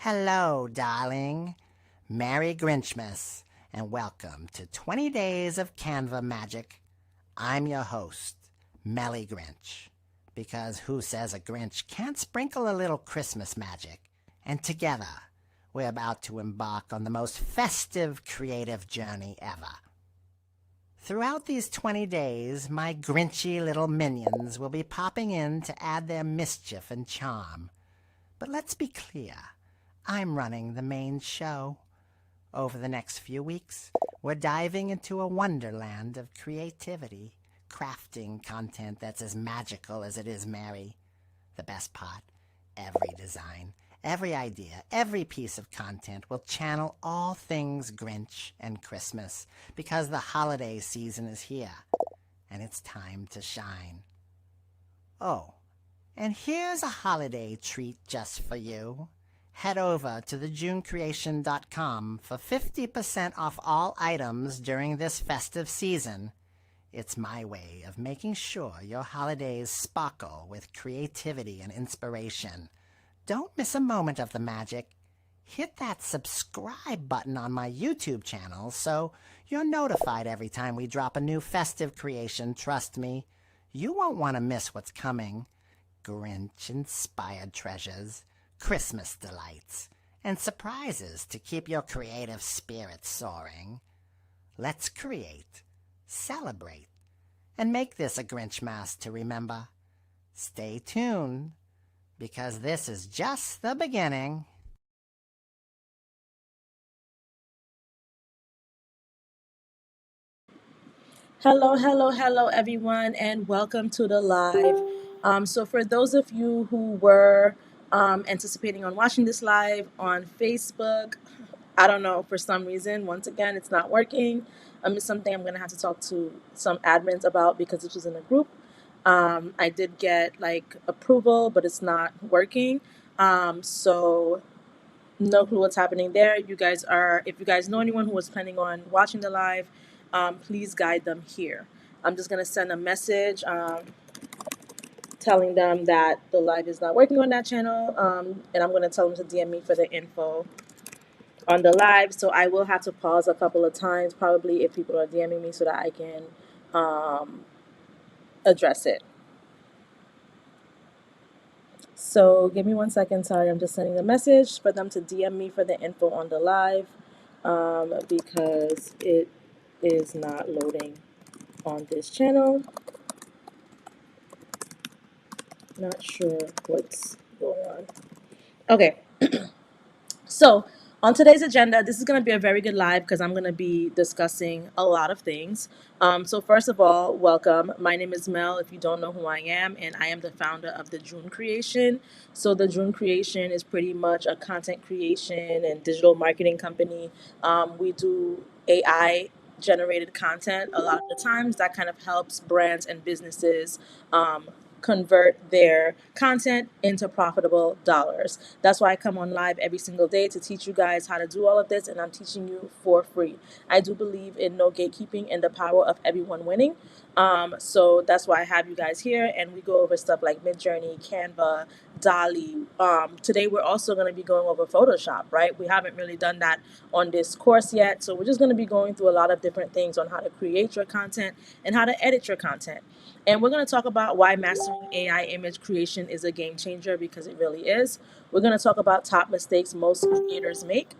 Hello, darling. Merry Grinchmas, and welcome to 20 Days of Canva Magic. I'm your host, Melly Grinch, because who says a Grinch can't sprinkle a little Christmas magic? And together, we're about to embark on the most festive creative journey ever. Throughout these 20 days, my grinchy little minions will be popping in to add their mischief and charm. But let's be clear. I'm running the main show. Over the next few weeks, we're diving into a wonderland of creativity, crafting content that's as magical as it is merry. The best part, every design, every idea, every piece of content will channel all things Grinch and Christmas because the holiday season is here, and it's time to shine. Oh, and here's a holiday treat just for you. Head over to thejunecreation.com for 50% off all items during this festive season. It's my way of making sure your holidays sparkle with creativity and inspiration. Don't miss a moment of the magic. Hit that subscribe button on my YouTube channel so you're notified every time we drop a new festive creation. Trust me, you won't want to miss what's coming. Grinch-inspired treasures, Christmas delights, and surprises to keep your creative spirit soaring. Let's create, celebrate, and make this a Grinchmas to remember. Stay tuned, because this is just the beginning. Hello, everyone, and welcome to the live. So, for those of you who were anticipating on watching this live on Facebook, I don't know, for some reason, once again, it's not working. It's something I'm going to have to talk to some admins about because this was in a group. I did get like approval, but it's not working. So, no clue what's happening there. If you guys know anyone who was planning on watching the live, please guide them here. I'm just gonna send a message telling them that the live is not working on that channel, and I'm gonna tell them to DM me for the info on the live. So I will have to pause a couple of times, probably if people are DMing me, so that I can address it. So give me 1 second. Sorry, I'm just sending a message for them to DM me for the info on the live because it is not loading on this channel. Not sure what's going on. Okay. So on today's agenda, this is going to be a very good live because I'm going to be discussing a lot of things. So first of all, welcome. My name is Mel, if you don't know who I am, and I am the founder of the June Creation. So the June Creation is pretty much a content creation and digital marketing company. We do AI generated content a lot of the times that kind of helps brands and businesses convert their content into profitable dollars. That's why I come on live every single day to teach you guys how to do all of this, and I'm teaching you for free. I do believe in no gatekeeping and the power of everyone winning. So that's why I have you guys here, and we go over stuff like MidJourney, Canva, DALL-E. Today we're also going to be going over Photoshop, right? We haven't really done that on this course yet, so we're just going to be going through a lot of different things on how to create your content and how to edit your content. And we're going to talk about why mastering AI image creation is a game changer, because it really is. We're going to talk about top mistakes most creators make.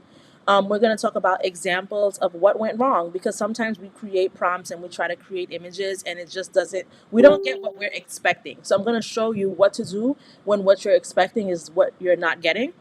We're going to talk about examples of what went wrong, because sometimes we create prompts and we try to create images and it just doesn't, we don't get what we're expecting. So I'm going to show you what to do when what you're expecting is what you're not getting.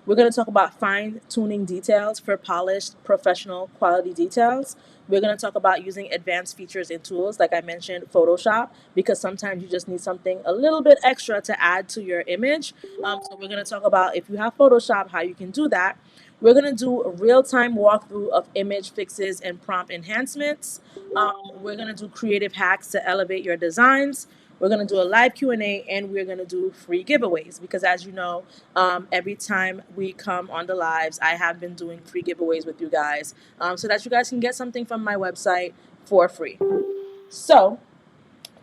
We're going to talk about fine-tuning details for polished, professional, quality details. We're going to talk about using advanced features and tools, like I mentioned, Photoshop, because sometimes you just need something a little bit extra to add to your image. So we're going to talk about, if you have Photoshop, how you can do that. We're going to do a real-time walkthrough of image fixes and prompt enhancements. We're going to do creative hacks to elevate your designs. We're going to do a live Q&A, and we're going to do free giveaways, because as you know, every time we come on the lives, I have been doing free giveaways with you guys so that you guys can get something from my website for free. So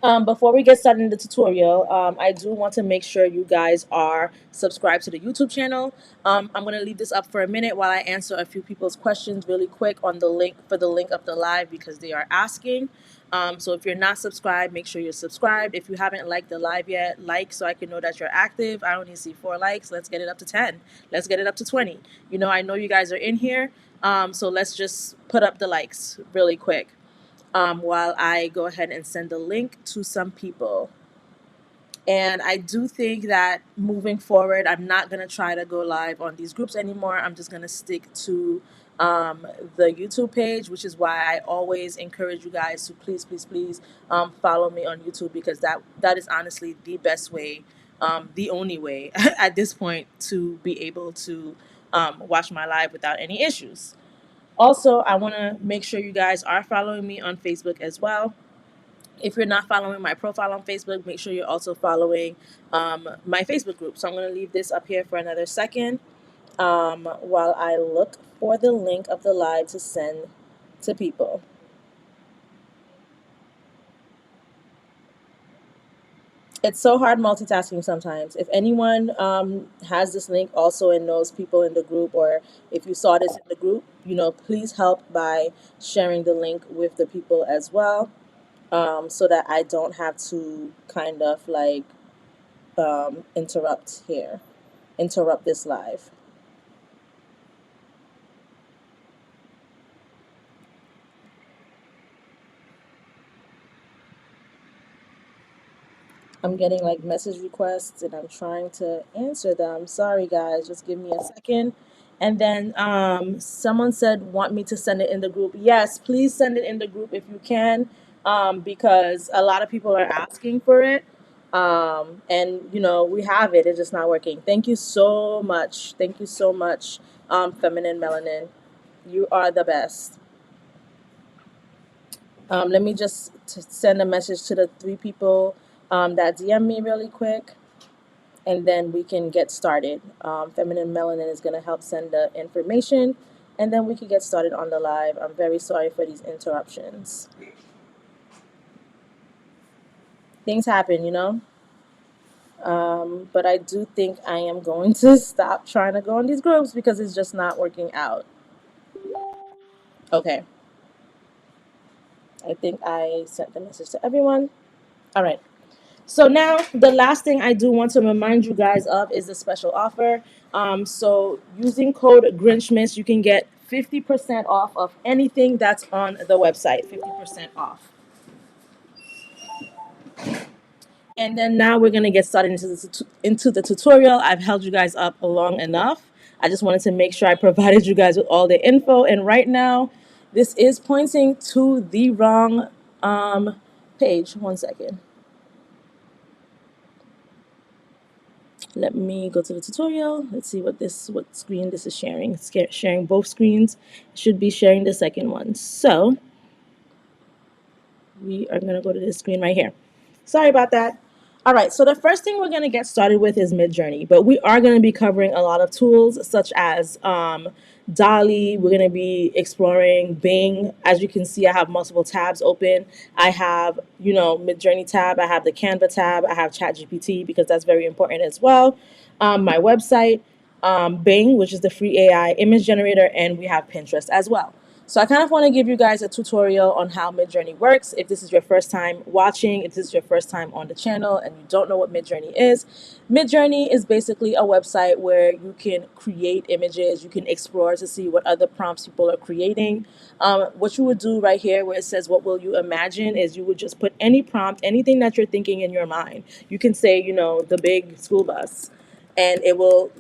Before we get started in the tutorial, I do want to make sure you guys are subscribed to the YouTube channel. I'm going to leave this up for a minute while I answer a few people's questions really quick on the link of the live because they are asking. So if you're not subscribed, make sure you're subscribed. If you haven't liked the live yet, like so I can know that you're active. I only see 4 likes. Let's get it up to 10. Let's get it up to 20. I know you guys are in here. So let's just put up the likes really quick while I go ahead and send the link to some people. And I do think that moving forward, I'm not going to try to go live on these groups anymore. I'm just going to stick to the YouTube page, which is why I always encourage you guys to please, please, please follow me on YouTube because that is honestly the best way, the only way at this point to be able to watch my live without any issues. Also, I want to make sure you guys are following me on Facebook as well. If you're not following my profile on Facebook, make sure you're also following my Facebook group. So I'm going to leave this up here for another second while I look for the link of the live to send to people. It's so hard multitasking sometimes. If anyone has this link also and knows people in the group, or if you saw this in the group, please help by sharing the link with the people as well. So that I don't have to kind of like interrupt this live. I'm getting like message requests and I'm trying to answer them. Sorry guys, just give me a second. And then someone said want me to send it in the group. Yes, please send it in the group if you can, because a lot of people are asking for it. And we have it. It's just not working. Thank you so much. Thank you so much, Feminine Melanin. You are the best. Let me just send a message to the 3 people that DM me really quick, and then we can get started. Feminine Melanin is going to help send the information, and then we can get started on the live. I'm very sorry for these interruptions. Things happen. But I do think I am going to stop trying to go in these groups because it's just not working out. Okay. I think I sent the message to everyone. All right. So now the last thing I do want to remind you guys of is the special offer. So using code grinchmas, you can get 50% off of anything that's on the website. 50% off. And then now we're gonna get started into the tutorial. I've held you guys up long enough. I just wanted to make sure I provided you guys with all the info. And right now, this is pointing to the wrong page. One second. Let me go to the tutorial. Let's see what screen this is sharing. It's sharing both screens. It should be sharing the second one. So we are gonna go to this screen right here. Sorry about that. All right, so the first thing we're gonna get started with is MidJourney, but we are gonna be covering a lot of tools such as DALL-E. We're gonna be exploring Bing. As you can see, I have multiple tabs open. I have, MidJourney tab. I have the Canva tab. I have ChatGPT because that's very important as well. My website, Bing, which is the free AI image generator, and we have Pinterest as well. So I kind of want to give you guys a tutorial on how MidJourney works. If this is your first time watching, if this is your first time on the channel and you don't know what MidJourney is basically a website where you can create images, you can explore to see what other prompts people are creating. What you would do right here where it says, what will you imagine, is you would just put any prompt, anything that you're thinking in your mind. You can say, the big school bus, and it will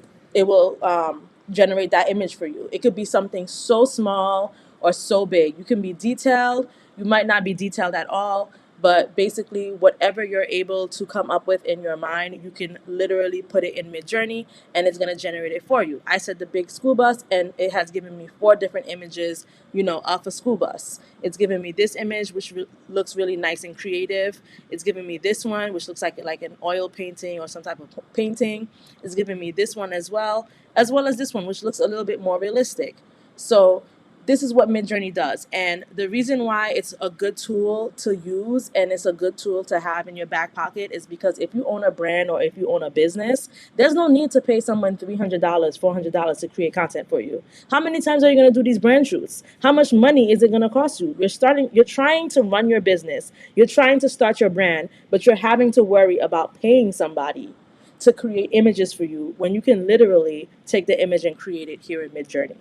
generate that image for you. It could be something so small or so big. You can be detailed, you might not be detailed at all, but basically whatever you're able to come up with in your mind, you can literally put it in MidJourney and it's going to generate it for you. I said the big school bus and it has given me 4 different images, of a school bus. It's given me this image which looks really nice and creative. It's given me this one which looks like an oil painting or some type of painting. It's given me this one as well as this one which looks a little bit more realistic. So this is what MidJourney does. And the reason why it's a good tool to use and it's a good tool to have in your back pocket is because if you own a brand or if you own a business, there's no need to pay someone $300, $400 to create content for you. How many times are you going to do these brand shoots? How much money is it going to cost you? You're trying to run your business. You're trying to start your brand, but you're having to worry about paying somebody to create images for you when you can literally take the image and create it here in MidJourney.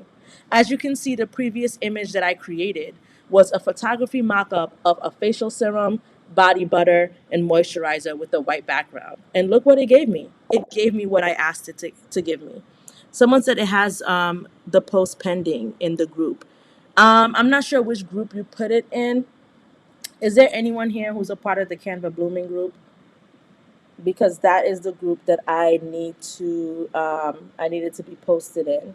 As you can see, the previous image that I created was a photography mock-up of a facial serum, body butter, and moisturizer with a white background. And look what it gave me. It gave me what I asked it to give me. Someone said it has the post pending in the group. I'm not sure which group you put it in. Is there anyone here who's a part of the Canva Blooming group? Because that is the group that I needed to be posted in.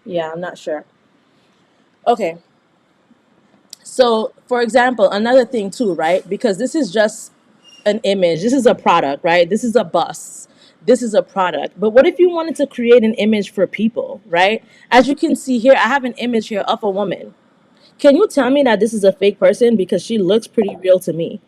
Yeah, I'm not sure. Okay. So, for example, another thing too, right? Because this is just an image. This is a product, right? This is a bus. This is a product. But what if you wanted to create an image for people, right? As you can see here, I have an image here of a woman. Can you tell me that this is a fake person? Because she looks pretty real to me.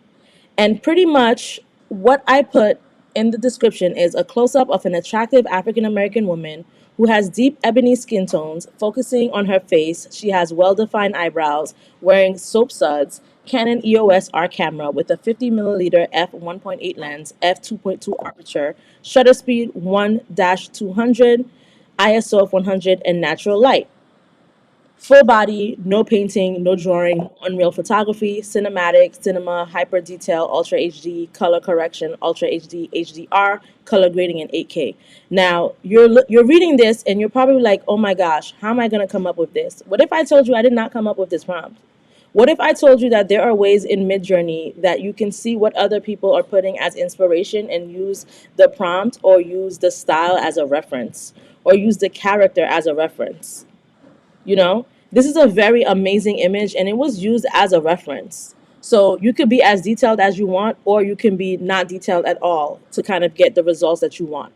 And pretty much what I put in the description is a close up of an attractive African American woman who has deep ebony skin tones, focusing on her face. She has well defined eyebrows, wearing soap suds, Canon EOS R camera with a 50 milliliter f1.8 lens, f2.2 aperture, shutter speed 1-200, ISO of 100, and natural light. Full body, no painting, no drawing, unreal photography, cinematic, cinema, hyper detail, ultra HD, color correction, ultra HD, HDR, color grading, and 8K. Now, you're reading this and you're probably like, oh my gosh, how am I going to come up with this? What if I told you I did not come up with this prompt? What if I told you that there are ways in MidJourney that you can see what other people are putting as inspiration and use the prompt or use the style as a reference or use the character as a reference? You know, this is a very amazing image and it was used as a reference. So you could be as detailed as you want, or you can be not detailed at all to kind of get the results that you want.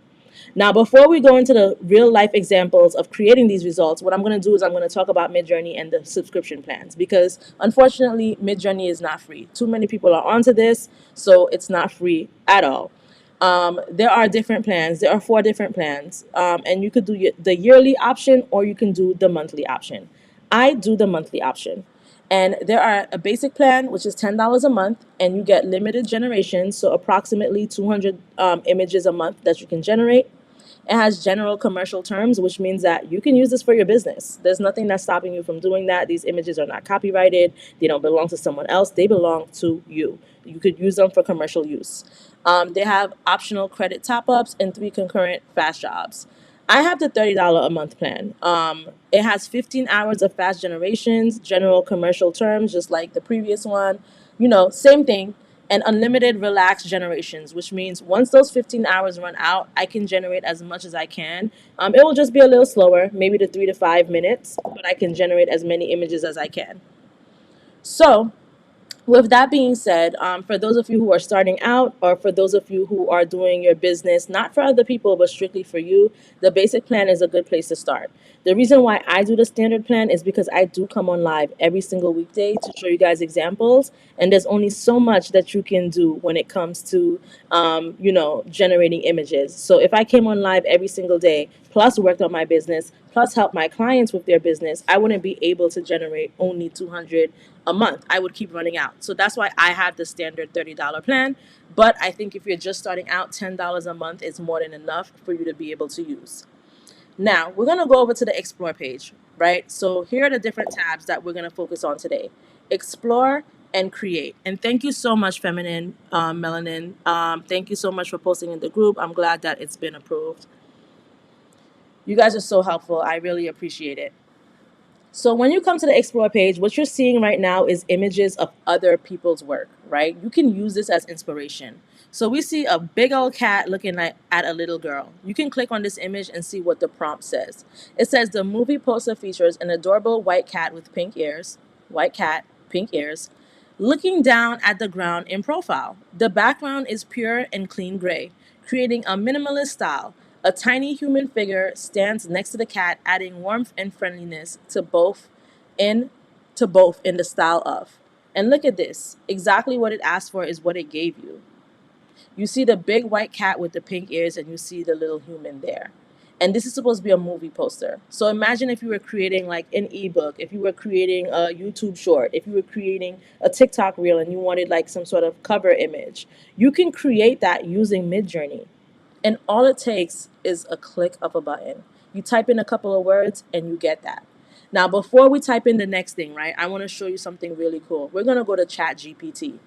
Now, before we go into the real life examples of creating these results, what I'm going to do is I'm going to talk about MidJourney and the subscription plans, because unfortunately, MidJourney is not free. Too many people are onto this, so it's not free at all. There are different plans. There are 4 different plans, and you could do the yearly option or you can do the monthly option. I do the monthly option. And there are a basic plan, which is $10 a month, and you get limited generations, so approximately 200 images a month that you can generate. It has general commercial terms, which means that you can use this for your business. There's nothing that's stopping you from doing that. These images are not copyrighted. They don't belong to someone else. They belong to you. You could use them for commercial use. They have optional credit top-ups and 3 concurrent fast jobs. I have the $30 a month plan. It has 15 hours of fast generations, general commercial terms, just like the previous one. You know, same thing, and unlimited relaxed generations, which means once those 15 hours run out, I can generate as much as I can. It will just be a little slower, maybe to 3 to 5 minutes, but I can generate as many images as I can. So, with that being said, for those of you who are starting out, or for those of you who are doing your business, not for other people, but strictly for you, the basic plan is a good place to start. The reason why I do the standard plan is because I do come on live every single weekday to show you guys examples. And there's only so much that you can do when it comes to, generating images. So if I came on live every single day, plus worked on my business, plus helped my clients with their business, I wouldn't be able to generate only 200 a month. I would keep running out. So that's why I have the standard $30 plan. But I think if you're just starting out, $10 a month is more than enough for you to be able to use. Now, we're going to go over to the Explore page, right? So here are the different tabs that we're going to focus on today. Explore and Create. And thank you so much, Feminine Melanin. Thank you so much for posting in the group. I'm glad that it's been approved. You guys are so helpful. I really appreciate it. So when you come to the Explore page, what you're seeing right now is images of other people's work, right? You can use this as inspiration. So we see a big old cat looking at a little girl. You can click on this image and see what the prompt says. It says the movie poster features an adorable white cat with pink ears, white cat, pink ears, Looking down at the ground in profile, the background is pure and clean gray, creating a minimalist style. A tiny human figure stands next to the cat, adding warmth and friendliness in to both in the style of. And look at this. Exactly what it asked for is what it gave you. You see the big white cat with the pink ears, and you see the little human there. And this is supposed to be a movie poster. So imagine if you were creating like an ebook, if you were creating a YouTube short, if you were creating a TikTok reel and you wanted like some sort of cover image. You can create that using MidJourney. And all it takes is a click of a button. You type in a couple of words and you get that. Now, before we type in the next thing, right, I want to show you something really cool. We're going to go to ChatGPT.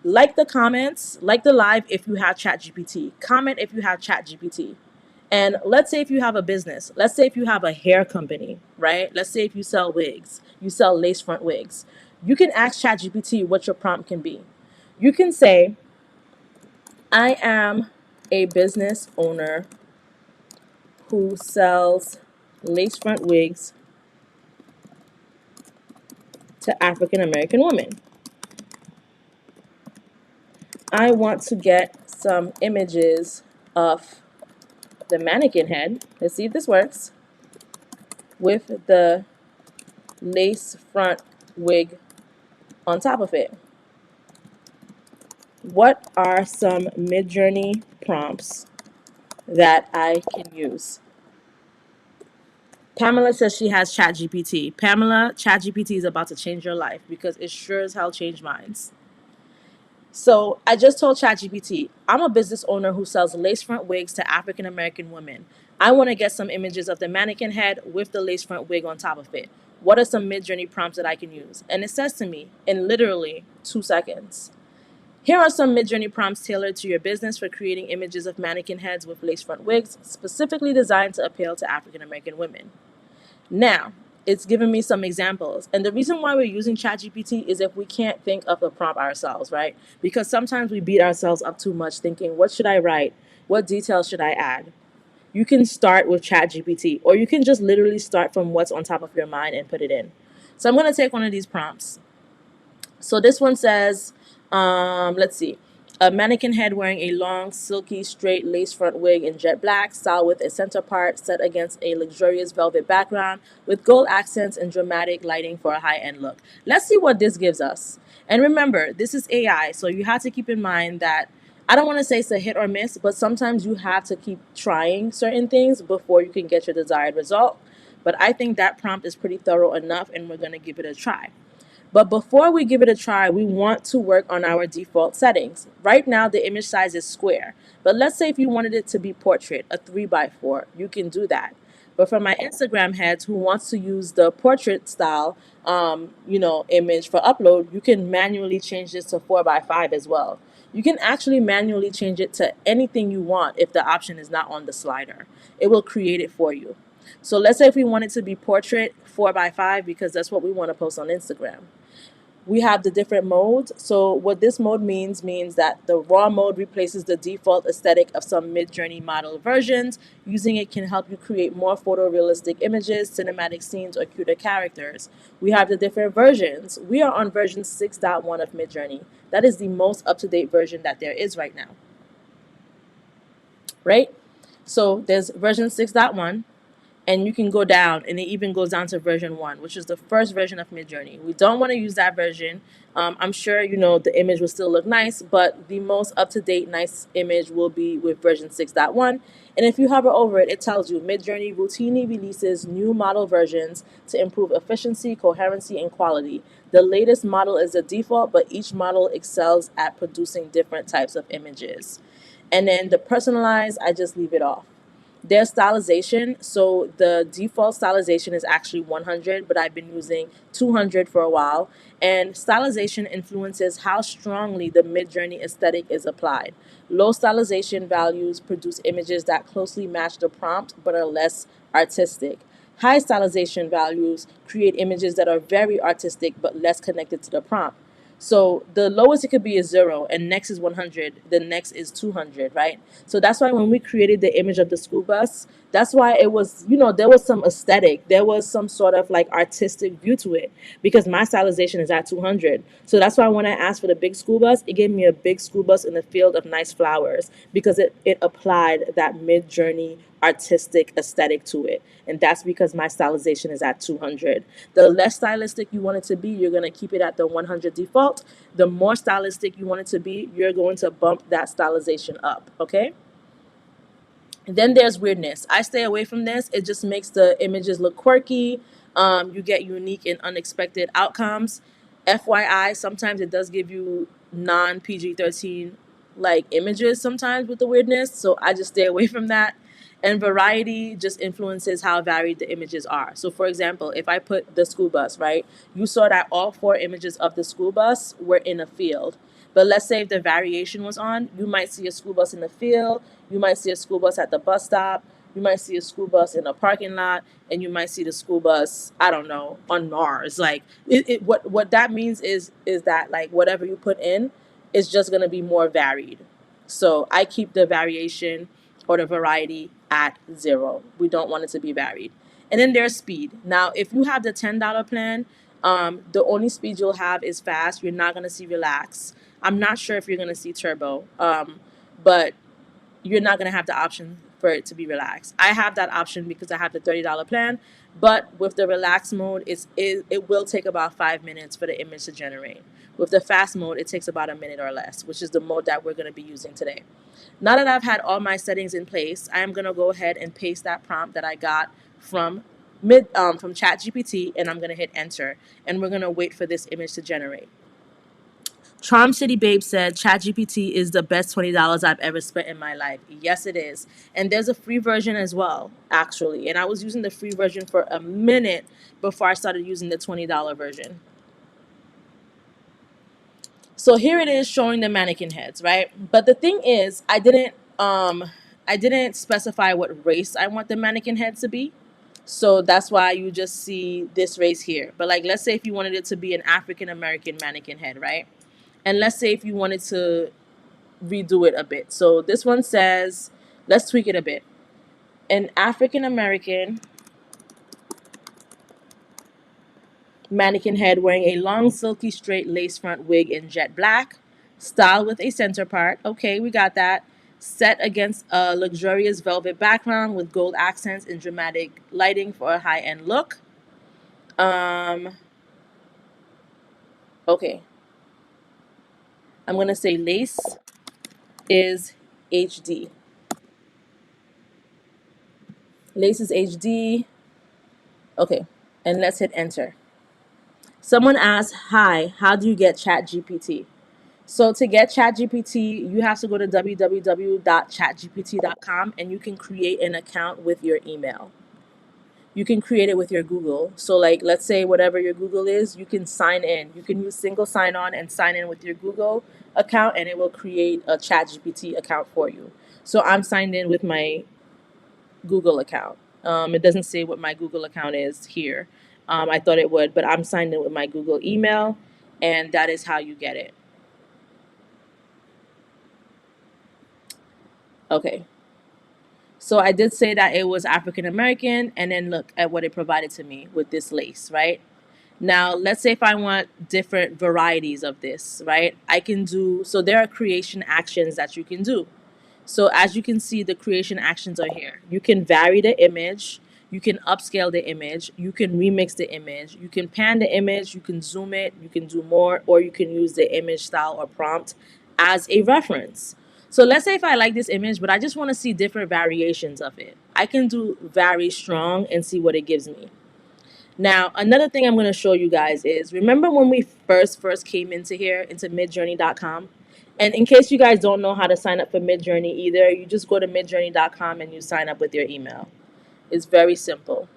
Like the comments, like the live if you have ChatGPT. Comment if you have ChatGPT. And let's say if you have a business, let's say if you have a hair company, right? Let's say if you sell wigs, you sell lace front wigs. You can ask ChatGPT what your prompt can be. You can say, I am a business owner who sells lace front wigs to African American women. I want to get some images of the mannequin head. Let's see if this works. With the lace front wig on top of it. What are some MidJourney prompts that I can use? Pamela says she has ChatGPT. Pamela, ChatGPT is about to change your life because it sure as hell changed mine. So I just told ChatGPT, I'm a business owner who sells lace front wigs to African American women. I want to get some images of the mannequin head with the lace front wig on top of it. What are some MidJourney prompts that I can use? And it says to me in literally 2 seconds. Here are some MidJourney prompts tailored to your business for creating images of mannequin heads with lace front wigs, specifically designed to appeal to African American women. Now, it's given me some examples. And the reason why we're using ChatGPT is if we can't think of the prompt ourselves, right? Because sometimes we beat ourselves up too much thinking, what should I write? What details should I add? You can start with ChatGPT, or you can just literally start from what's on top of your mind and put it in. So I'm going to take one of these prompts. So this one says, let's see, a mannequin head wearing a long, silky, straight lace front wig in jet black, style with a center part set against a luxurious velvet background with gold accents and dramatic lighting for a high-end look. Let's see what this gives us. And remember, this is AI, so you have to keep in mind that I don't want to say it's a hit or miss, but sometimes you have to keep trying certain things before you can get your desired result. But I think that prompt is pretty thorough enough, and we're going to give it a try. But before we give it a try, we want to work on our default settings. Right now, the image size is square. But let's say if you wanted it to be portrait, a 3x4, you can do that. But for my Instagram heads who wants to use the portrait style, image for upload, you can manually change this to 4x5 as well. You can actually manually change it to anything you want if the option is not on the slider. It will create it for you. So let's say if we want it to be portrait 4x5 because that's what we want to post on Instagram. We have the different modes. So what this mode means that the raw mode replaces the default aesthetic of some MidJourney model versions. Using it can help you create more photorealistic images, cinematic scenes, or cuter characters. We have the different versions. We are on version 6.1 of MidJourney. That is the most up-to-date version that there is right now. Right? So there's version 6.1. And you can go down, and it even goes down to version 1, which is the first version of MidJourney. We don't want to use that version. I'm sure the image will still look nice, but the most up-to-date nice image will be with version 6.1. And if you hover over it, it tells you MidJourney routinely releases new model versions to improve efficiency, coherency, and quality. The latest model is the default, but each model excels at producing different types of images. And then the personalized, I just leave it off. Their stylization, so the default stylization is actually 100, but I've been using 200 for a while. And stylization influences how strongly the MidJourney aesthetic is applied. Low stylization values produce images that closely match the prompt but are less artistic. High stylization values create images that are very artistic but less connected to the prompt. So the lowest it could be is 0, and next is 100, the next is 200, right? So that's why when we created the image of the school bus, that's why it was, there was some aesthetic, there was some sort of like artistic view to it, because my stylization is at 200. So that's why when I asked for the big school bus, it gave me a big school bus in a field of nice flowers, because it applied that mid-journey artistic aesthetic to it. And that's because my stylization is at 200. The less stylistic you want it to be, you're going to keep it at the 100 default. The more stylistic you want it to be, you're going to bump that stylization up, okay? And then there's weirdness. I stay away from this. It just makes the images look quirky. You get unique and unexpected outcomes. FYI, sometimes it does give you non PG-13 like images sometimes with the weirdness. So I just stay away from that. And variety just influences how varied the images are. So for example, if I put the school bus, right, you saw that all 4 images of the school bus were in a field. But let's say if the variation was on, you might see a school bus in the field, you might see a school bus at the bus stop, you might see a school bus in a parking lot, and you might see the school bus, I don't know, on Mars. Like what that means is that like whatever you put in is just gonna be more varied. So I keep the variation or the variety at 0. We don't want it to be varied. And then there's speed. Now, if you have the $10 plan, the only speed you'll have is fast. You're not going to see relax. I'm not sure if you're going to see turbo, but you're not going to have the option for it to be relaxed. I have that option because I have the $30 plan, but with the relaxed mode, it will take about 5 minutes for the image to generate. With the fast mode, it takes about a minute or less, which is the mode that we're going to be using today. Now that I've had all my settings in place, I am going to go ahead and paste that prompt that I got from from ChatGPT, and I'm going to hit enter, and we're going to wait for this image to generate. Charm City Babe said, ChatGPT is the best $20 I've ever spent in my life. Yes, it is. And there's a free version as well, actually. And I was using the free version for a minute before I started using the $20 version. So here it is showing the mannequin heads, right? But the thing is, I didn't specify what race I want the mannequin heads to be. So that's why you just see this race here. But like, let's say if you wanted it to be an African American mannequin head, right? And let's say if you wanted to redo it a bit. So this one says, let's tweak it a bit. An African American mannequin head wearing a long, silky, straight lace front wig in jet black, styled with a center part. Okay, we got that. Set against a luxurious velvet background with gold accents and dramatic lighting for a high-end look. Okay. I'm going to say lace is HD. Lace is HD. Okay. And let's hit enter. Someone asked, hi, how do you get ChatGPT? So to get ChatGPT, you have to go to www.chatgpt.com and you can create an account with your email. You can create it with your Google. So like, let's say whatever your Google is, you can sign in. You can use single sign on and sign in with your Google account, and it will create a ChatGPT account for you. So I'm signed in with my Google account. It doesn't say what my Google account is here. I thought it would, but I'm signed in with my Google email, and that is how you get it. Okay. So I did say that it was African American, and then look at what it provided to me with this lace, right? Now, let's say if I want different varieties of this, right? I can do, so there are creation actions that you can do. So as you can see, the creation actions are here. You can vary the image, you can upscale the image, you can remix the image, you can pan the image, you can zoom it, you can do more, or you can use the image style or prompt as a reference. So let's say if I like this image, but I just want to see different variations of it. I can do very strong and see what it gives me. Now, another thing I'm going to show you guys is, remember when we first came into here, into midjourney.com? And in case you guys don't know how to sign up for MidJourney either, you just go to midjourney.com and you sign up with your email. It's very simple.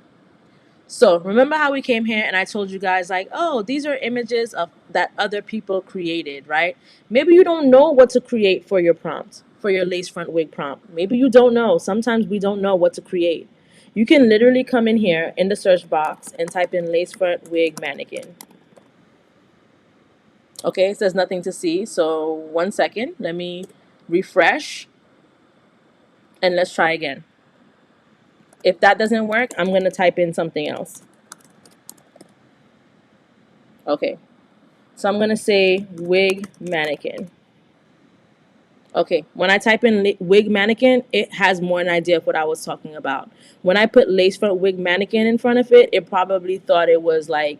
So remember how we came here and I told you guys like, oh, these are images of that other people created, right? Maybe you don't know what to create for your prompt, for your lace front wig prompt. Maybe you don't know. Sometimes we don't know what to create. You can literally come in here in the search box and type in lace front wig mannequin. Okay, it says nothing to see. So 1 second, let me refresh and let's try again. If that doesn't work, I'm gonna type in something else. Okay, so I'm gonna say wig mannequin. Okay, when I type in wig mannequin, it has more an idea of what I was talking about. When I put lace front wig mannequin in front of it, it probably thought it was like,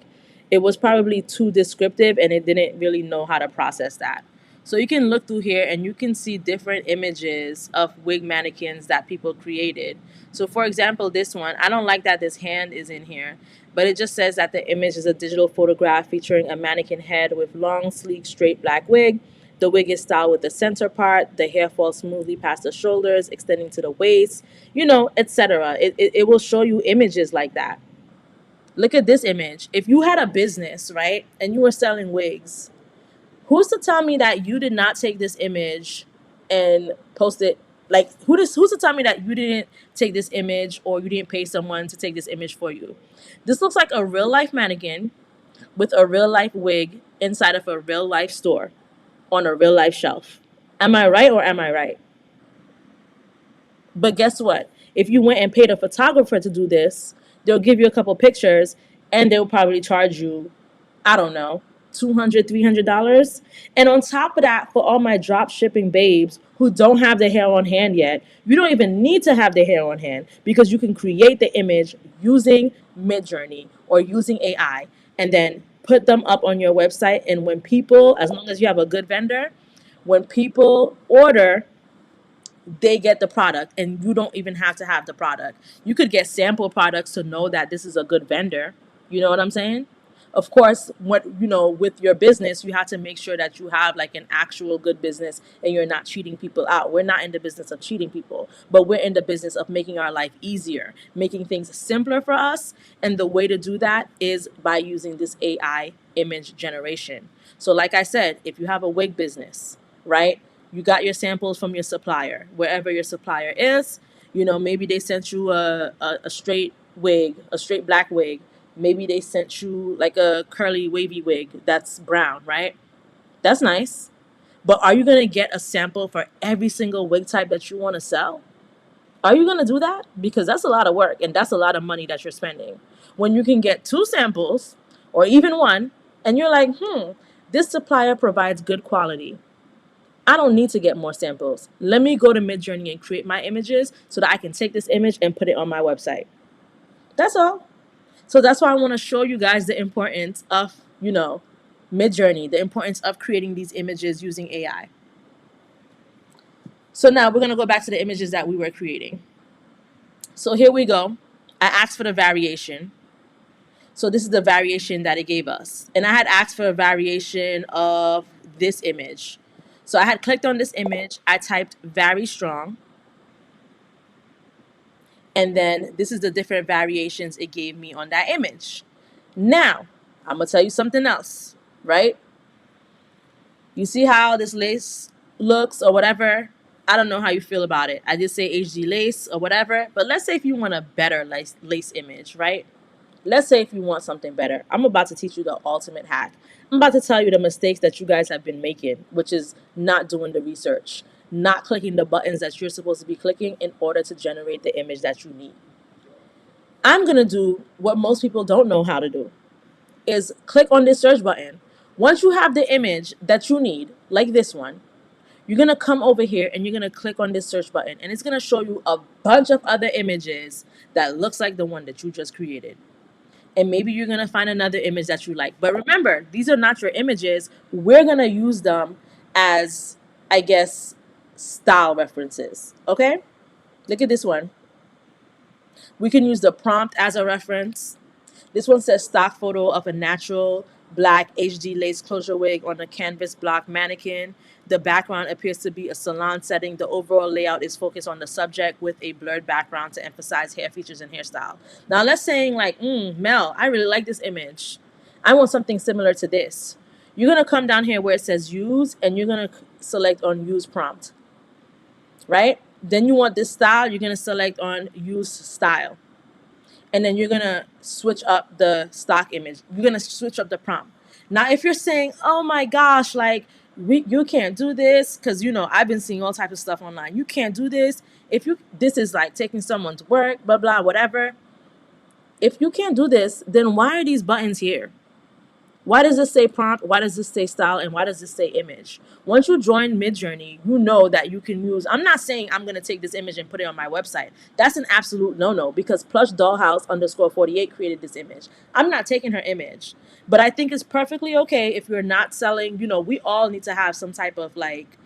it was probably too descriptive and it didn't really know how to process that. So you can look through here and you can see different images of wig mannequins that people created. So for example, this one, I don't like that this hand is in here, but it just says that the image is a digital photograph featuring a mannequin head with long, sleek, straight black wig. The wig is styled with the center part. The hair falls smoothly past the shoulders, extending to the waist, etc. It will show you images like that. Look at this image. If you had a business, right, and you were selling wigs, who's to tell me that you did not take this image and post it? Like, who's to tell me that you didn't take this image or you didn't pay someone to take this image for you? This looks like a real life mannequin with a real life wig inside of a real life store on a real life shelf. Am I right or am I right? But guess what? If you went and paid a photographer to do this, they'll give you a couple pictures and they'll probably charge you, I don't know, $200, $300. And on top of that, for all my drop shipping babes who don't have the hair on hand yet, you don't even need to have the hair on hand because you can create the image using MidJourney or using AI and then put them up on your website. And when people, as long as you have a good vendor, when people order, they get the product and you don't even have to have the product. You could get sample products to know that this is a good vendor. You know what I'm saying? Of course, with your business, you have to make sure that you have like an actual good business and you're not cheating people out. We're not in the business of cheating people, but we're in the business of making our life easier, making things simpler for us. And the way to do that is by using this AI image generation. So, like I said, if you have a wig business, right? You got your samples from your supplier, wherever your supplier is. Maybe they sent you a straight wig, a straight black wig. Maybe they sent you like a curly wavy wig that's brown, right? That's nice. But are you going to get a sample for every single wig type that you want to sell? Are you going to do that? Because that's a lot of work and that's a lot of money that you're spending. When you can get two samples or even one, and you're like, this supplier provides good quality. I don't need to get more samples. Let me go to MidJourney and create my images so that I can take this image and put it on my website. That's all. So that's why I want to show you guys the importance of, MidJourney, the importance of creating these images using AI. So now we're going to go back to the images that we were creating. So here we go. I asked for the variation. So this is the variation that it gave us. And I had asked for a variation of this image. So I had clicked on this image. I typed very strong. And then this is the different variations it gave me on that image. Now, I'm going to tell you something else, right? You see how this lace looks or whatever? I don't know how you feel about it. I just say HD lace or whatever. But let's say if you want a better lace image, right? Let's say if you want something better. I'm about to teach you the ultimate hack. I'm about to tell you the mistakes that you guys have been making, which is not doing the research, not clicking the buttons that you're supposed to be clicking in order to generate the image that you need. I'm going to do what most people don't know how to do, is click on this search button. Once you have the image that you need, like this one, you're going to come over here and you're going to click on this search button and it's going to show you a bunch of other images that looks like the one that you just created. And maybe you're going to find another image that you like. But remember, these are not your images. We're going to use them as, I guess, style references. Okay? Look at this one. We can use the prompt as a reference. This one says stock photo of a natural black HD lace closure wig on a canvas block mannequin. The background appears to be a salon setting. The overall layout is focused on the subject with a blurred background to emphasize hair features and hairstyle. Now let's say like, Mel, I really like this image. I want something similar to this. You're going to come down here where it says use and you're going to select on use prompt, right? Then you want this style, you're going to select on use style. And then you're going to switch up the stock image. You're going to switch up the prompt. Now, if you're saying, oh my gosh, like, you can't do this, because, I've been seeing all types of stuff online. You can't do this. This is like taking someone's work, blah, blah, whatever. If you can't do this, then why are these buttons here? Why does this say prompt? Why does this say style? And why does this say image? Once you join MidJourney, you know that you can use. I'm not saying I'm going to take this image and put it on my website. That's an absolute no-no, because Plush Dollhouse _48 created this image. I'm not taking her image. But I think it's perfectly okay if you're not selling. We all need to have some type of like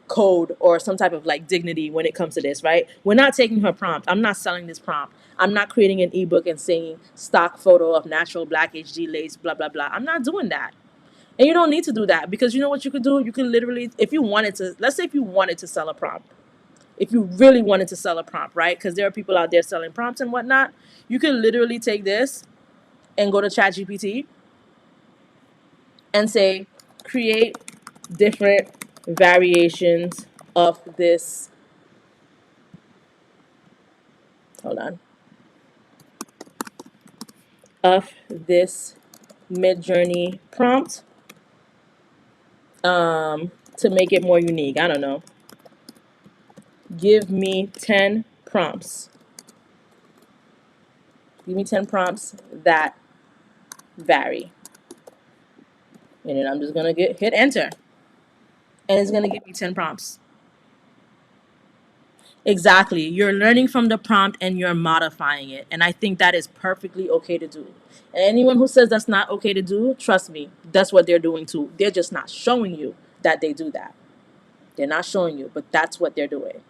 code or some type of like dignity when it comes to this, right? We're not taking her prompt. I'm not selling this prompt. I'm not creating an ebook and saying stock photo of natural black HD lace, blah, blah, blah. I'm not doing that. And you don't need to do that, because you know what you could do? You could literally, if you wanted to, let's say if you wanted to sell a prompt, if you really wanted to sell a prompt, right? Because there are people out there selling prompts and whatnot. You could literally take this and go to ChatGPT and say, create different variations of this. Hold on. Of this MidJourney prompt to make it more unique. I don't know. Give me 10 prompts. Give me 10 prompts that vary. And then I'm just going to hit enter. And it's going to give me 10 prompts. Exactly. You're learning from the prompt and you're modifying it. And I think that is perfectly okay to do. And anyone who says that's not okay to do, trust me, that's what they're doing too. They're just not showing you that they do that. They're not showing you, but that's what they're doing.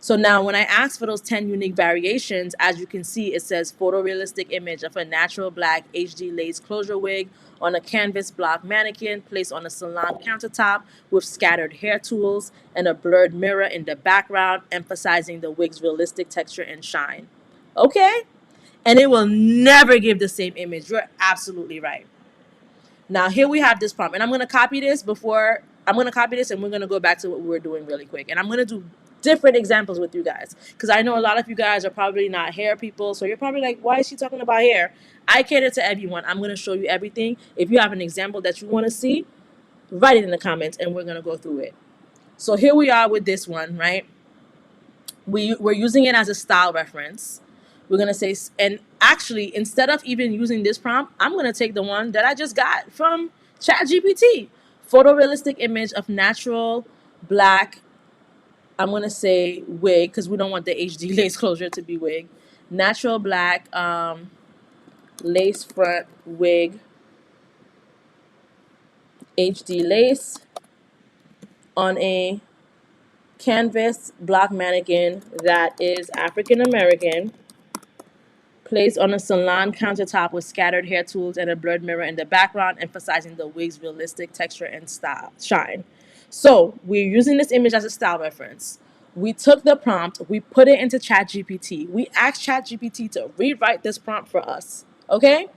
So now when I ask for those 10 unique variations, as you can see, it says photorealistic image of a natural black HD lace closure wig on a canvas block mannequin placed on a salon countertop with scattered hair tools and a blurred mirror in the background, emphasizing the wig's realistic texture and shine. Okay? And it will never give the same image. You're absolutely right. Now here we have this prompt, and I'm going to copy this and we're going to go back to what we were doing really quick. And I'm going to do different examples with you guys, because I know a lot of you guys are probably not hair people, so you're probably like, why is she talking about hair? I cater to everyone. I'm going to show you everything. If you have an example that you want to see, write it in the comments and we're going to go through it. So here we are with this one, right? We're using it as a style reference. We're going to say, and actually, instead of even using this prompt, I'm going to take the one that I just got from ChatGPT. Photorealistic image of natural black, I'm going to say wig, because we don't want the HD lace closure to be wig. Natural black lace front wig, HD lace on a canvas block mannequin that is African American, placed on a salon countertop with scattered hair tools and a blurred mirror in the background, emphasizing the wig's realistic texture and style shine. So we're using this image as a style reference. We took the prompt, we put it into ChatGPT. We asked ChatGPT to rewrite this prompt for us. Okay?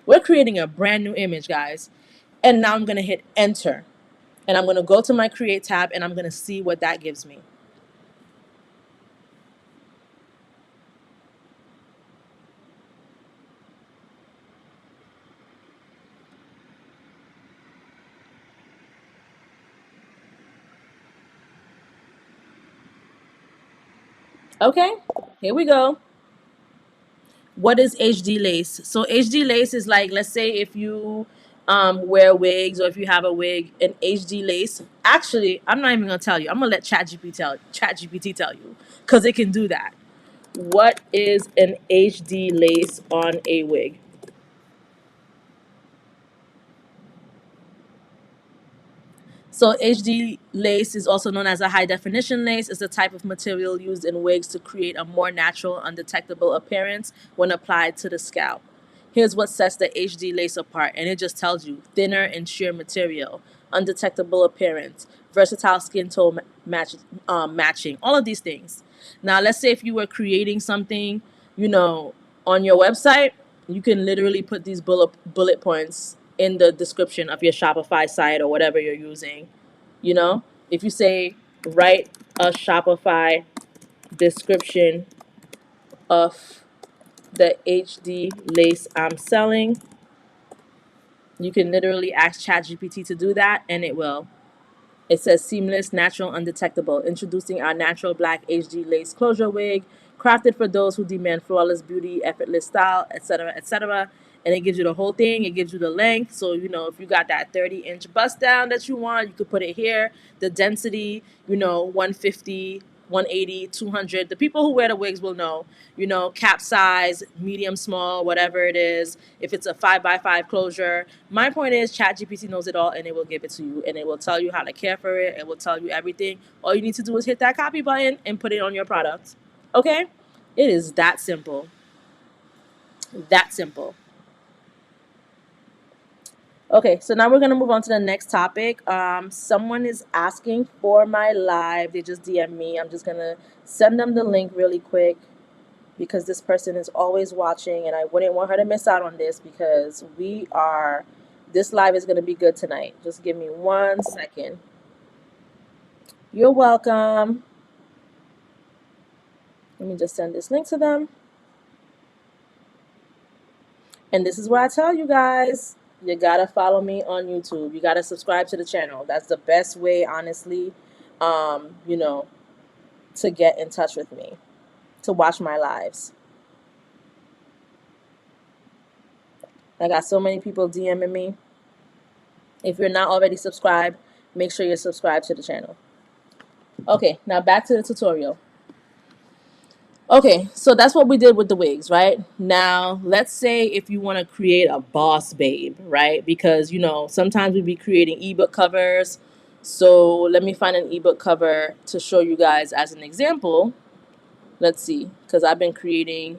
We're creating a brand new image, guys. And now I'm going to hit enter. And I'm going to go to my create tab and I'm going to see what that gives me. Okay, here we go. What is HD lace? So HD lace is like, let's say if you wear wigs, or if you have a wig, an HD lace. Actually, I'm not even gonna tell you. I'm gonna let ChatGPT tell you, because it can do that. What is an HD lace on a wig? So HD lace is also known as a high definition lace. It's a type of material used in wigs to create a more natural, undetectable appearance when applied to the scalp. Here's what sets the HD lace apart, and it just tells you thinner and sheer material, undetectable appearance, versatile skin tone matching, all of these things. Now, let's say if you were creating something, on your website, you can literally put these bullet points in the description of your Shopify site or whatever you're using. If you say, write a Shopify description of the HD lace I'm selling, You can literally ask ChatGPT to do that, and it will. It says seamless, natural, undetectable. Introducing our natural black HD lace closure wig, crafted for those who demand flawless beauty, effortless style, etc., etc. And it gives you the whole thing. It gives you the length. So, if you got that 30-inch bust down that you want, you could put it here. The density, 150, 180, 200. The people who wear the wigs will know, cap size, medium, small, whatever it is. If it's a 5x5 closure. My point is, ChatGPT knows it all, and it will give it to you, and it will tell you how to care for it. It will tell you everything. All you need to do is hit that copy button and put it on your product. Okay? It is that simple. That simple. Okay, so now we're gonna move on to the next topic. Someone is asking for my live. They just DM me. I'm just gonna send them the link really quick because this person is always watching, and I wouldn't want her to miss out on this because this live is gonna be good tonight. Just give me 1 second. You're welcome. Let me just send this link to them. And this is what I tell you guys. You gotta follow me on YouTube. You gotta subscribe to the channel. That's the best way, honestly, to get in touch with me, to watch my lives. I got so many people DMing me. If you're not already subscribed, make sure you're subscribed to the channel. Okay, now back to the tutorial. Okay, so that's what we did with the wigs, right? Now, let's say if you want to create a boss babe, right? Because, sometimes we be creating ebook covers. So let me find an ebook cover to show you guys as an example. Let's see, because I've been creating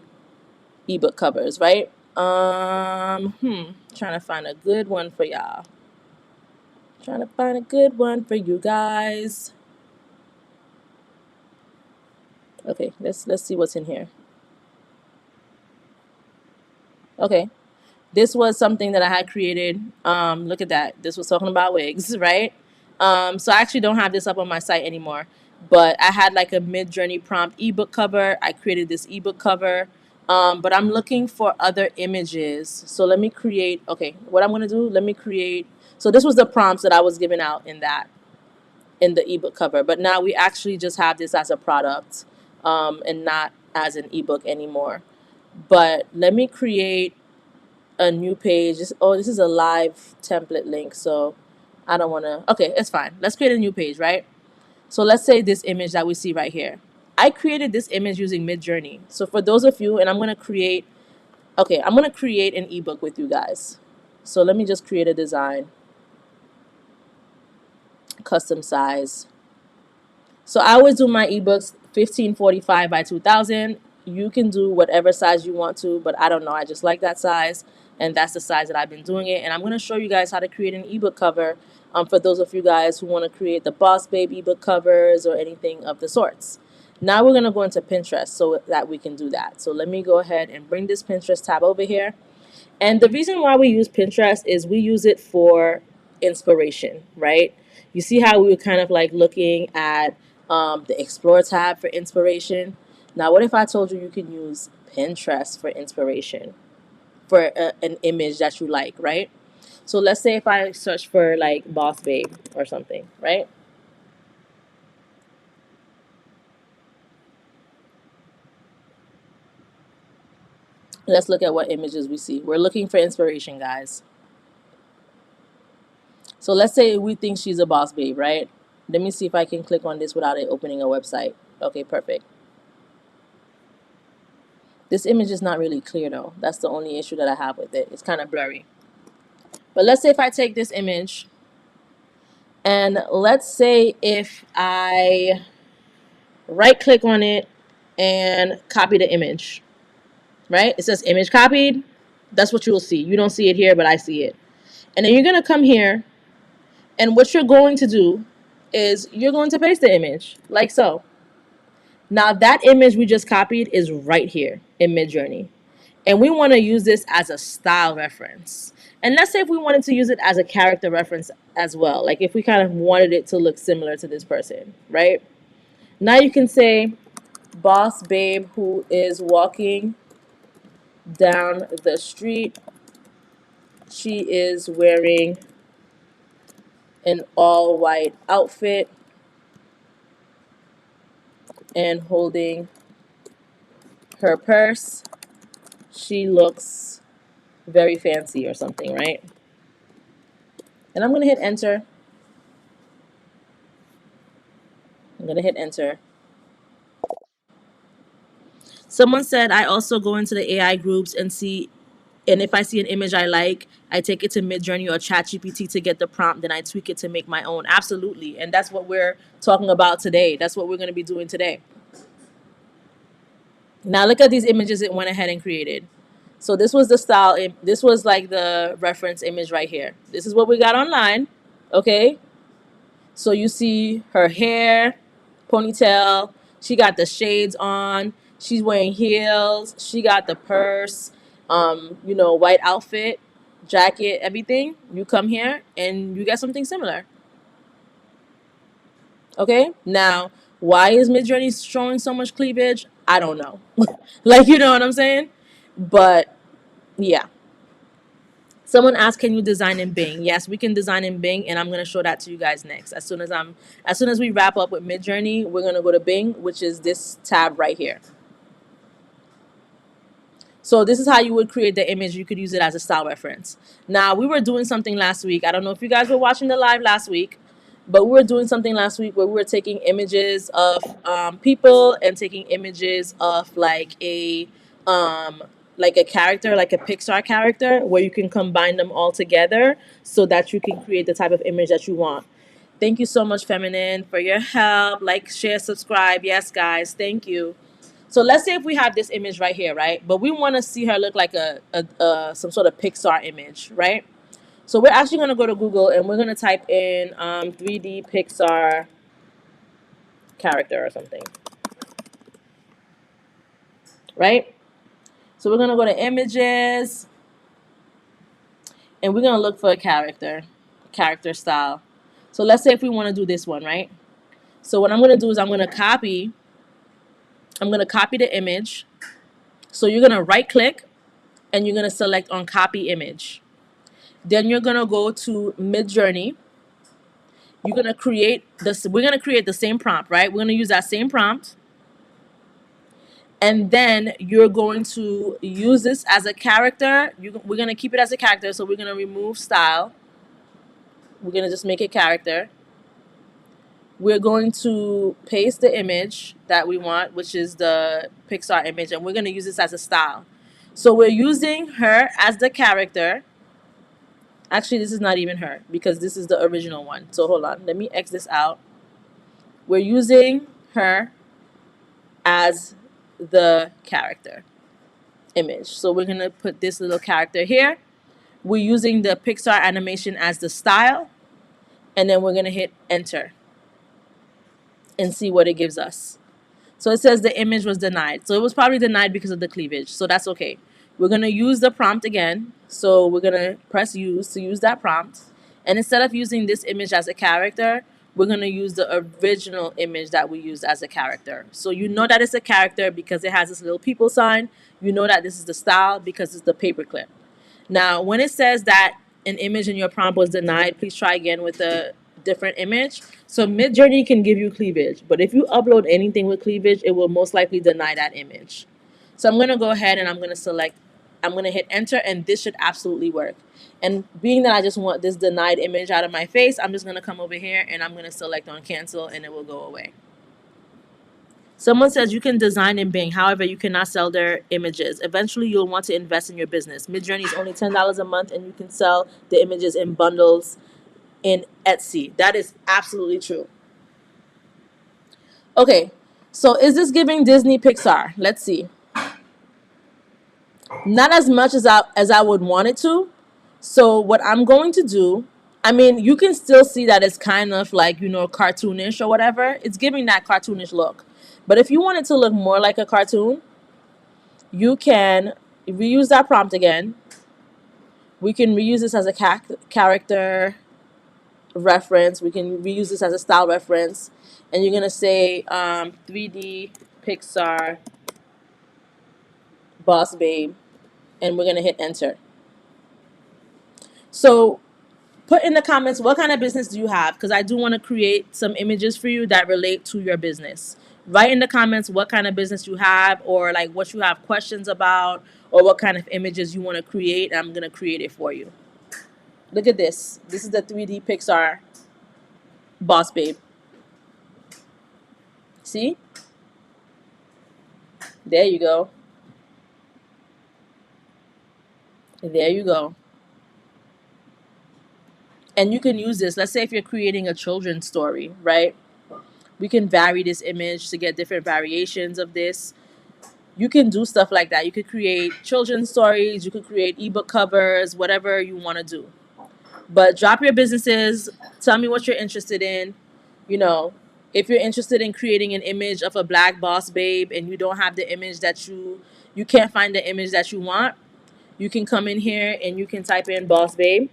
ebook covers, right? Trying to find a good one for y'all. Trying to find a good one for you guys. Okay, let's see what's in here. Okay, this was something that I had created. Look at that. This was talking about wigs, right? So I actually don't have this up on my site anymore, but I had like a MidJourney prompt ebook cover. I created this ebook cover, but I'm looking for other images. So let me create. Okay, what I'm gonna do? Let me create. So this was the prompts that I was giving out in the ebook cover, but now we actually just have this as a product, and not as an ebook anymore. But let me create a new page. This is a live template link, so I don't want to. Okay, it's fine. Let's create a new page, right? So let's say this image that we see right here. I created this image using MidJourney. So for those of you, and I'm going to create an ebook with you guys. So let me just create a design, custom size. So I always do my ebooks 1545 by 2000. You can do whatever size you want to, but I don't know. I just like that size, and that's the size that I've been doing it. And I'm going to show you guys how to create an ebook cover for those of you guys who want to create the Boss Babe ebook covers or anything of the sorts. Now we're going to go into Pinterest so that we can do that. So let me go ahead and bring this Pinterest tab over here. And the reason why we use Pinterest is we use it for inspiration, right? You see how we were kind of like looking at the Explore tab for inspiration. Now, what if I told you can use Pinterest for inspiration for an image that you like, right? So let's say if I search for like Boss Babe or something, right? Let's look at what images we see. We're looking for inspiration, guys. So let's say we think she's a boss babe, right? Let me see if I can click on this without it opening a website. Okay, perfect. This image is not really clear though. That's the only issue that I have with it. It's kind of blurry. But let's say if I take this image and let's say if I right click on it and copy the image, right? It says image copied. That's what you will see. You don't see it here, but I see it. And then you're going to come here, and what you're going to do is you're going to paste the image like so. Now that image we just copied is right here in MidJourney. And we want to use this as a style reference. And let's say if we wanted to use it as a character reference as well, like if we kind of wanted it to look similar to this person, right? Now you can say boss babe who is walking down the street She is wearing an all white outfit and holding her purse. She looks very fancy or something, right? And I'm going to hit enter. I'm going to hit enter. Someone said I also go into the AI groups and see, and if I see an image I like, I take it to MidJourney or ChatGPT to get the prompt, then I tweak it to make my own. Absolutely. And that's what we're talking about today. That's what we're going to be doing today. Now look at these images it went ahead and created. So this was the style. This was like the reference image right here. This is what we got online. Okay. So you see her hair, ponytail. She got the shades on. She's wearing heels. She got the purse, white outfit, jacket, everything. You come here and you get something similar. Okay. Now, why is MidJourney showing so much cleavage? I don't know. Like, you know what I'm saying? But yeah. Someone asked, "Can you design in Bing?" Yes, we can design in Bing, and I'm gonna show that to you guys next. As soon as we wrap up with MidJourney, we're gonna go to Bing, which is this tab right here. So this is how you would create the image. You could use it as a style reference. Now, we were doing something last week. I don't know if you guys were watching the live last week, but we were doing something last week where we were taking images of people and taking images of like a character, like a Pixar character, where you can combine them all together so that you can create the type of image that you want. Thank you so much, Feminine, for your help. Like, share, subscribe. Yes, guys. Thank you. So let's say if we have this image right here, right? But we want to see her look like some sort of Pixar image, right? So we're actually going to go to Google and we're going to type in 3D Pixar character or something, right? So we're going to go to images and we're going to look for a character style. So let's say if we want to do this one, right? So what I'm going to do is I'm going to copy the image. So you're going to right click and you're going to select on copy image. Then you're going to go to MidJourney. You're going to create this. We're going to create the same prompt, right? We're going to use that same prompt. And then you're going to use this as a character. We're going to keep it as a character. So we're going to remove style. We're going to just make it character. We're going to paste the image that we want, which is the Pixar image. And we're going to use this as a style. So we're using her as the character. Actually, this is not even her because this is the original one. So hold on. Let me X this out. We're using her as the character image. So we're going to put this little character here. We're using the Pixar animation as the style. And then we're going to hit enter and see what it gives us. So it says the image was denied. So it was probably denied because of the cleavage. So that's okay. We're going to use the prompt again. So we're going to press use to use that prompt. And instead of using this image as a character, we're going to use the original image that we used as a character. So you know that it's a character because it has this little people sign. You know that this is the style because it's the paperclip. Now, when it says that an image in your prompt was denied, please try again with a different image. So MidJourney can give you cleavage, but if you upload anything with cleavage, it will most likely deny that image. So I'm going to go ahead and I'm going to hit enter, and this should absolutely work. And being that I just want this denied image out of my face, I'm just going to come over here and I'm going to select on cancel and it will go away. Someone says you can design in Bing, however, you cannot sell their images. Eventually, you'll want to invest in your business. MidJourney is only $10 a month, and you can sell the images in bundles in Etsy. That is absolutely true. Okay, so is this giving Disney Pixar? Let's see. Not as much as I would want it to. So what I'm going to do, I mean, you can still see that it's kind of like, cartoonish or whatever. It's giving that cartoonish look. But if you want it to look more like a cartoon, you can reuse that prompt again. We can reuse this as a character reference. We can reuse this as a style reference. And you're going to say 3D Pixar Boss Babe. And we're going to hit enter. So put in the comments what kind of business do you have, because I do want to create some images for you that relate to your business. Write in the comments what kind of business you have, or like what you have questions about, or what kind of images you want to create. I'm going to create it for you. Look at this. This is the 3D Pixar Boss Babe. See? There you go. There you go. And you can use this. Let's say if you're creating a children's story, right? We can vary this image to get different variations of this. You can do stuff like that. You could create children's stories, you could create ebook covers, whatever you want to do. But drop your businesses, tell me what you're interested in. You know, if you're interested in creating an image of a black boss babe and you don't have the image that you can't find the image that you want, you can come in here and you can type in boss babe,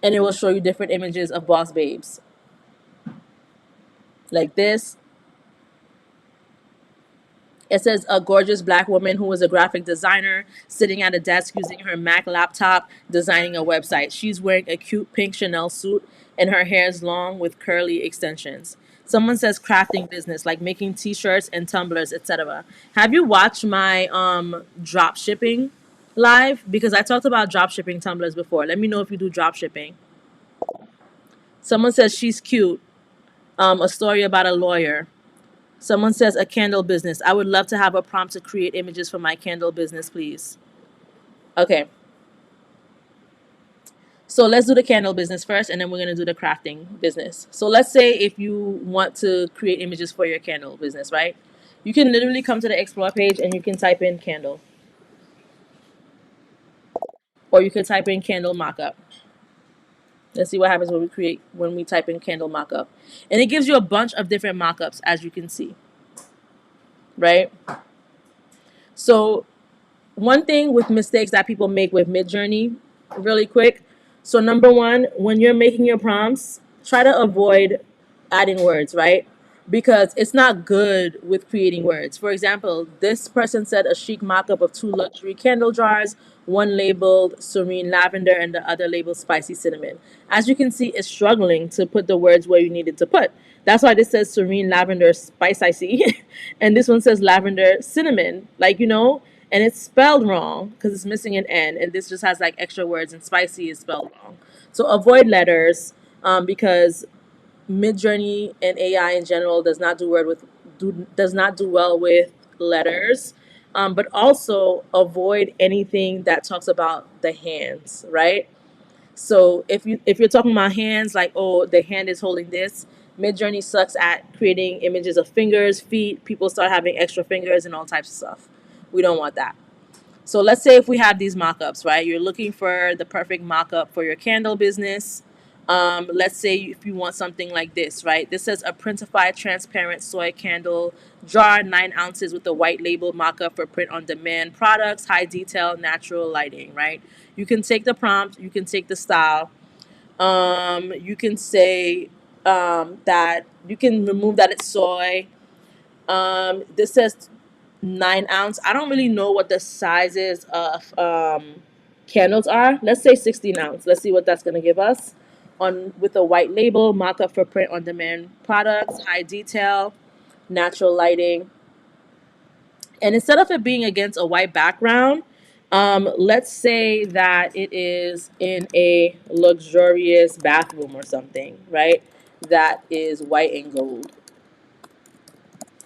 and it will show you different images of boss babes. Like this. It says a gorgeous black woman who is a graphic designer sitting at a desk using her Mac laptop designing a website. She's wearing a cute pink Chanel suit and her hair is long with curly extensions. Someone says crafting business, like making t-shirts and tumblers, etc. Have you watched my drop shipping live? Because I talked about drop shipping tumblers before. Let me know if you do drop shipping. Someone says she's cute. A story about a lawyer. Someone says a candle business. I would love to have a prompt to create images for my candle business, please. Okay. So let's do the candle business first, and then we're going to do the crafting business. So let's say if you want to create images for your candle business, right? You can literally come to the explore page and you can type in candle. Or you can type in candle mockup. Let's see what happens when we type in candle mockup. And it gives you a bunch of different mockups, as you can see. Right? So one thing with mistakes that people make with MidJourney, really quick. So number one, when you're making your prompts, try to avoid adding words, right? Because it's not good with creating words. For example, this person said a chic mock-up of two luxury candle jars, one labeled serene lavender and the other labeled spicy cinnamon. As you can see, it's struggling to put the words where you needed to put. That's why this says serene lavender spice I see, and this one says lavender cinnamon. Like, and it's spelled wrong because it's missing an N, and this just has like extra words, and spicy is spelled wrong. So avoid letters, because MidJourney and AI in general does not do well with letters. But also avoid anything that talks about the hands, right? So if you're talking about hands, like, oh, the hand is holding this, MidJourney sucks at creating images of fingers, feet. People start having extra fingers and all types of stuff. We don't want that. So let's say if we have these mock-ups, right? You're looking for the perfect mock-up for your candle business. Let's say if you want something like this, right? This says a printified transparent soy candle jar, 9 ounces with a white label mock-up for print on demand products, high detail, natural lighting, right? You can take the prompt, you can take the style. You can say that you can remove that it's soy. This says 9 ounce. I don't really know what the sizes of candles are. Let's say 16 ounce. Let's see what that's gonna give us. On with a white label, mock-up for print on demand products, high detail, natural lighting. And instead of it being against a white background, let's say that it is in a luxurious bathroom or something, right? That is white and gold.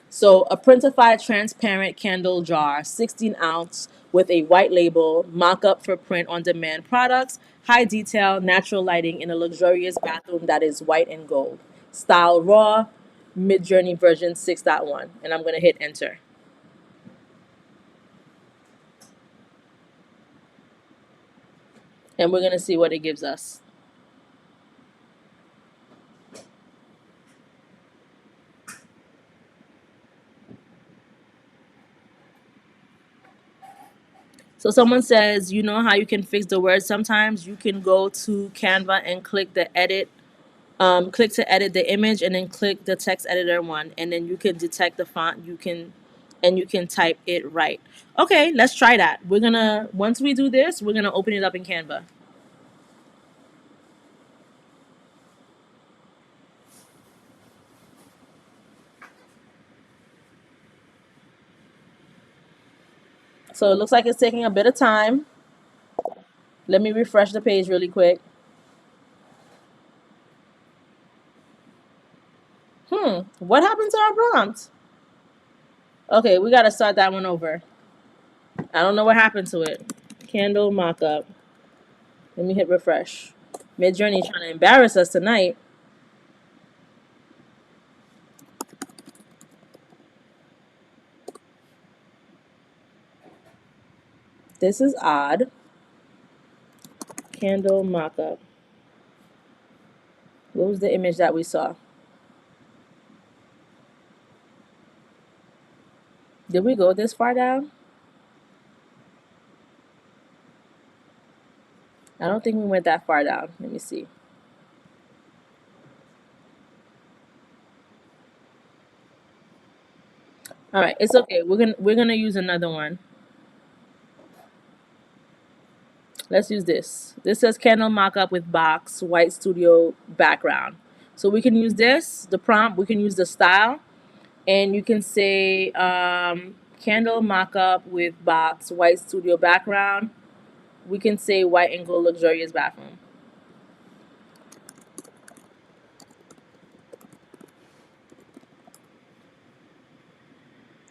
So a printified transparent candle jar, 16 ounce with a white label, mock-up for print on demand products, high detail, natural lighting in a luxurious bathroom that is white and gold. Style raw, MidJourney version 6.1. And I'm going to hit enter. And we're going to see what it gives us. So someone says, you know how you can fix the words sometimes? You can go to Canva and click the edit, click to edit the image, and then click the text editor one. And then you can detect the font. You can and you can type it right. Okay, let's try that. Once we do this, we're gonna open it up in Canva. So it looks like it's taking a bit of time. Let me refresh the page really quick. What happened to our prompt? Okay, we gotta start that one over. I don't know what happened to it. Candle mockup. Let me hit refresh. MidJourney trying to embarrass us tonight. This is odd. Candle mockup. What was the image that we saw? Did we go this far down? I don't think we went that far down. Let me see. All right, it's okay. We're gonna use another one. Let's use this. This says candle mockup with box, white studio background. So we can use this, the prompt, we can use the style, and you can say candle mockup with box, white studio background. We can say white and gold luxurious bathroom.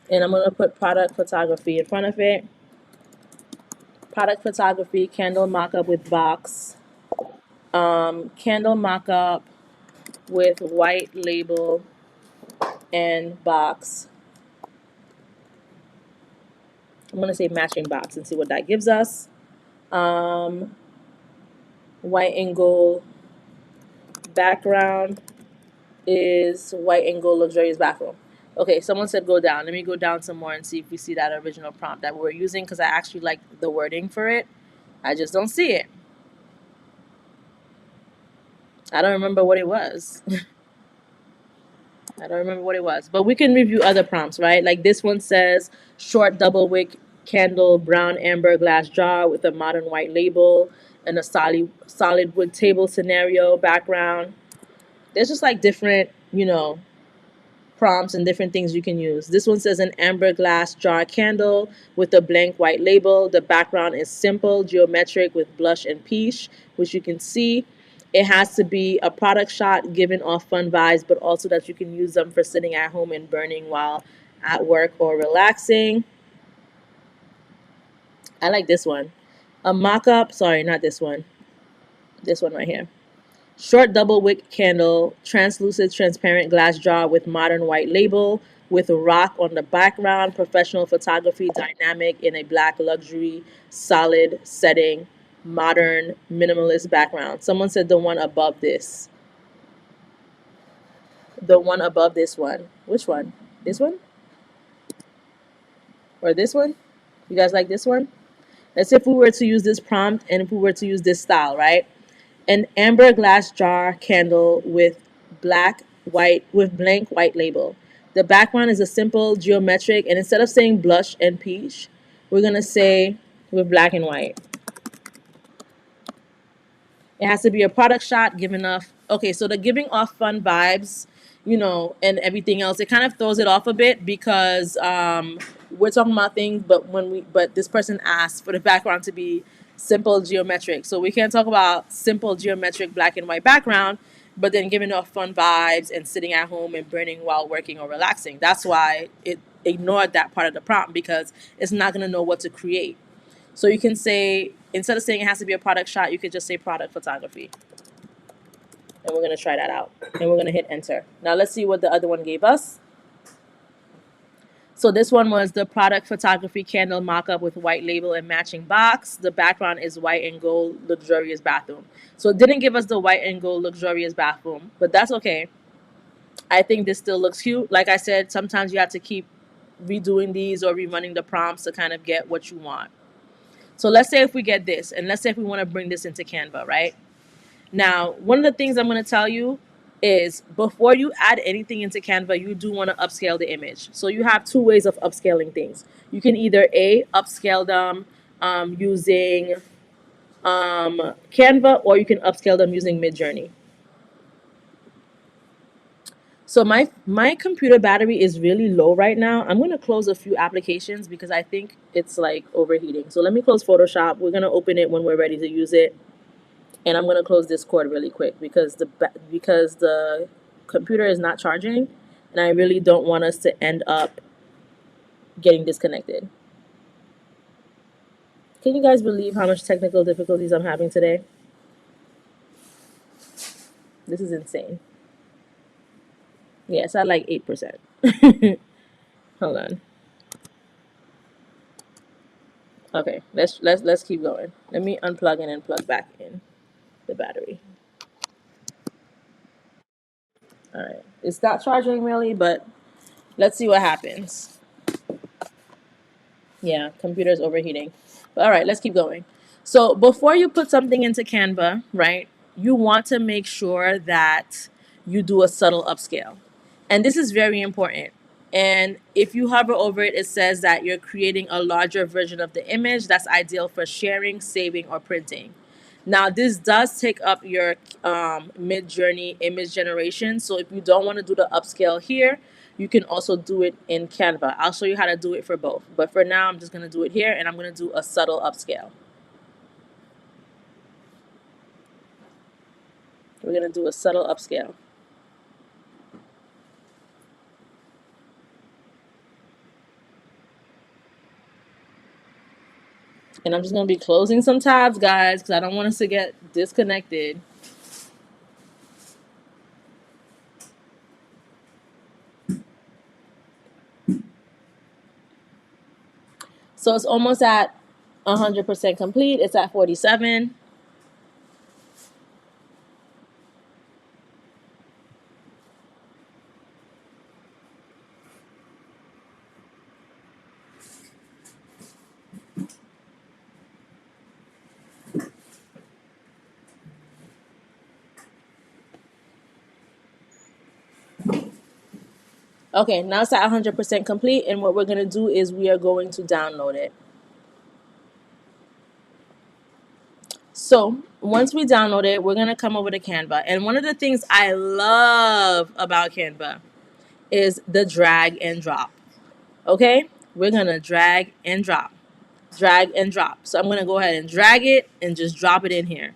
And I'm gonna put product photography in front of it. Product photography, candle mockup with box, candle mockup with white label and box. I'm gonna say matching box and see what that gives us. Um, White and gold background is white and gold luxurious bathroom. Okay, someone said go down. Let me go down some more and see if we see that original prompt that we're using because I actually like the wording for it. I just don't see it. I don't remember what it was. I don't remember what it was. But we can review other prompts, right? Like this one says short double wick candle, brown amber glass jar with a modern white label and a solid wood table scenario background. There's just like different, prompts and different things you can use. This one says an amber glass jar candle with a blank white label. The background is simple, geometric with blush and peach, which you can see. It has to be a product shot giving off fun vibes, but also that you can use them for sitting at home and burning while at work or relaxing. I like this one. A mock up, sorry, not this one. This one right here. Short double wick candle, translucent transparent glass jar with modern white label, with a rock on the background, professional photography, dynamic in a black luxury, solid setting, modern minimalist background. Someone said the one above this. The one above this one. Which one? This one? Or this one? You guys like this one? Let's say if we were to use this prompt and if we were to use this style, right? An amber glass jar candle with blank white label. The background is a simple geometric, and instead of saying blush and peach, we're gonna say with black and white. It has to be a product shot, giving off. Okay, so the giving off fun vibes, and everything else, it kind of throws it off a bit because we're talking about things, but this person asked for the background to be simple geometric, so we can't talk about simple geometric black and white background, but then giving off fun vibes and sitting at home and burning while working or relaxing. That's why it ignored that part of the prompt because it's not gonna know what to create. So you can say, instead of saying it has to be a product shot, you could just say product photography. And we're going to try that out. And we're going to hit enter. Now let's see what the other one gave us. So this one was the product photography candle mock-up with white label and matching box. The background is white and gold luxurious bathroom. So it didn't give us the white and gold luxurious bathroom, but that's okay. I think this still looks cute. Like I said, sometimes you have to keep redoing these or rerunning the prompts to kind of get what you want. So let's say if we get this, and let's say if we want to bring this into Canva, right? Now, one of the things I'm going to tell you, is before you add anything into Canva, you do want to upscale the image. So you have two ways of upscaling things. You can either upscale them using Canva, or you can upscale them using MidJourney. So my computer battery is really low right now. I'm going to close a few applications because I think it's like overheating. So let me close Photoshop. We're going to open it when we're ready to use it. And I'm going to close Discord really quick because the computer is not charging, and I really don't want us to end up getting disconnected. Can you guys believe how much technical difficulties I'm having today? This is insane. Yeah, it's at like 8%. Hold on. Okay, let's keep going. Let me unplug and plug back in the battery. All right, it's not charging really, but let's see what happens. Yeah, computer's overheating. But all right, let's keep going. So before you put something into Canva, right, you want to make sure that you do a subtle upscale. And this is very important. And if you hover over it, it says that you're creating a larger version of the image that's ideal for sharing, saving, or printing. Now, this does take up your MidJourney image generation. So if you don't want to do the upscale here, you can also do it in Canva. I'll show you how to do it for both. But for now, I'm just going to do it here, and I'm going to do a subtle upscale. We're going to do a subtle upscale. And I'm just going to be closing some tabs, guys, because I don't want us to get disconnected. So it's almost at 100% complete. It's at 47. Okay, now it's at 100% complete, and what we're going to do is we are going to download it. So once we download it, we're going to come over to Canva. And one of the things I love about Canva is the drag and drop. Okay, we're going to drag and drop. Drag and drop. So I'm going to go ahead and drag it and just drop it in here.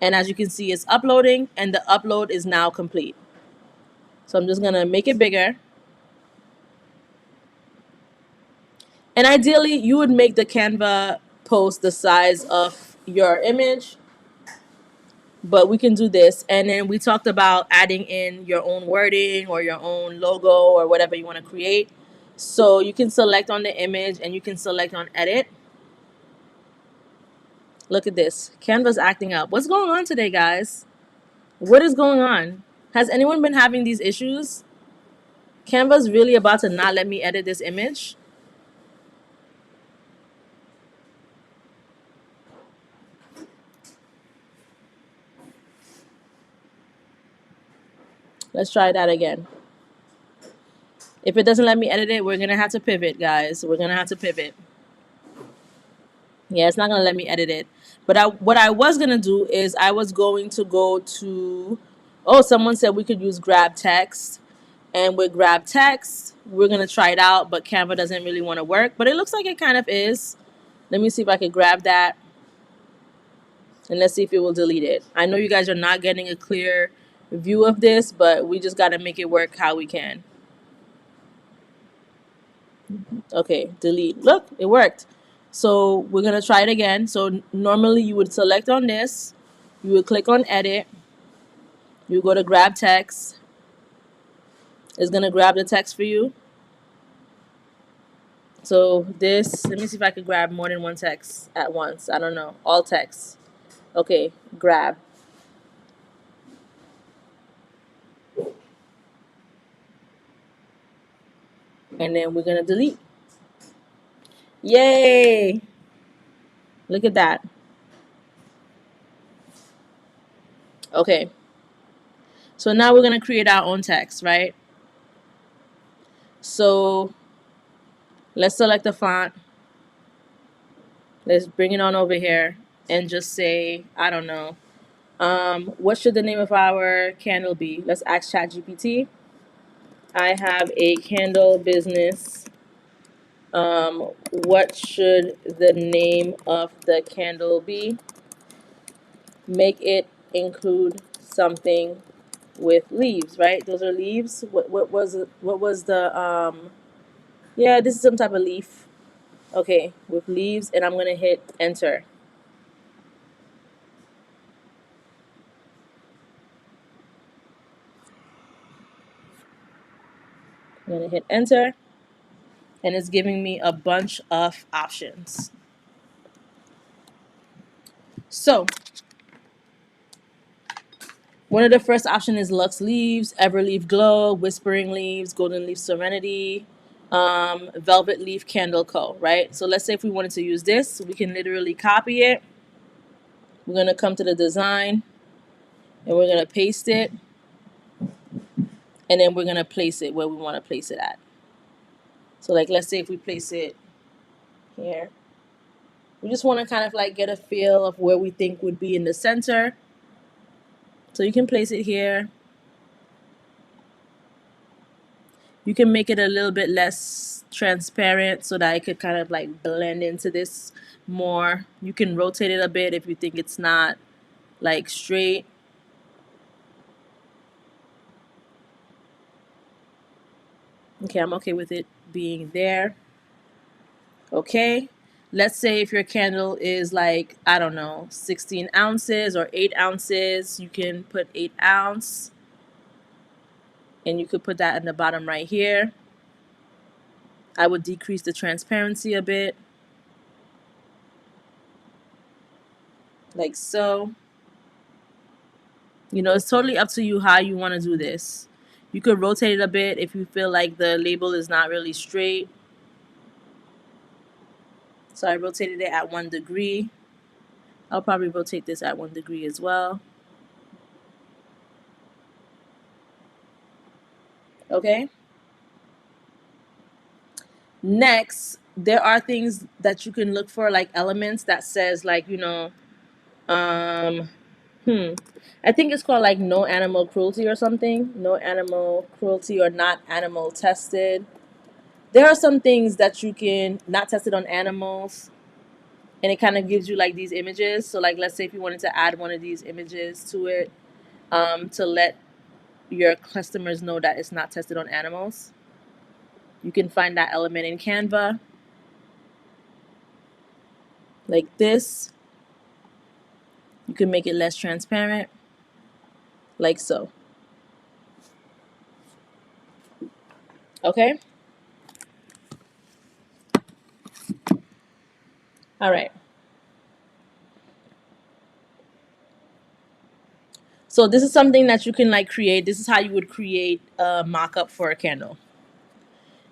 And as you can see, it's uploading, and the upload is now complete. So I'm just going to make it bigger. And ideally, you would make the Canva post the size of your image, but we can do this. And then we talked about adding in your own wording or your own logo or whatever you want to create. So you can select on the image and you can select on edit. Look at this. Canva's acting up. What's going on today, guys? What is going on? Has anyone been having these issues? Canva's really about to not let me edit this image. Let's try that again. If it doesn't let me edit it, we're going to have to pivot, guys. We're going to have to pivot. Yeah, it's not going to let me edit it. But what I was going to do is I was going to go to... Oh, someone said we could use grab text. And with grab text, we're going to try it out. But Canva doesn't really want to work. But it looks like it kind of is. Let me see if I can grab that. And let's see if it will delete it. I know you guys are not getting a clear view of this, but we just got to make it work how we can. Okay, delete. Look, it worked. So we're going to try it again. So normally you would select on this. You would click on edit. You go to grab text. It's going to grab the text for you. So this, let me see if I could grab more than one text at once. I don't know. All text. Okay, grab. And then we're going to delete. Yay! Look at that. Okay. So now we're going to create our own text, right? So let's select the font. Let's bring it on over here and just say, I don't know, what should the name of our candle be? Let's ask ChatGPT. I have a candle business. What should the name of the candle be? Make it include something with leaves, right? Those are leaves. What was it? What was the yeah, this is some type of leaf. Okay, with leaves, and I'm gonna hit enter. I'm gonna hit enter, and it's giving me a bunch of options. So one of the first options is Lux Leaves, Everleaf Glow, Whispering Leaves, Golden Leaf Serenity, Velvet Leaf Candle Co. Right? So let's say if we wanted to use this, we can literally copy it. We're gonna come to the design, and we're gonna paste it, and then we're gonna place it where we want to place it at. So like let's say if we place it here, we just want to kind of like get a feel of where we think would be in the center. So you can place it here. You can make it a little bit less transparent so that it could kind of like blend into this more. You can rotate it a bit if you think it's not like straight. Okay, I'm okay with it being there. Okay. Let's say if your candle is like, I don't know, 16 ounces or 8 ounces, you can put 8 ounce, and you could put that in the bottom right here. I would decrease the transparency a bit, like so. You know, it's totally up to you how you want to do this. You could rotate it a bit if you feel like the label is not really straight. So I rotated it at 1 degree. I'll probably rotate this at 1 degree as well. Okay. Next, there are things that you can look for, like elements that says like, you know, um, I think it's called like no animal cruelty or something. No animal cruelty or not animal tested. There are some things that you can not test it on animals, and it kind of gives you like these images. So like let's say if you wanted to add one of these images to it, to let your customers know that it's not tested on animals, you can find that element in Canva like this. You can make it less transparent like so. Okay. All right. So this is something that you can like create. This is how you would create a mock-up for a candle.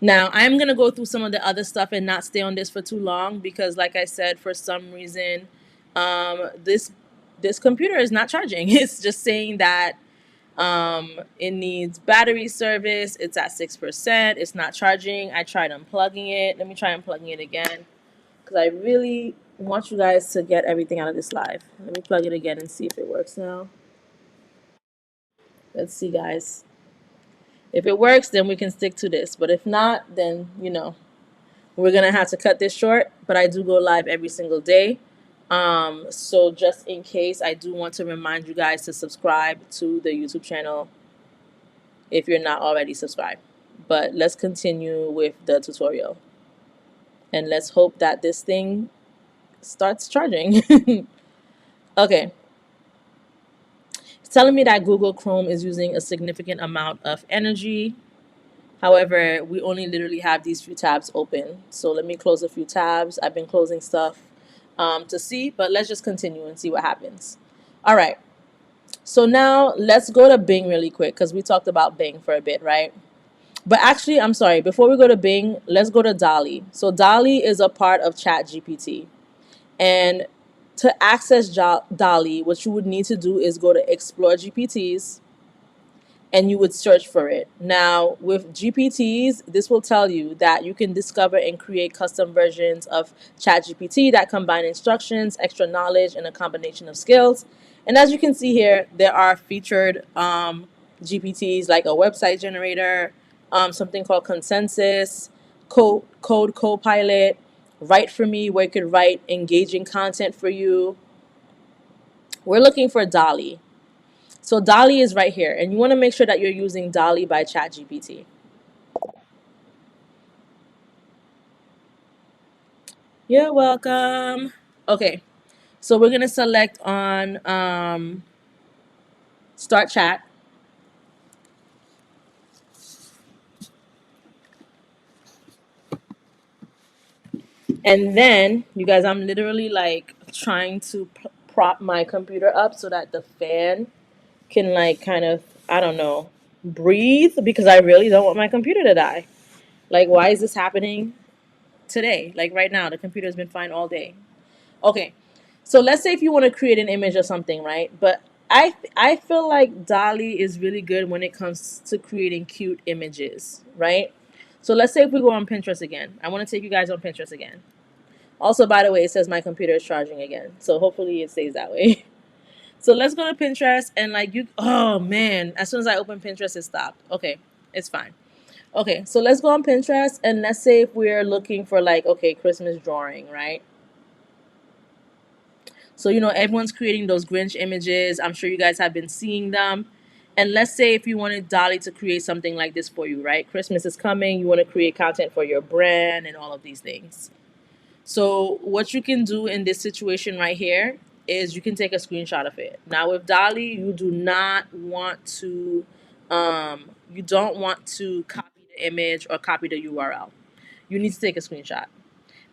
Now, I'm going to go through some of the other stuff and not stay on this for too long because, like I said, for some reason, this computer is not charging. It's just saying that it needs battery service. It's at 6%. It's not charging. I tried unplugging it. Let me try unplugging it again because I really want you guys to get everything out of this live. Let me plug it again and see if it works now. Let's see, guys. If it works, then we can stick to this. But if not, then, you know, we're going to have to cut this short. But I do go live every single day. So just in case, I do want to remind you guys to subscribe to the YouTube channel if you're not already subscribed. But let's continue with the tutorial. And let's hope that this thing starts charging. Okay. It's telling me that Google Chrome is using a significant amount of energy. However, we only literally have these few tabs open. So let me close a few tabs. I've been closing stuff to see, but let's just continue and see what happens. All right. So now let's go to Bing really quick because we talked about Bing for a bit, right? But actually, I'm sorry. Before we go to Bing, let's go to DALL-E. So DALL-E is a part of ChatGPT. And to access DALL-E, what you would need to do is go to Explore GPTs. and you would search for it. Now, with GPTs, this will tell you that you can discover and create custom versions of ChatGPT that combine instructions, extra knowledge, and a combination of skills. And as you can see here, there are featured GPTs like a website generator, something called Consensus, Code Copilot, Write for Me, where it could write engaging content for you. We're looking for DALL-E. So DALL-E is right here, and you want to make sure that you're using DALL-E by ChatGPT. You're welcome. Okay, so we're gonna select on Start Chat. And then, you guys, I'm literally like trying to prop my computer up so that the fan can like kind of, I don't know, breathe, because I really don't want my computer to die. Like, why is this happening today? Like right now, the computer's been fine all day. Okay, so let's say if you want to create an image or something, right? But I feel like DALL-E is really good when it comes to creating cute images, right? So let's say if we go on Pinterest again. I want to take you guys on Pinterest again. Also, by the way, it says my computer is charging again, so hopefully it stays that way. So let's go to Pinterest and like you. Oh man! As soon as I open Pinterest, it stopped. Okay, it's fine. Okay, so let's go on Pinterest and let's say if we're looking for like, okay, Christmas drawing, right? So, you know, everyone's creating those Grinch images. I'm sure you guys have been seeing them. And let's say if you wanted DALL-E to create something like this for you, right? Christmas is coming. You want to create content for your brand and all of these things. So what you can do in this situation right here is you can take a screenshot of it. Now with DALL-E, you do not want to, you don't want to copy the image or copy the URL. You need to take a screenshot.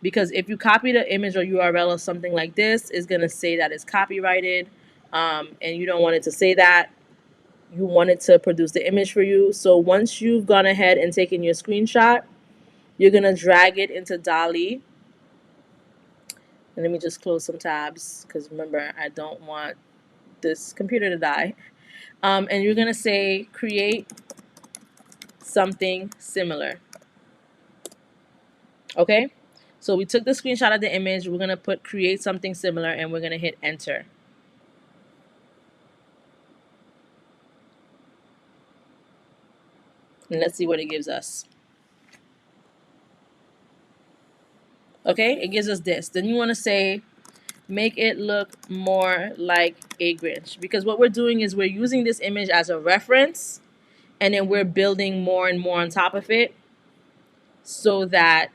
Because if you copy the image or URL of something like this, it's going to say that it's copyrighted, and you don't want it to say that. You want it to produce the image for you. So once you've gone ahead and taken your screenshot, you're going to drag it into DALL-E. And let me just close some tabs because remember, I don't want this computer to die. And you're going to say create something similar. Okay? So we took the screenshot of the image. We're going to put create something similar and we're going to hit enter. And let's see what it gives us. Okay, it gives us this. Then you want to say, make it look more like a Grinch. Because what we're doing is we're using this image as a reference, and then we're building more and more on top of it so that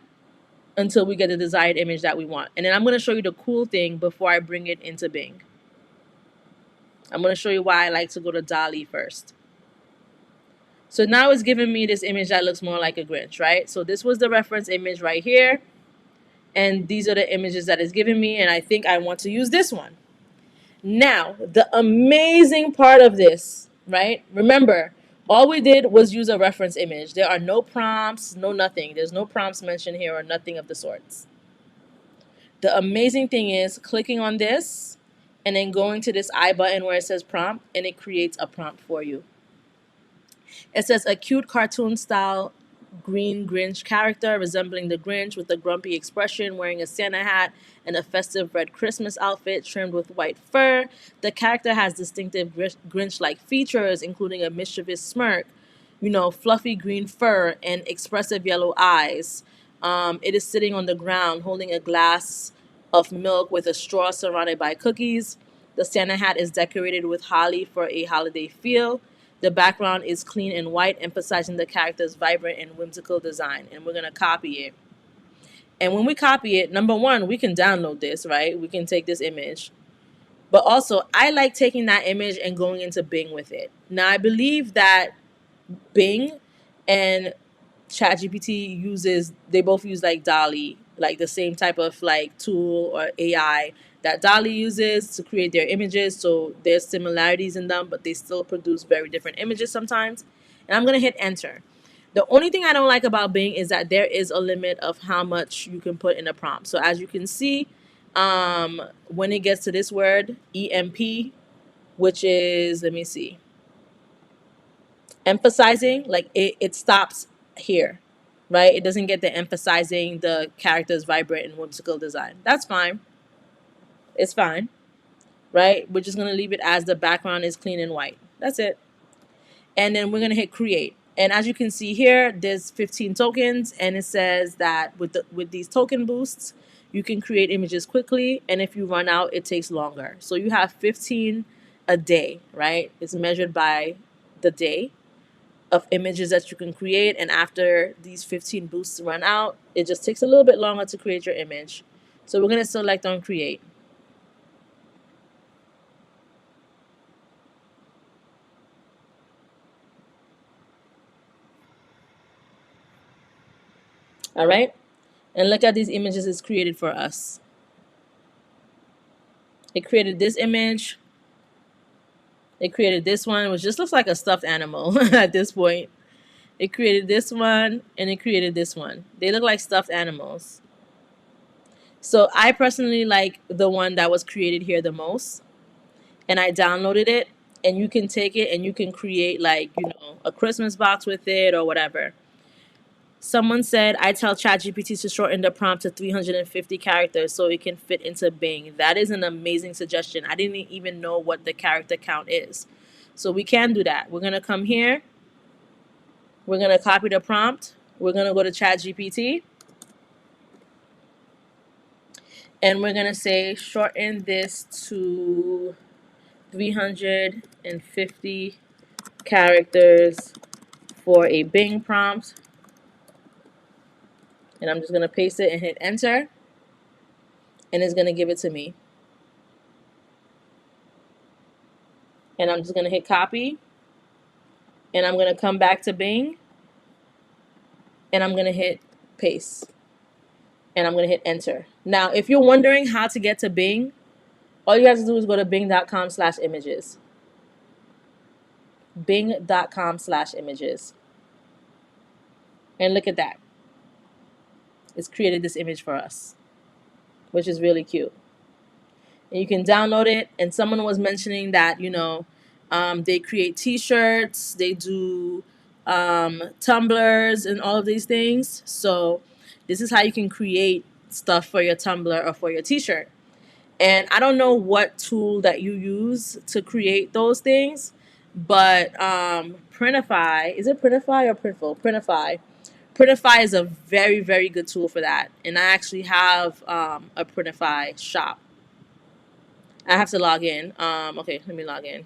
until we get the desired image that we want. And then I'm going to show you the cool thing before I bring it into Bing. I'm going to show you why I like to go to DALL-E first. So now it's giving me this image that looks more like a Grinch, right? So this was the reference image right here. And these are the images that it's giving me, and I think I want to use this one. Now, the amazing part of this, right? Remember, all we did was use a reference image. There are no prompts, no nothing. There's no prompts mentioned here or nothing of the sorts. The amazing thing is clicking on this and then going to this I button where it says prompt, and it creates a prompt for you. It says a cute cartoon style green Grinch character resembling the Grinch with a grumpy expression, wearing a Santa hat and a festive red Christmas outfit trimmed with white fur. The character has distinctive Grinch-like features, including a mischievous smirk, you know, fluffy green fur, and expressive yellow eyes. It is sitting on the ground holding a glass of milk with a straw surrounded by cookies. The Santa hat is decorated with holly for a holiday feel. The background is clean and white, emphasizing the character's vibrant and whimsical design. And we're going to copy it. And when we copy it, number one, we can download this, right? We can take this image. But also, I like taking that image and going into Bing with it. Now, I believe that Bing and ChatGPT they both use like DALL-E, like the same type of like tool or AI that DALL-E uses to create their images. So there's similarities in them, but they still produce very different images sometimes. And I'm going to hit enter. The only thing I don't like about Bing is that there is a limit of how much you can put in a prompt. So as you can see, when it gets to this word, EMP, which is, let me see, emphasizing, like it stops here, right? It doesn't get the emphasizing the character's vibrant and whimsical design. That's fine. It's fine, right? We're just going to leave it as the background is clean and white. That's it. And then we're going to hit create. And as you can see here, there's 15 tokens, and it says that with these token boosts, you can create images quickly, and if you run out, it takes longer. So you have 15 a day, right? It's measured by the day of images that you can create, and after these 15 boosts run out, it just takes a little bit longer to create your image. So we're going to select on create. All right, and look at these images it's created for us. It created this image. It created this one, which just looks like a stuffed animal at this point. It created this one, and it created this one. They look like stuffed animals. So I personally like the one that was created here the most, and I downloaded it, and you can take it and you can create, like, you know, a Christmas box with it or whatever. Someone said, I tell ChatGPT to shorten the prompt to 350 characters so it can fit into Bing. That is an amazing suggestion. I didn't even know what the character count is. So we can do that. We're going to come here. We're going to copy the prompt. We're going to go to ChatGPT. And we're going to say, shorten this to 350 characters for a Bing prompt. And I'm just going to paste it and hit enter. And it's going to give it to me. And I'm just going to hit copy. And I'm going to come back to Bing. And I'm going to hit paste. And I'm going to hit enter. Now, if you're wondering how to get to Bing, all you have to do is go to bing.com/images. Bing.com/images. And look at that. It's created this image for us, which is really cute. And you can download it. And someone was mentioning that, you know, they create t-shirts, they do tumblers and all of these things. So this is how you can create stuff for your Tumblr or for your t-shirt. And I don't know what tool that you use to create those things, but Printify, is it Printify or Printful? Printify. Printify is a very, very good tool for that. And I actually have a Printify shop. I have to log in. Okay, let me log in.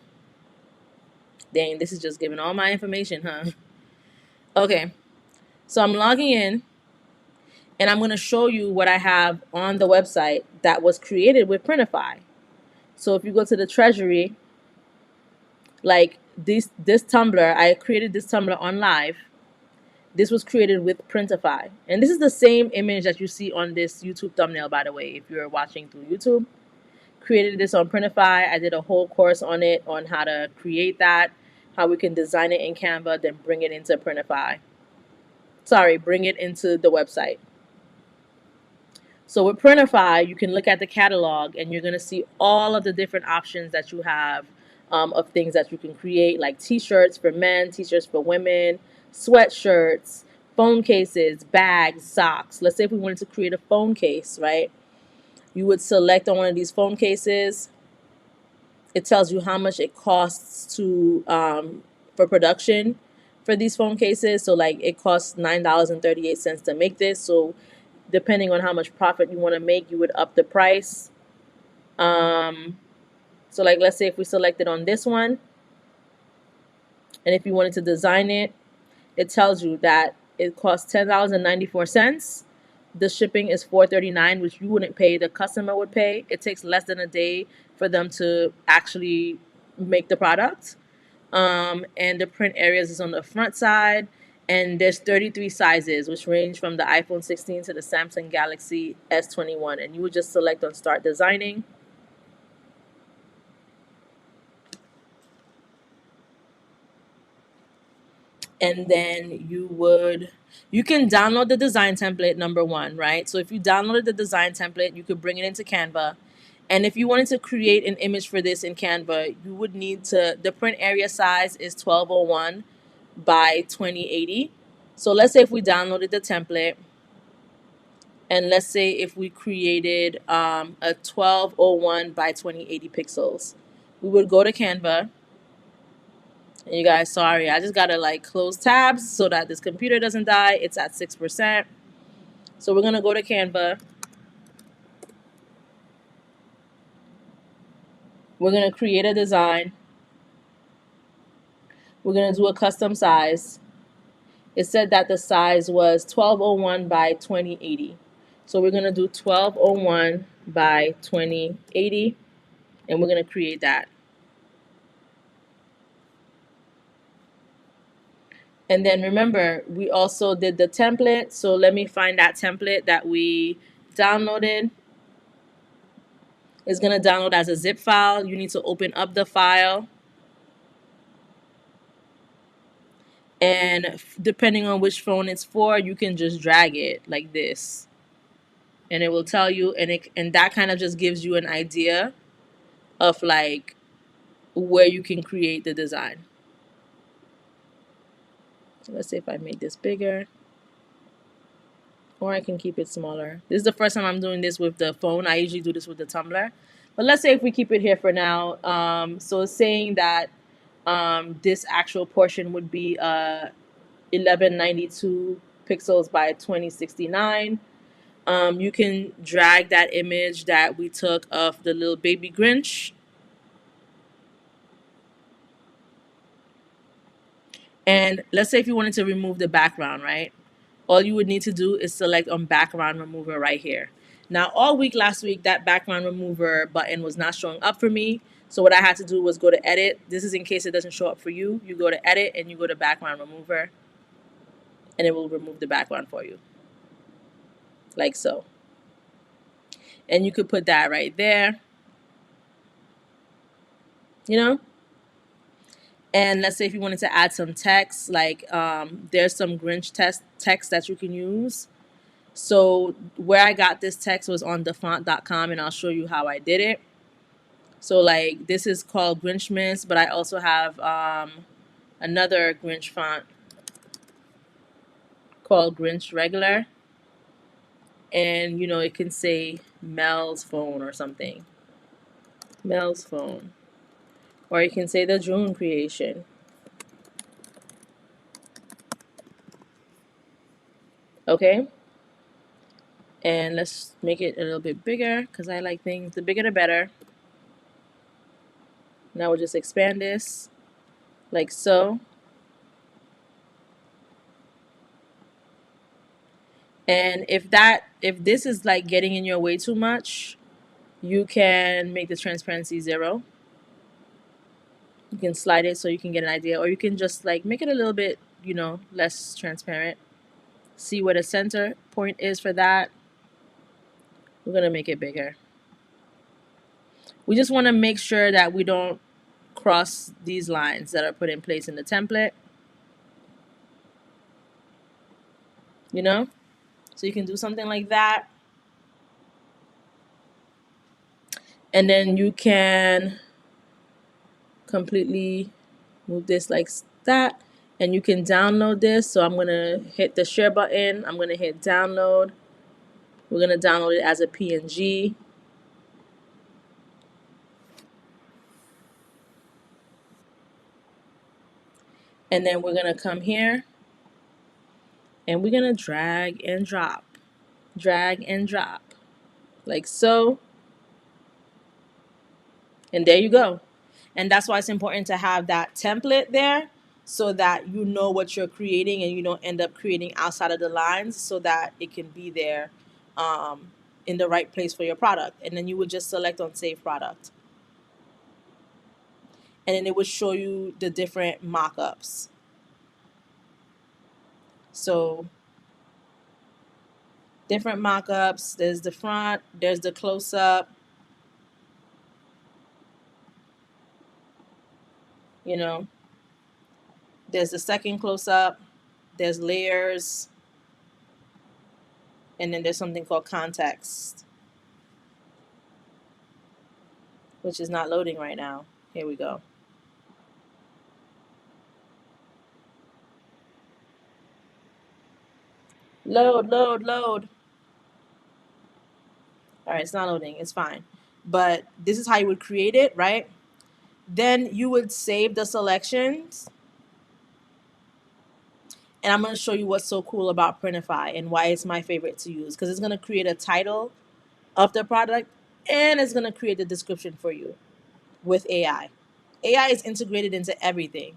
Dang, this is just giving all my information, huh? Okay, so I'm logging in, and I'm going to show you what I have on the website that was created with Printify. So if you go to the treasury, like this Tumblr, I created this Tumblr on live. This was created with Printify. And this is the same image that you see on this YouTube thumbnail, by the way, if you're watching through YouTube. Created this on Printify. I did a whole course on it, on how to create that, how we can design it in Canva, then bring it into Printify. Sorry, bring it into the website. So with Printify, you can look at the catalog, and you're going to see all of the different options that you have of things that you can create, like t-shirts for men, t-shirts for women, sweatshirts, phone cases, bags, socks. Let's say if we wanted to create a phone case, right? You would select on one of these phone cases. It tells you how much it costs to for production for these phone cases. So like it costs $9.38 to make this. So depending on how much profit you want to make, you would up the price. So like, let's say if we selected on this one, and if you wanted to design it, it tells you that it costs $10.94. The shipping is $4.39, which you wouldn't pay, the customer would pay. It takes less than a day for them to actually make the product. And the print areas is on the front side. And there's 33 sizes, which range from the iPhone 16 to the Samsung Galaxy S21. And you would just select on Start Designing. And then you can download the design template, number one, right? So if you downloaded the design template, you could bring it into Canva. And if you wanted to create an image for this in Canva, you would need to, the print area size is 1201 by 2080. So let's say if we downloaded the template, and let's say if we created a 1201 by 2080 pixels, we would go to Canva. And you guys, sorry, I just gotta like close tabs so that this computer doesn't die. It's at 6%. So we're gonna go to Canva. We're gonna create a design. We're gonna do a custom size. It said that the size was 1201 by 2080. So we're gonna do 1201 by 2080, and we're gonna create that. And then remember, we also did the template. So let me find that template that we downloaded. It's going to download as a zip file. You need to open up the file. And depending on which phone it's for, you can just drag it like this. And it will tell you, and that kind of just gives you an idea of like where you can create the design. So let's say if I make this bigger. Or I can keep it smaller. This is the first time I'm doing this with the phone. I usually do this with the Tumblr. But let's say if we keep it here for now. So it's saying that this actual portion would be 1192 pixels by 2069. You can drag that image that we took of the little baby Grinch. And let's say if you wanted to remove the background, right? All you would need to do is select on background remover right here. Now, all week last week, that background remover button was not showing up for me. So what I had to do was go to edit. This is in case it doesn't show up for you. You go to edit and you go to background remover, and it will remove the background for you. Like so. And you could put that right there. You know? And let's say if you wanted to add some text, like there's some Grinch text that you can use. So where I got this text was on thefont.com, and I'll show you how I did it. So like this is called grinchmas, but I also have another Grinch font called Grinch regular. And you know, it can say Mel's phone or something. Mel's phone. Or you can say the June creation. Okay? And let's make it a little bit bigger because I like things, the bigger the better. Now we'll just expand this like so. And if this is like getting in your way too much, you can make the transparency 0. You can slide it so you can get an idea, or you can just like make it a little bit, you know, less transparent. See where the center point is for that. We're gonna make it bigger. We just want to make sure that we don't cross these lines that are put in place in the template. You know? So you can do something like that. And then you can completely move this like that. And you can download this. So I'm going to hit the share button. I'm going to hit download. We're going to download it as a PNG. And then we're going to come here. And we're going to drag and drop. Drag and drop. Like so. And there you go. And that's why it's important to have that template there so that you know what you're creating and you don't end up creating outside of the lines, so that it can be there in the right place for your product. And then you would just select on save product. And then it would show you the different mock-ups. So different mock-ups. There's the front, there's the close-up. You know, there's the second close-up. There's layers. And then there's something called context, which is not loading right now. Here we go. Load, load, load. All right, it's not loading. It's fine. But this is how you would create it, right? Then you would save the selections. And I'm going to show you what's so cool about Printify and why it's my favorite to use. Because it's going to create a title of the product and it's going to create the description for you with AI. AI is integrated into everything.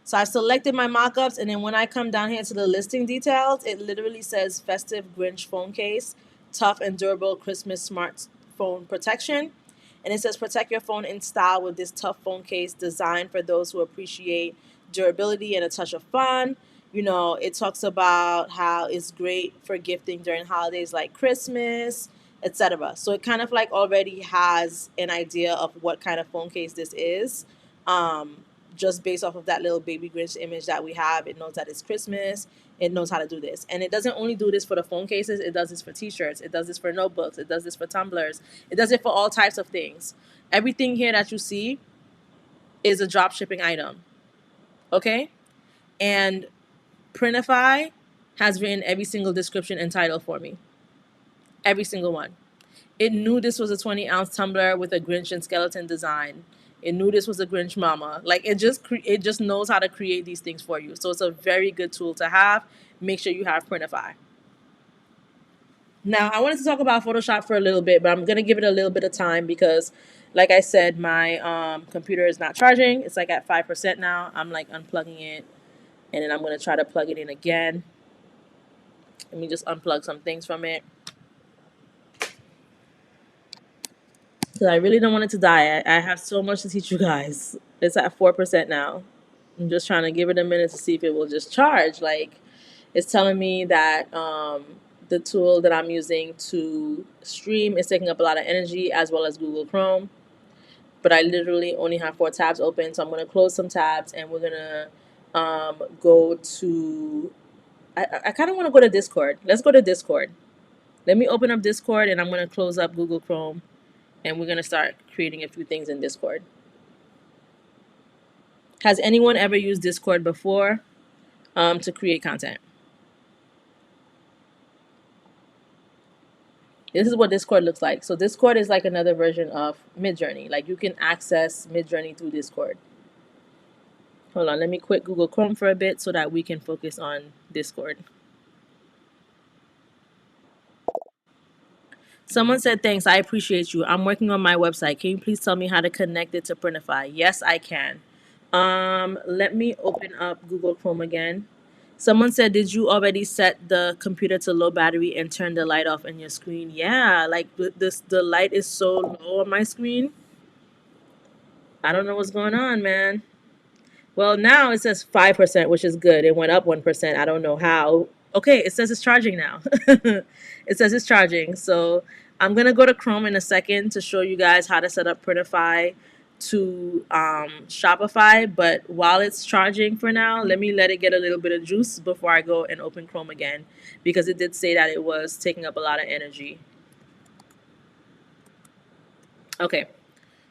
So I selected my mockups, and then when I come down here to the listing details, it literally says festive Grinch phone case, tough and durable Christmas smartphone protection. And it says protect your phone in style with this tough phone case designed for those who appreciate durability and a touch of fun. You know, it talks about how it's great for gifting during holidays like Christmas, etc. So it kind of like already has an idea of what kind of phone case this is. Um, just based off of that little baby Grinch image that we have, it knows that it's Christmas. It knows how to do this. And it doesn't only do this for the phone cases, it does this for t-shirts, it does this for notebooks, it does this for tumblers, it does it for all types of things. Everything here that you see is a drop shipping item. Okay? And Printify has written every single description and title for me. Every single one. It knew this was a 20-ounce tumbler with a Grinch and skeleton design. It knew this was a Grinch mama. Like it just knows how to create these things for you. So it's a very good tool to have. Make sure you have Printify. Now, I wanted to talk about Photoshop for a little bit, but I'm going to give it a little bit of time because, like I said, my computer is not charging. It's like at 5% now. I'm like unplugging it, and then I'm going to try to plug it in again. Let me just unplug some things from it. Because I really don't want it to die. I have so much to teach you guys. It's at 4% now. I'm just trying to give it a minute to see if it will just charge. Like, it's telling me that the tool that I'm using to stream is taking up a lot of energy, as well as Google Chrome. But I literally only have 4 tabs open, so I'm going to close some tabs and we're going to go to. I kind of want to go to Discord. Let's go to Discord. Let me open up Discord and I'm going to close up Google Chrome and we're going to start creating a few things in Discord. Has anyone ever used Discord before to create content? This is what Discord looks like. So Discord is like another version of MidJourney. Like you can access MidJourney through Discord. Hold on, let me quit Google Chrome for a bit so that we can focus on Discord. Someone said, thanks, I appreciate you. I'm working on my website. Can you please tell me how to connect it to Printify? Yes, I can. Let me open up Google Chrome again. Someone said, did you already set the computer to low battery and turn the light off on your screen? Yeah, like the light is so low on my screen. I don't know what's going on, man. Well, now it says 5%, which is good. It went up 1%. I don't know how. Okay, it says it's charging now. It says it's charging. So I'm going to go to Chrome in a second to show you guys how to set up Printify to Shopify. But while it's charging for now, let me let it get a little bit of juice before I go and open Chrome again, because it did say that it was taking up a lot of energy. Okay.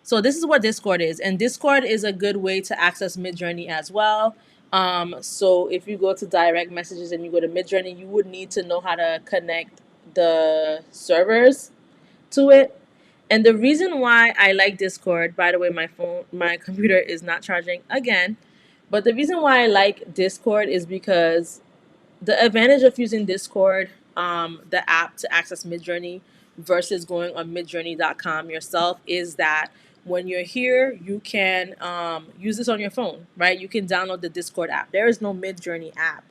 So this is what Discord is, and Discord is a good way to access MidJourney as well. So if you go to direct messages and you go to MidJourney, you would need to know how to connect the servers to it. And the reason why I like Discord, by the way, my computer is not charging again, but the reason why I like Discord is because the advantage of using Discord, the app to access MidJourney versus going on midjourney.com yourself is that when you're here, you can use this on your phone, right? You can download the Discord app. There is no MidJourney app.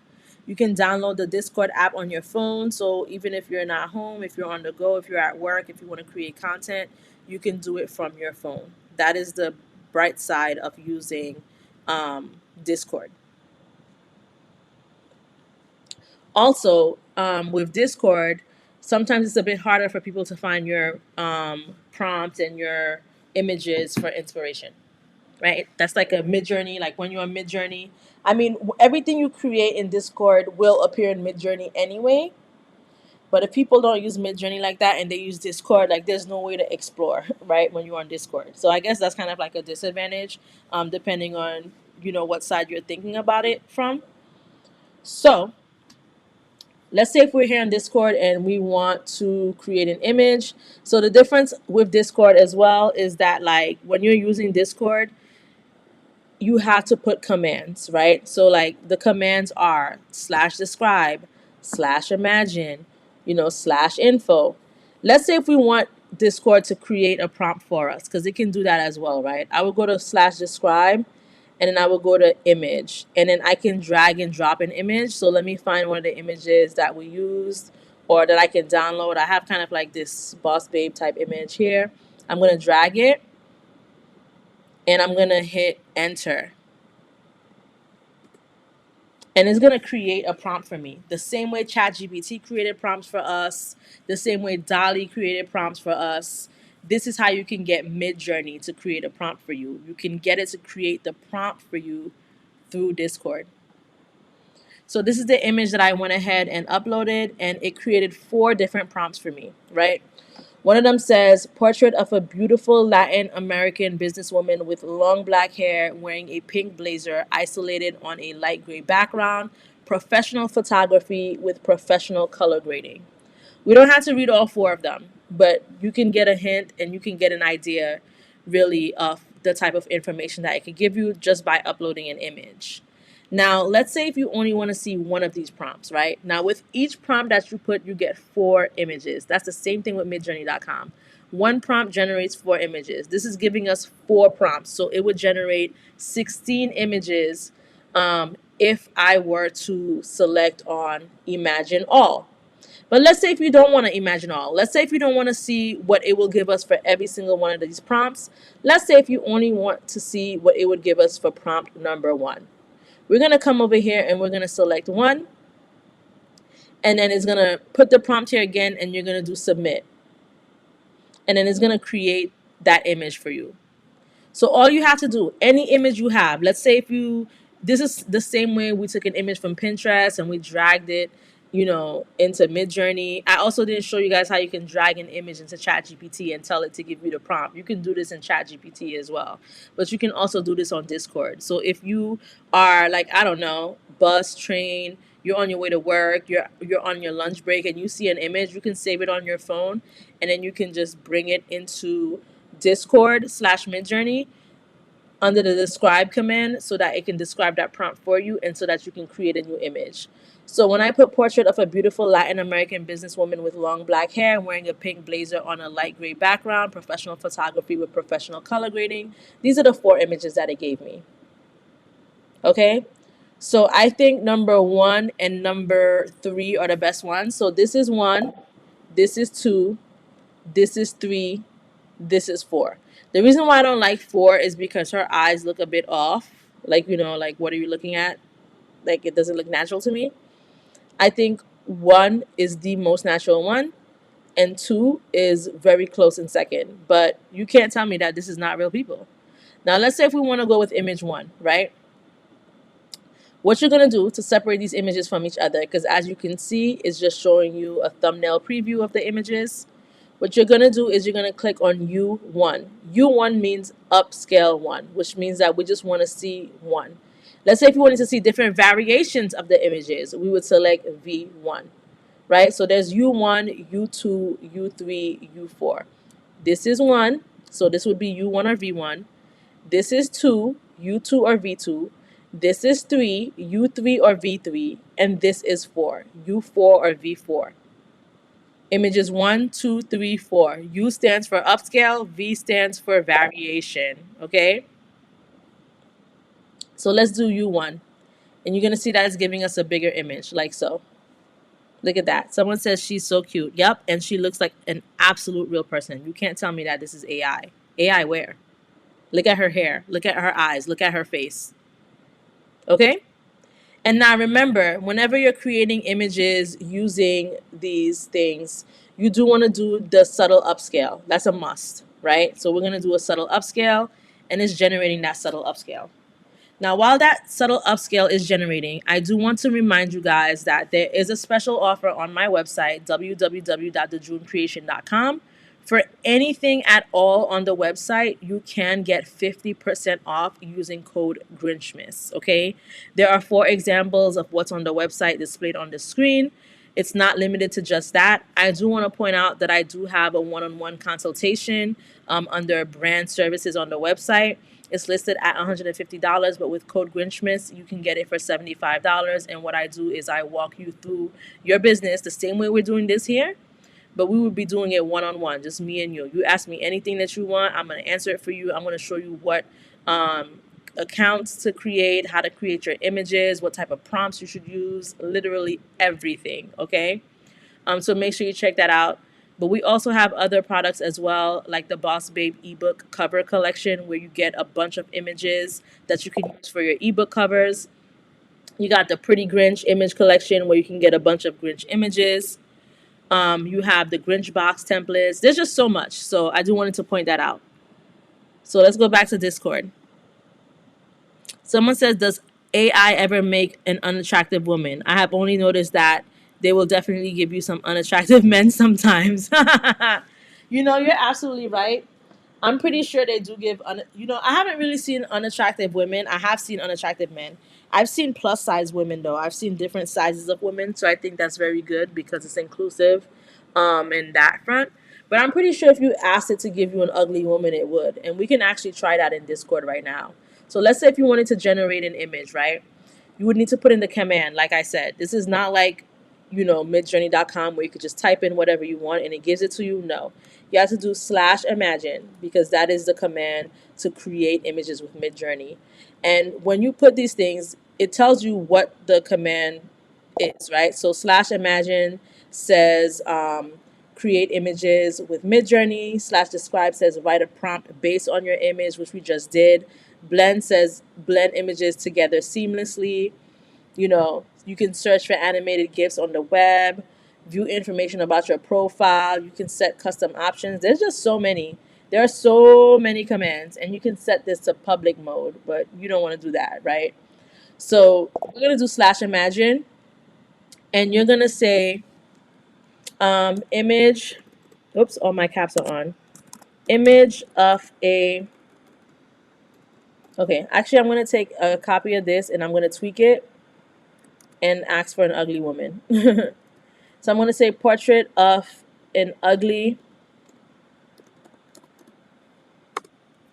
You can download the Discord app on your phone. So even if you're not home, if you're on the go, if you're at work, if you want to create content, you can do it from your phone. That is the bright side of using Discord. Also, with Discord, sometimes it's a bit harder for people to find your prompt and your images for inspiration, right? That's like a MidJourney. Like when you're on MidJourney, I mean, everything you create in Discord will appear in MidJourney anyway. But if people don't use MidJourney like that and they use Discord, like there's no way to explore, right? When you're on Discord, so I guess that's kind of like a disadvantage, depending on what side you're thinking about it from. So let's say if we're here on Discord and we want to create an image. So the difference with Discord as well is that, like, when you're using Discord, you have to put commands, right? So like the commands are /describe, /imagine, /info. Let's say if we want Discord to create a prompt for us, because it can do that as well, right? I would go to /describe, and then I will go to image, and then I can drag and drop an image. So let me find one of the images that we used or that I can download. I have kind of like this Boss Babe type image here. I'm going to drag it, and I'm going to hit enter. And it's going to create a prompt for me. The same way ChatGPT created prompts for us, the same way DALL-E created prompts for us. This is how you can get MidJourney to create a prompt for you. You can get it to create the prompt for you through Discord. So this is the image that I went ahead and uploaded, and it created 4 different prompts for me, right? One of them says, portrait of a beautiful Latin American businesswoman with long black hair wearing a pink blazer isolated on a light gray background, professional photography with professional color grading. We don't have to read all 4 of them, but you can get a hint and you can get an idea really of the type of information that it could give you just by uploading an image. Now, let's say if you only want to see one of these prompts, right? Now, with each prompt that you put, you get 4 images. That's the same thing with midjourney.com. One prompt generates 4 images. This is giving us 4 prompts. So it would generate 16 images if I were to select on Imagine All. But let's say if you don't want to imagine all. Let's say if you don't want to see what it will give us for every single one of these prompts. Let's say if you only want to see what it would give us for prompt number 1. We're going to come over here and we're going to select 1. And then it's going to put the prompt here again, and you're going to do submit. And then it's going to create that image for you. So all you have to do, any image you have, let's say this is the same way we took an image from Pinterest and we dragged it, into MidJourney. I also didn't show you guys how you can drag an image into ChatGPT and tell it to give you the prompt. You can do this in ChatGPT as well, but you can also do this on Discord. So if you are like, I don't know, bus, train, you're on your way to work, you're on your lunch break, and you see an image, you can save it on your phone, and then you can just bring it into Discord /MidJourney under the describe command so that it can describe that prompt for you and so that you can create a new image. So when I put portrait of a beautiful Latin American businesswoman with long black hair wearing a pink blazer on a light gray background, professional photography with professional color grading, these are the 4 images that it gave me. Okay? So I think number 1 and number 3 are the best ones. So this is 1, this is 2, this is 3, this is 4. The reason why I don't like 4 is because her eyes look a bit off. Like, like, what are you looking at? Like, it doesn't look natural to me. I think 1 is the most natural one, and 2 is very close in second. But you can't tell me that this is not real people. Now, let's say if we want to go with image 1, right? What you're going to do to separate these images from each other, because as you can see, it's just showing you a thumbnail preview of the images. What you're going to do is you're going to click on U1. U1 means upscale 1, which means that we just want to see 1. Let's say if you wanted to see different variations of the images, we would select V1, right? So there's U1, U2, U3, U4. This is 1, so this would be U1 or V1. This is 2, U2 or V2. This is 3, U3 or V3. And this is 4, U4 or V4. Images 1, 2, 3, 4. U stands for upscale, V stands for variation, okay? So let's do U1. And you're going to see that it's giving us a bigger image, like so. Look at that. Someone says she's so cute. Yep, and she looks like an absolute real person. You can't tell me that this is AI. AI where? Look at her hair. Look at her eyes. Look at her face. Okay? And now remember, whenever you're creating images using these things, you do want to do the subtle upscale. That's a must, right? So we're going to do a subtle upscale, and it's generating that subtle upscale. Now, while that subtle upscale is generating, I do want to remind you guys that there is a special offer on my website, www.thejunecreation.com. For anything at all on the website, you can get 50% off using code grinchmas, okay? There are 4 examples of what's on the website displayed on the screen. It's not limited to just that. I do want to point out that I do have a one-on-one consultation under brand services on the website. It's listed at $150, but with code Grinchmas, you can get it for $75. And what I do is I walk you through your business the same way we're doing this here, but we would be doing it one-on-one, just me and you. You ask me anything that you want, I'm going to answer it for you. I'm going to show you what accounts to create, how to create your images, what type of prompts you should use, literally everything, okay? So make sure you check that out. But we also have other products as well, like the Boss Babe ebook cover collection, where you get a bunch of images that you can use for your ebook covers. You got the Pretty Grinch image collection, where you can get a bunch of Grinch images. You have the Grinch box templates. There's just so much. So I do wanted to point that out. So let's go back to Discord. Someone says, does AI ever make an unattractive woman? I have only noticed that they will definitely give you some unattractive men sometimes. You're absolutely right. I'm pretty sure they do give, I haven't really seen unattractive women. I have seen unattractive men. I've seen plus size women, though. I've seen different sizes of women. So I think that's very good because it's inclusive in that front. But I'm pretty sure if you asked it to give you an ugly woman, it would. And we can actually try that in Discord right now. So let's say if you wanted to generate an image, right? You would need to put in the command, like I said. This is not like, midjourney.com where you could just type in whatever you want and it gives it to you. No. You have to do /imagine because that is the command to create images with MidJourney. And when you put these things, it tells you what the command is, right? So /imagine says create images with MidJourney. /describe says write a prompt based on your image, which we just did. Blend says blend images together seamlessly. You can search for animated GIFs on the web, view information about your profile. You can set custom options. There's just so many. There are so many commands, and you can set this to public mode, but you don't want to do that, right? So we're going to do /imagine, and you're going to say image, oops, all my caps are on, image of a, okay, actually I'm going to take a copy of this and I'm going to tweak it and ask for an ugly woman. So I'm going to say portrait of an ugly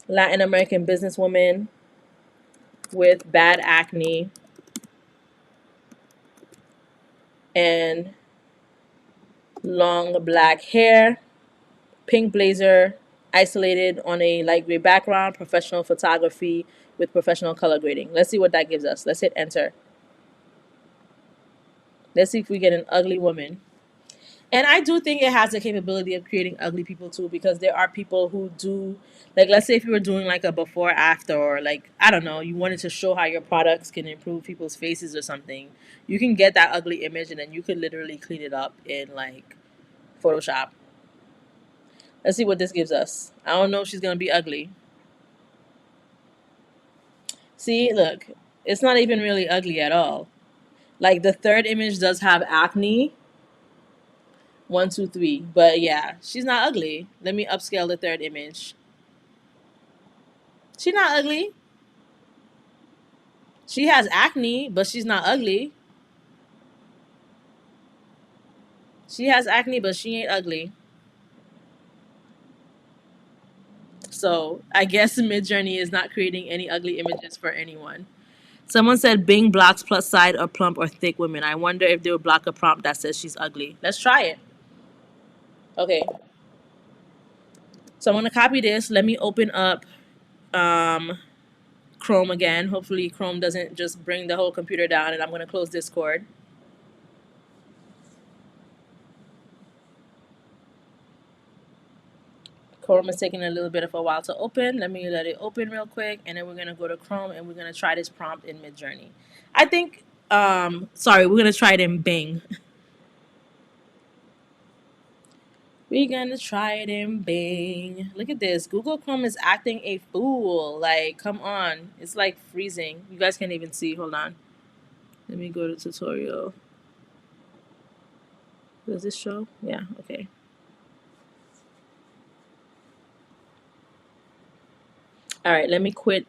Latin American businesswoman with bad acne and long black hair, pink blazer, isolated on a light gray background, professional photography with professional color grading. Let's see what that gives us. Let's hit enter. Let's see if we get an ugly woman. And I do think it has the capability of creating ugly people too, because there are people who do, like, let's say if you were doing like a before after, or like, I don't know, you wanted to show how your products can improve people's faces or something, you can get that ugly image and then you could literally clean it up in like Photoshop. Let's see what this gives us. I don't know if she's going to be ugly. See, look, it's not even really ugly at all. Like the third image does have acne. 1, 2, 3. But yeah, she's not ugly. Let me upscale the third image. She's not ugly. She has acne, but she's not ugly. She has acne, but she ain't ugly. So I guess MidJourney is not creating any ugly images for anyone. Someone said Bing blocks plus side or plump or thick women. I wonder if they will block a prompt that says she's ugly. Let's try it. Okay. So I'm going to copy this. Let me open up Chrome again. Hopefully Chrome doesn't just bring the whole computer down, and I'm going to close Discord. Chrome is taking a little bit of a while to open. Let me let it open real quick, and then we're going to go to Chrome, and we're going to try this prompt in MidJourney. I think, we're going to try it in Bing. We're going to try it in Bing. Look at this. Google Chrome is acting a fool. Like, come on. It's like freezing. You guys can't even see. Hold on. Let me go to tutorial. Does this show? Yeah, okay. All right, let me quit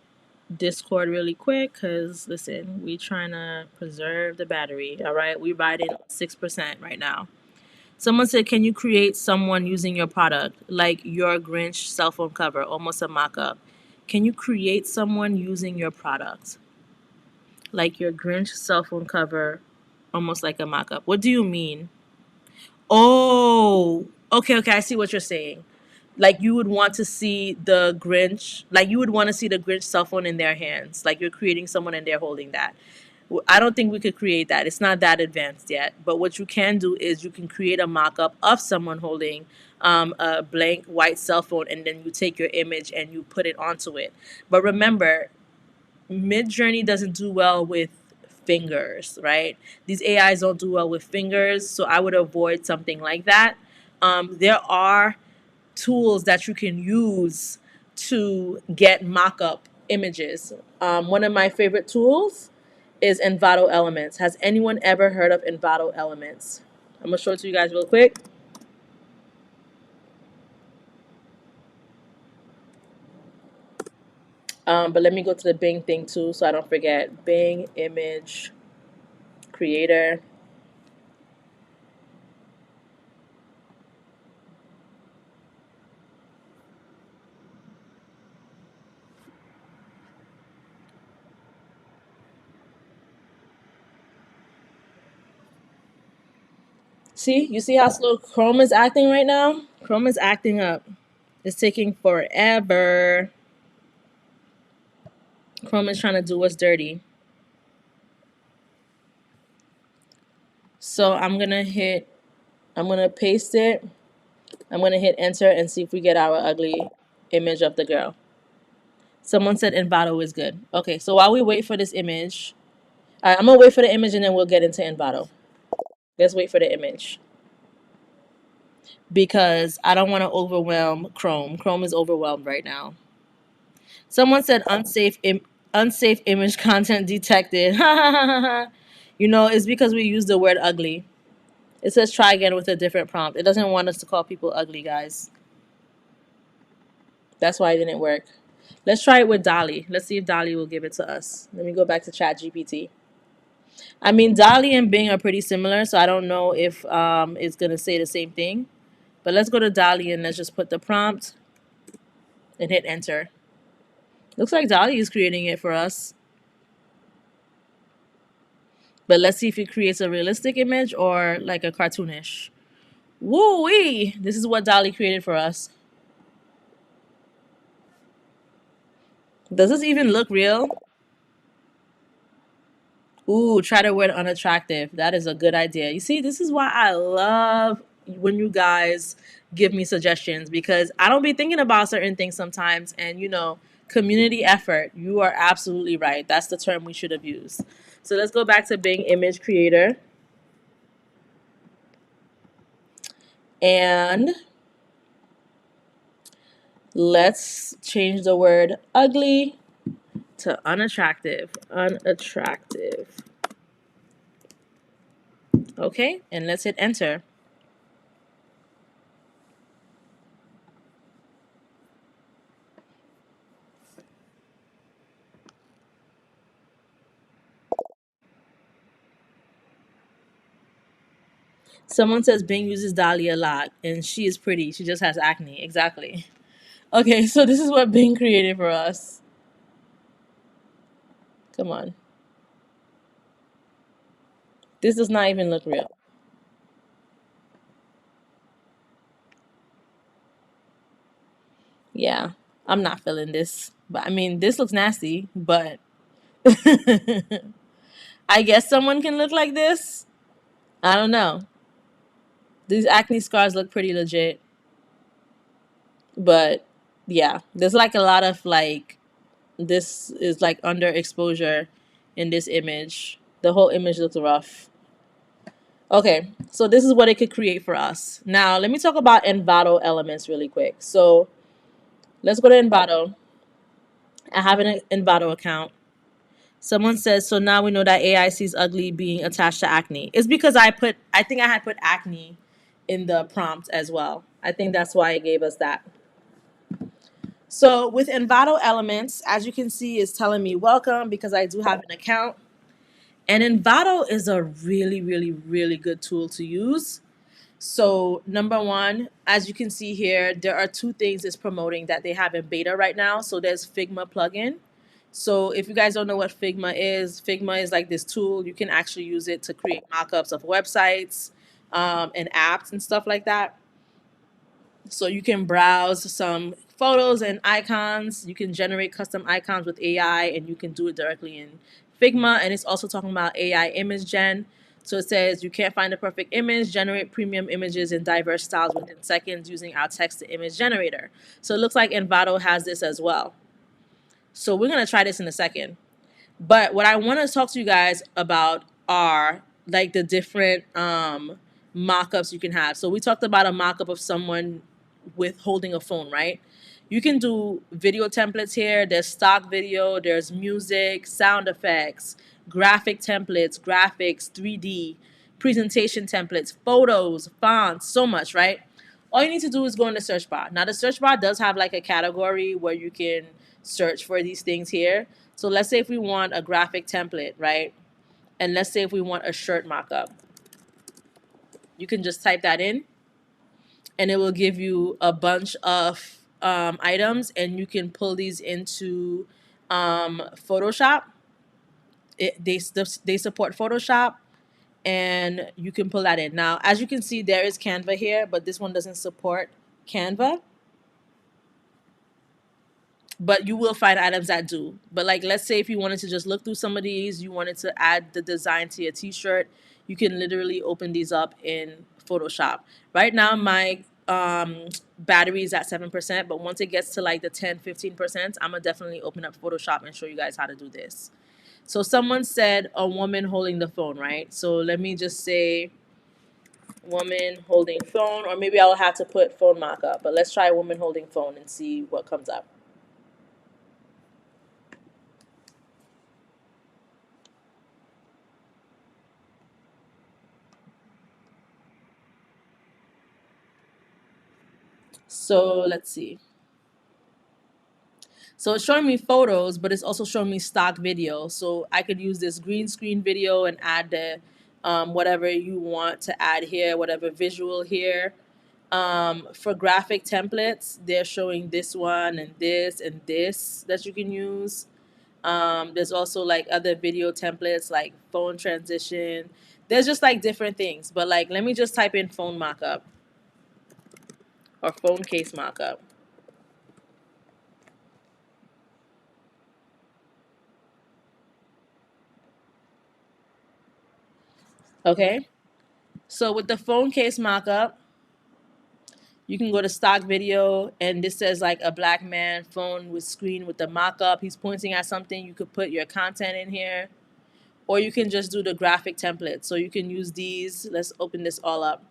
Discord really quick because listen, we trying to preserve the battery. All right, we riding 6% right now. Someone said, "Can you create someone using your product, like your Grinch cell phone cover, almost a mock-up? Can you create someone using your product, like your Grinch cell phone cover, almost like a mock-up?" What do you mean? Oh, okay, okay. I see what you're saying. Like you would want to see the Grinch, like you would want to see the Grinch cell phone in their hands, like you're creating someone and they're holding that. I don't think we could create that. It's not that advanced yet. But what you can do is you can create a mock-up of someone holding a blank white cell phone, and then you take your image and you put it onto it. But remember, MidJourney doesn't do well with fingers, right? These AIs don't do well with fingers, so I would avoid something like that. There are tools that you can use to get mock-up images. One of my favorite tools is Envato Elements. Has anyone ever heard of Envato Elements? I'm gonna show it to you guys real quick. But let me go to the Bing thing too, so I don't forget. Bing Image Creator. See, you see how slow Chrome is acting right now? Chrome is acting up. It's taking forever. Chrome is trying to do us dirty. So I'm gonna paste it. I'm gonna hit enter and see if we get our ugly image of the girl. Someone said Envato is good. Okay, so while we wait for this image, I'm gonna wait for the image and then we'll get into Envato. Let's wait for the image because I don't want to overwhelm Chrome. Chrome is overwhelmed right now. Someone said unsafe image content detected. You know, it's because we use the word ugly. It says try again with a different prompt. It doesn't want us to call people ugly, guys. That's why it didn't work. Let's try it with DALL-E. Let's see if DALL-E will give it to us. Let me go back to ChatGPT. I mean, DALL-E and Bing are pretty similar, so I don't know if it's going to say the same thing. But let's go to DALL-E and let's just put the prompt and hit enter. Looks like DALL-E is creating it for us. But let's see if it creates a realistic image or like a cartoonish. Woo-wee! This is what DALL-E created for us. Does this even look real? Ooh, try the word unattractive. That is a good idea. You see, this is why I love when you guys give me suggestions because I don't be thinking about certain things sometimes. And, you know, community effort. You are absolutely right. That's the term we should have used. So let's go back to Bing Image Creator. And let's change the word ugly to unattractive. Unattractive. Okay, and let's hit enter. Someone says Bing uses DALL-E a lot, and she is pretty. She just has acne. Exactly. Okay, so this is what Bing created for us. Come on. This does not even look real. Yeah, I'm not feeling this. But I mean, this looks nasty, but I guess someone can look like this. I don't know. These acne scars look pretty legit. But yeah, there's like a lot of like, this is like underexposure in this image. The whole image looks rough. Okay, so this is what it could create for us. Now, let me talk about Envato elements really quick. So let's go to Envato. I have an Envato account. Someone says, so now we know that AI sees ugly being attached to acne. It's because I think I had put acne in the prompt as well. I think that's why it gave us that. So with Envato Elements, as you can see, it's telling me welcome because I do have an account. And Envato is a really, really, really good tool to use. So number one, as you can see here, there are two things it's promoting that they have in beta right now. So there's Figma plugin. So if you guys don't know what Figma is like this tool. You can actually use it to create mockups of websites and apps and stuff like that. So you can browse some photos and icons. You can generate custom icons with AI, and you can do it directly in Figma. And it's also talking about AI image gen. So it says you can't find the perfect image, generate premium images in diverse styles within seconds using our text to image generator. So it looks like Envato has this as well. So we're going to try this in a second. But what I want to talk to you guys about are like the different mock-ups you can have. So we talked about a mock-up of someone with holding a phone, right? You can do video templates here. There's stock video, there's music, sound effects, graphic templates, graphics, 3D, presentation templates, photos, fonts, so much, right? All you need to do is go in the search bar. Now the search bar does have like a category where you can search for these things here. So let's say if we want a graphic template, right? And let's say if we want a shirt mockup, you can just type that in and it will give you a bunch of items, and you can pull these into Photoshop. They support Photoshop, and you can pull that in. Now, as you can see, there is Canva here, but this one doesn't support Canva. But you will find items that do. But like, let's say if you wanted to just look through some of these, you wanted to add the design to your t-shirt, you can literally open these up in Photoshop. Right now my battery is at 7%, but once it gets to like the 10-15%, I'm gonna definitely open up Photoshop and show you guys how to do this. So someone said a woman holding the phone, right? So let me just say woman holding phone, or maybe I'll have to put phone mock-up, but let's try woman holding phone and see what comes up. So let's see. So it's showing me photos, but it's also showing me stock video. So I could use this green screen video and add the whatever you want to add here, whatever visual here. For graphic templates, they're showing this one and this that you can use. There's also like other video templates like phone transition. There's just like different things. But like, let me just type in phone mockup or phone case mockup. Okay. So with the phone case mockup, you can go to stock video, and this says like a black man phone with screen with the mockup. He's pointing at something. You could put your content in here, or you can just do the graphic template. So you can use these. Let's open this all up.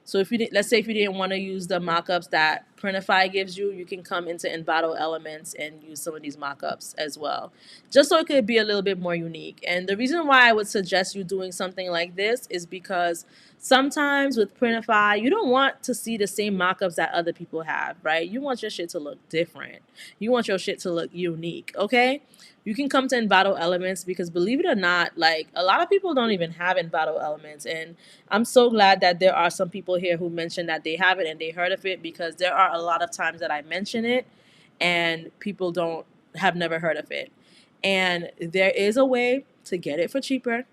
So if you let's say if you didn't want to use the mockups that Printify gives you, you can come into Envato Elements and use some of these mockups as well, just so it could be a little bit more unique. And the reason why I would suggest you doing something like this is because sometimes with Printify, you don't want to see the same mockups that other people have, right? You want your shit to look different. You want your shit to look unique, okay? You can come to Envato Elements because, believe it or not, like a lot of people don't even have Envato Elements, and I'm so glad that there are some people here who mentioned that they have it and they heard of it, because there are a lot of times that I mention it and people don't have never heard of it. And there is a way to get it for cheaper.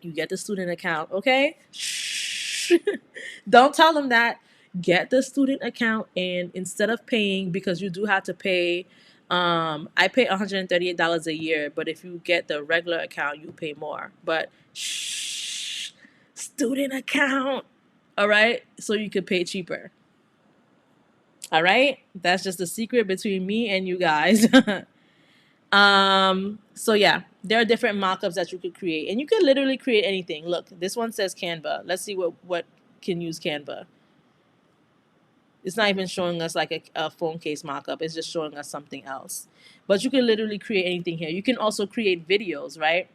You get the student account, okay? Shh. Don't tell them that. Get the student account, and instead of paying, because you do have to pay, I pay $138 a year, but if you get the regular account, you pay more. But shh, student account, all right? So you could pay cheaper. All right? That's just a secret between me and you guys. So yeah, there are different mockups that you could create, and you could literally create anything. Look, this one says Canva. Let's see what can use Canva. It's not even showing us like a phone case mockup. It's just showing us something else. But you can literally create anything here. You can also create videos, right?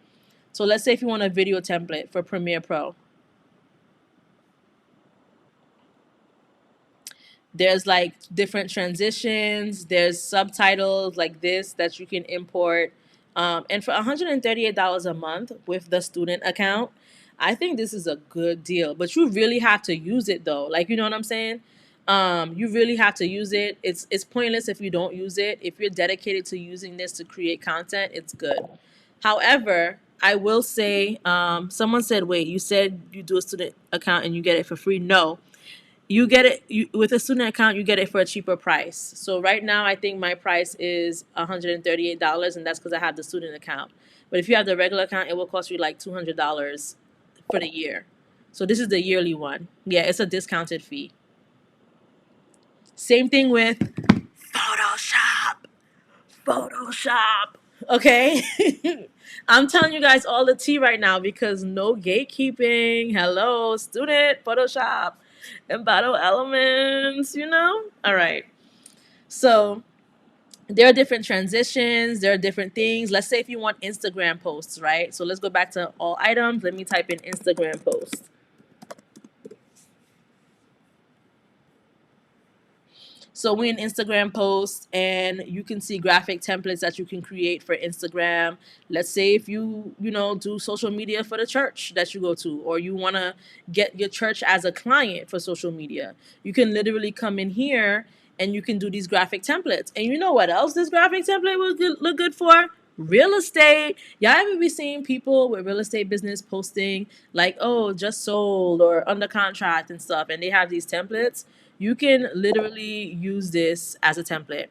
So let's say if you want a video template for Premiere Pro. There's like different transitions. There's subtitles like this that you can import. And for $138 a month with the student account, I think this is a good deal. But you really have to use it though. Like, you know what I'm saying? You really have to use it. It's pointless if you don't use it. If you're dedicated to using this to create content, it's good. However, I will say, someone said, "Wait, you said you do a student account and you get it for free?" No, you get it with a student account. You get it for a cheaper price. So right now, I think my price is $138, and that's because I have the student account. But if you have the regular account, it will cost you like $200 for the year. So this is the yearly one. Yeah, it's a discounted fee. Same thing with Photoshop. Photoshop. Okay. I'm telling you guys all the tea right now because no gatekeeping. Hello, student, Photoshop, and battle elements, you know? All right. So there are different transitions, there are different things. Let's say if you want Instagram posts, right? So let's go back to all items. Let me type in Instagram post. So we in Instagram posts, and you can see graphic templates that you can create for Instagram. Let's say if you do social media for the church that you go to, or you want to get your church as a client for social media, you can literally come in here and you can do these graphic templates. And you know what else this graphic template would look good for? Real estate. Y'all ever be seeing people with real estate business posting like, oh, just sold or under contract and stuff, and they have these templates? You can literally use this as a template.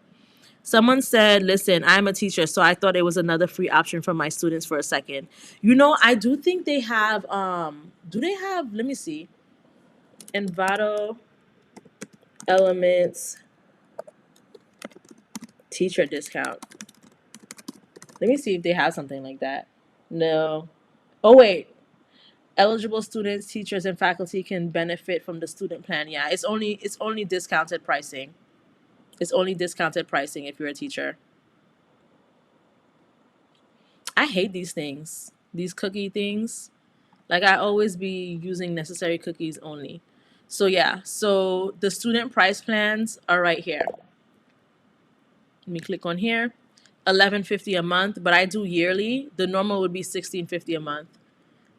Someone said, listen, I'm a teacher, so I thought it was another free option for my students for a second. I do think they have, do they have, let me see, Envato Elements teacher discount. Let me see if they have something like that. No. Oh, wait. Eligible students, teachers, and faculty can benefit from the student plan. Yeah, it's only discounted pricing. It's only discounted pricing if you're a teacher. I hate these things, these cookie things. Like I always be using necessary cookies only. So yeah, so the student price plans are right here. Let me click on here. 11.50 a month, but I do yearly. The normal would be 16.50 a month.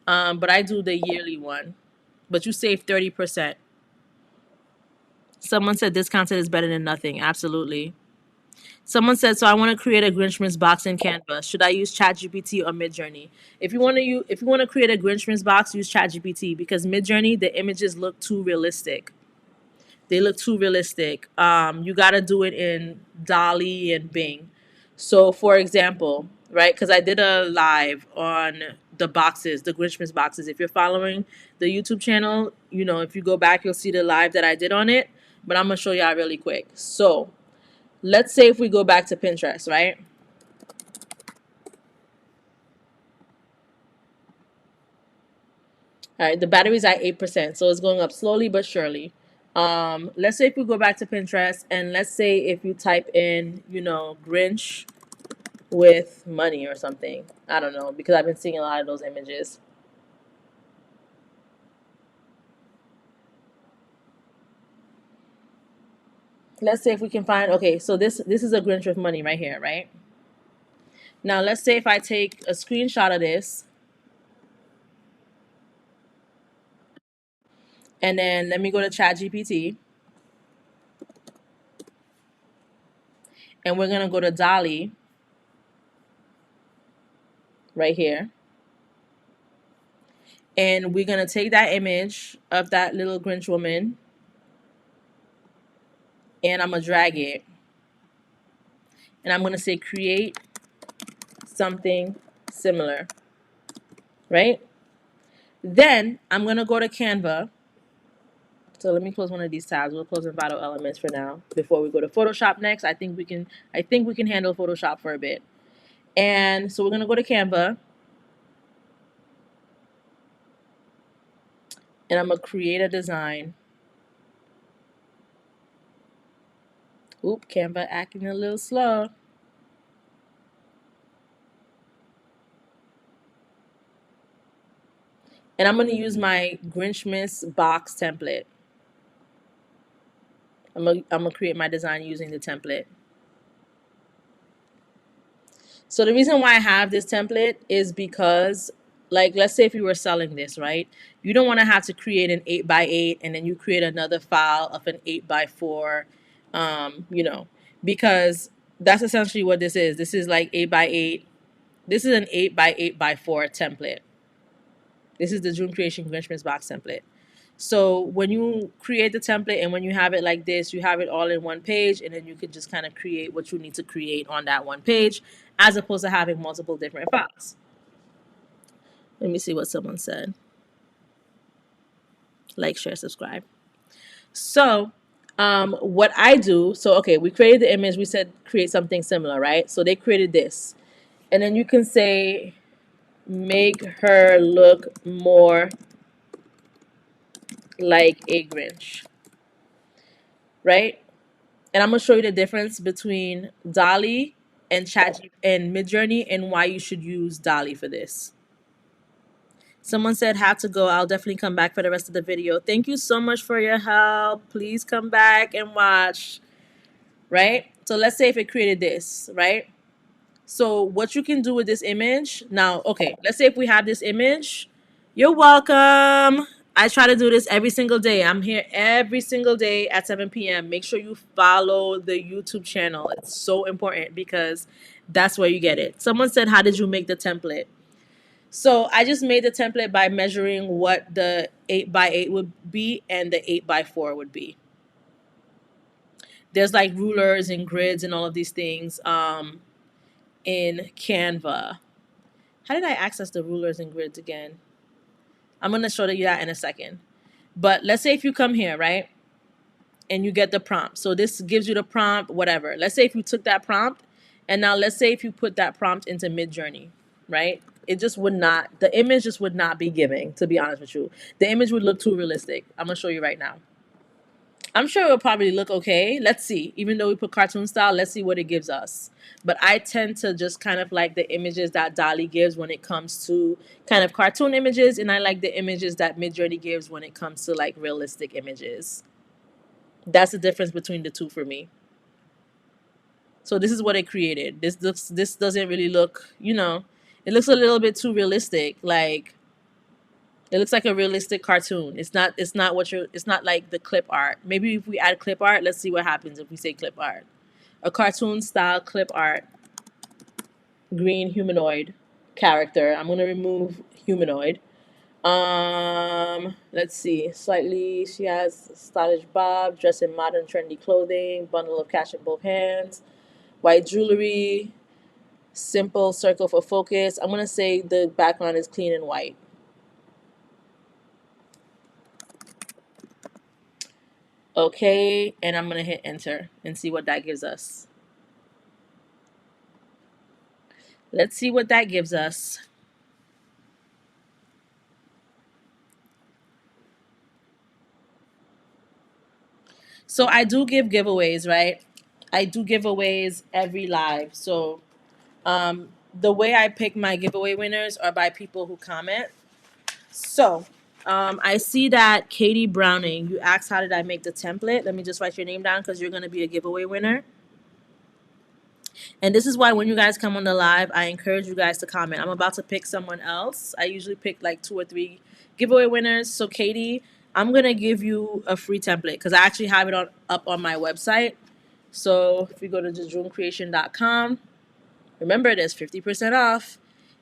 But I do the yearly one. But you save 30%. Someone said discounted is better than nothing. Absolutely. Someone said, so I want to create a Grinchmas box in Canva. Should I use ChatGPT or MidJourney? If you want to create a Grinchmas box, use ChatGPT because MidJourney, the images look too realistic. They look too realistic. You got to do it in DALL-E and Bing. So, for example, right? Because I did a live on the boxes, the Grinchmas boxes. If you're following the YouTube channel, if you go back, you'll see the live that I did on it. But I'm gonna show y'all really quick. So let's say if we go back to Pinterest, right? All right, the battery's at 8%, so it's going up slowly but surely. Let's say if we go back to Pinterest, and let's say if you type in, Grinch with money or something. I don't know, because I've been seeing a lot of those images. Let's say if we can find, okay, so this is a Grinch with money right here, right? Now let's say if I take a screenshot of this, and then let me go to ChatGPT, and we're gonna go to DALL-E right here. And we're going to take that image of that little Grinch woman, and I'm going to drag it. And I'm going to say create something similar, right? Then I'm going to go to Canva. So let me close one of these tabs. We'll close Envato Elements for now before we go to Photoshop next. I think we can handle Photoshop for a bit. And so we're going to go to Canva. And I'm going to create a design. Oop, Canva acting a little slow. And I'm going to use my Grinchmas box template. I'm gonna create my design using the template. So the reason why I have this template is because, like, let's say if you were selling this, right? You don't want to have to create an 8x8 and then you create another file of an 8x4, you know, because that's essentially what this is. This is like 8x8. This is an 8x8x4 template. This is the June Creation Grinchmas box template. So when you create the template and when you have it like this, you have it all in one page, and then you can just kind of create what you need to create on that one page, as opposed to having multiple different files. Let me see what someone said. Like, share, subscribe. So what I do, so okay, we created the image. We said create something similar, right? So they created this. And then you can say, make her look more like a Grinch, right? And I'm gonna show you the difference between DALL-E and MidJourney, and why you should use DALL-E for this. Someone said have to go. I'll definitely come back for the rest of the video. Thank you so much for your help. Please come back and watch. Right? So let's say if it created this, right? So what you can do with this image now, okay, let's say if we have this image, you're welcome. I try to do this every single day. I'm here every single day at 7 p.m. Make sure you follow the YouTube channel. It's so important because that's where you get it. Someone said, how did you make the template? So I just made the template by measuring what the 8x8 would be and the 8x4 would be. There's like rulers and grids and all of these things in Canva. How did I access the rulers and grids again? I'm going to show you that in a second. But let's say if you come here, right, and you get the prompt. So this gives you the prompt, whatever. Let's say if you took that prompt, and now let's say if you put that prompt into MidJourney, right? It just would not, the image just would not be giving, to be honest with you. The image would look too realistic. I'm going to show you right now. I'm sure it will probably look okay. Let's see. Even though we put cartoon style, let's see what it gives us. But I tend to just kind of like the images that DALL-E gives when it comes to kind of cartoon images, and I like the images that MidJourney gives when it comes to like realistic images. That's the difference between the two for me. So this is what it created. This doesn't really look, you know, it looks a little bit too realistic. Like, it looks like a realistic cartoon. It's not it's not like the clip art. Maybe if we add clip art, let's see what happens if we say clip art. A cartoon style clip art, green humanoid character. I'm gonna remove humanoid. Let's see. Slightly, she has stylish bob, dressed in modern trendy clothing, bundle of cash in both hands, white jewelry, simple circle for focus. I'm gonna say the background is clean and white. Okay, and I'm gonna hit enter and see what that gives us. Let's see what that gives us. So I do give giveaways, right? I do giveaways every live. So the way I pick my giveaway winners are by people who comment. So I see that Katie Browning, you asked how did I make the template. Let me just write your name down because you're going to be a giveaway winner. And this is why when you guys come on the live, I encourage you guys to comment. I'm about to pick someone else. I usually pick like 2 or 3 giveaway winners. So Katie, I'm going to give you a free template because I actually have it up on my website. So if you go to jejunecreation.com, remember there's 50% off.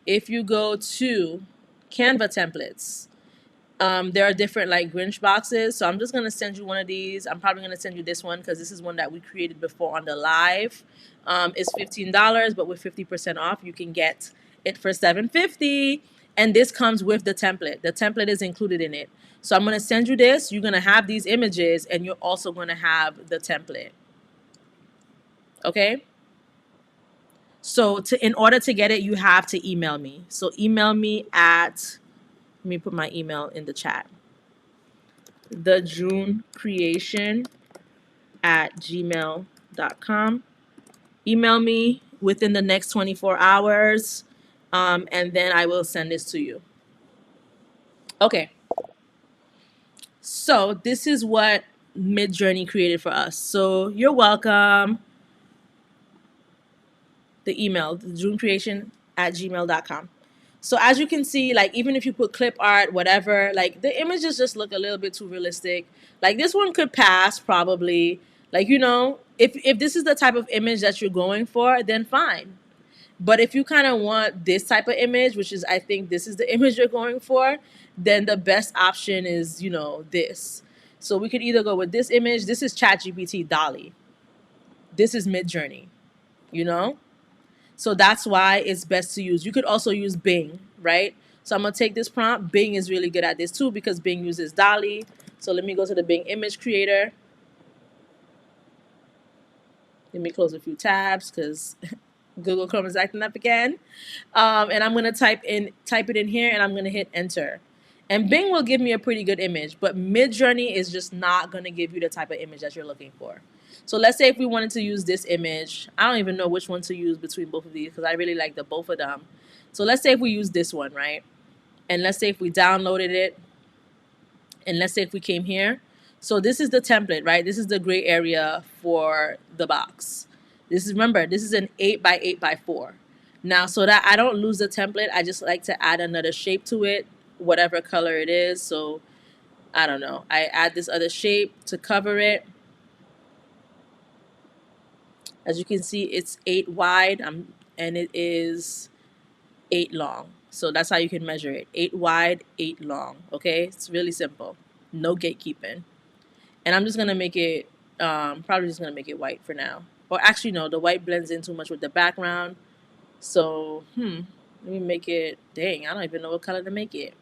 If you go to Canva templates, there are different like Grinch boxes. So I'm just going to send you one of these. I'm probably going to send you this one because this is one that we created before on the live. It's $15, but with 50% off, you can get it for $7.50. And this comes with the template. The template is included in it. So I'm going to send you this. You're going to have these images, and you're also going to have the template. Okay? So in order to get it, you have to email me. So email me at, let me put my email in the chat. thejunecreation@gmail.com. Email me within the next 24 hours, and then I will send this to you. Okay. So this is what MidJourney created for us. So you're welcome. The email, dreamcreation@gmail.com. So as you can see, like even if you put clip art, whatever, like the images just look a little bit too realistic. Like this one could pass probably. Like, you know, if this is the type of image that you're going for, then fine. But if you kind of want this type of image, which is, I think this is the image you're going for, then the best option is, you know, this. So we could either go with this image. This is ChatGPT DALL-E. This is MidJourney, you know? So that's why it's best to use. You could also use Bing, right? So I'm going to take this prompt. Bing is really good at this too because Bing uses DALL-E. So let me go to the Bing image creator. Let me close a few tabs because Google Chrome is acting up again. And I'm going to type it in here and I'm going to hit enter. And Bing will give me a pretty good image, but MidJourney is just not going to give you the type of image that you're looking for. So let's say if we wanted to use this image, I don't even know which one to use between both of these because I really like the both of them. So let's say if we use this one, right? And let's say if we downloaded it, and let's say if we came here. So this is the template, right? This is the gray area for the box. This is, remember, this is an 8x8x4. Now, so that I don't lose the template, I just like to add another shape to it, whatever color it is. So I don't know. I add this other shape to cover it. As you can see, it's 8 wide and it is 8 long. So that's how you can measure it. 8 wide, 8 long. Okay, it's really simple. No gatekeeping. And I'm just going to make it, probably just going to make it white for now. Or actually, no, the white blends in too much with the background. So, let me make it, dang, I don't even know what color to make it.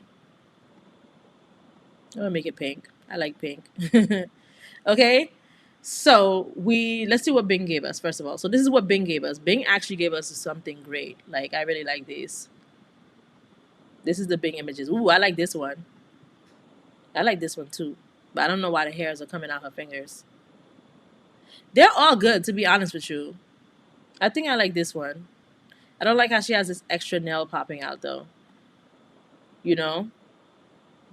I'm going to make it pink. I like pink. Okay, so let's see what Bing gave us, first of all. So this is what Bing gave us. Bing actually gave us something great. Like, I really like these. This is the Bing images. Ooh, I like this one. I like this one too. But I don't know why the hairs are coming out her fingers. They're all good, to be honest with you. I think I like this one. I don't like how she has this extra nail popping out, though. You know?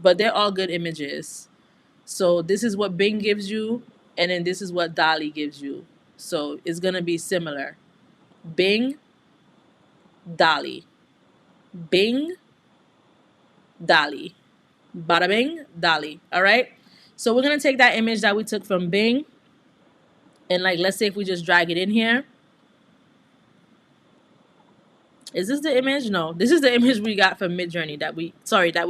But they're all good images. So this is what Bing gives you, and then this is what DALL-E gives you. So it's going to be similar. Bing, DALL-E. Bing, DALL-E. Bada bing, DALL-E. All right? So we're going to take that image that we took from Bing, and like, let's say if we just drag it in here. Is this the image? No, this is the image we got from MidJourney that we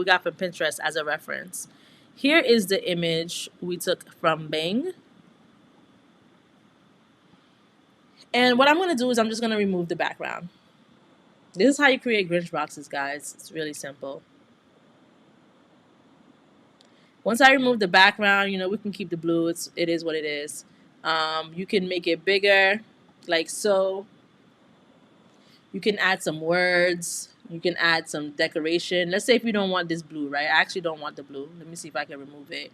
got from Pinterest as a reference. Here is the image we took from Bing. And what I'm going to do is I'm just going to remove the background. This is how you create Grinch boxes, guys. It's really simple. Once I remove the background, you know, we can keep the blue. It is what it is. You can make it bigger, like so. You can add some words. You can add some decoration. Let's say if you don't want this blue, right? I actually don't want the blue. Let me see if I can remove it.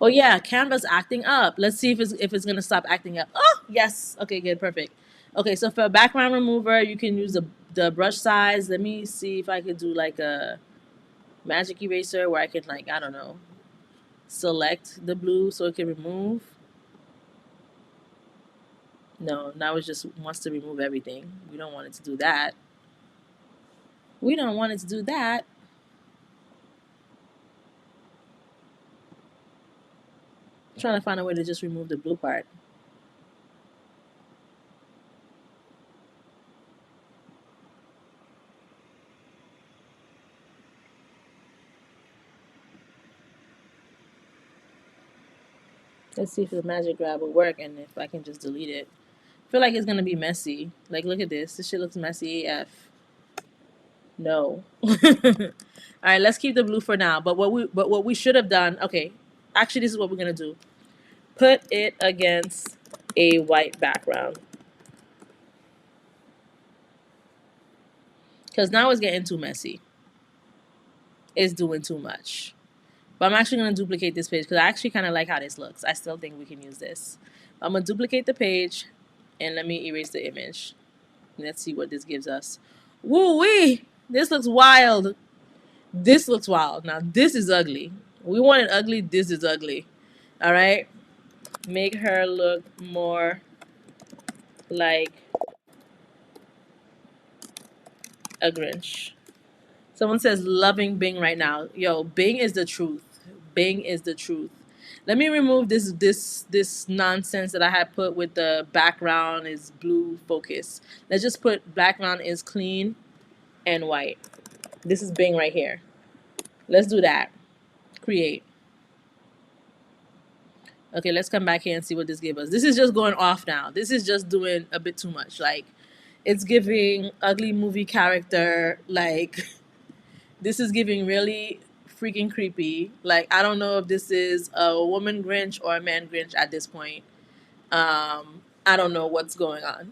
Oh yeah, Canva's acting up. Let's see if it's gonna stop acting up. Oh yes. Okay, good, perfect. Okay, so for a background remover, you can use the brush size. Let me see if I could do like a magic eraser where I can, like, I don't know, select the blue so it can remove. No, now it just wants to remove everything. We don't want it to do that. We don't want it to do that. I'm trying to find a way to just remove the blue part. Let's see if the magic grab will work and if I can just delete it. I feel like it's gonna be messy. Like, look at this. This shit looks messy AF. No. All right, let's keep the blue for now. But what we should have done, okay, actually this is what we're gonna do. Put it against a white background. Because now it's getting too messy. It's doing too much. But I'm actually going to duplicate this page because I actually kind of like how this looks. I still think we can use this. I'm going to duplicate the page and let me erase the image. Let's see what this gives us. Woo wee! This looks wild. This looks wild. Now this is ugly. We want it ugly. This is ugly. All right. Make her look more like a Grinch. Someone says loving Bing right now. Yo, Bing is the truth. Bing is the truth. Let me remove this nonsense that I had put with the background is blue focus. Let's just put background is clean and white. This is Bing right here. Let's do that. Create. Okay, let's come back here and see what this gave us. This is just going off now. This is just doing a bit too much. Like, it's giving ugly movie character. Like, this is giving really freaking creepy. Like, I don't know if this is a woman Grinch or a man Grinch at this point. I don't know what's going on.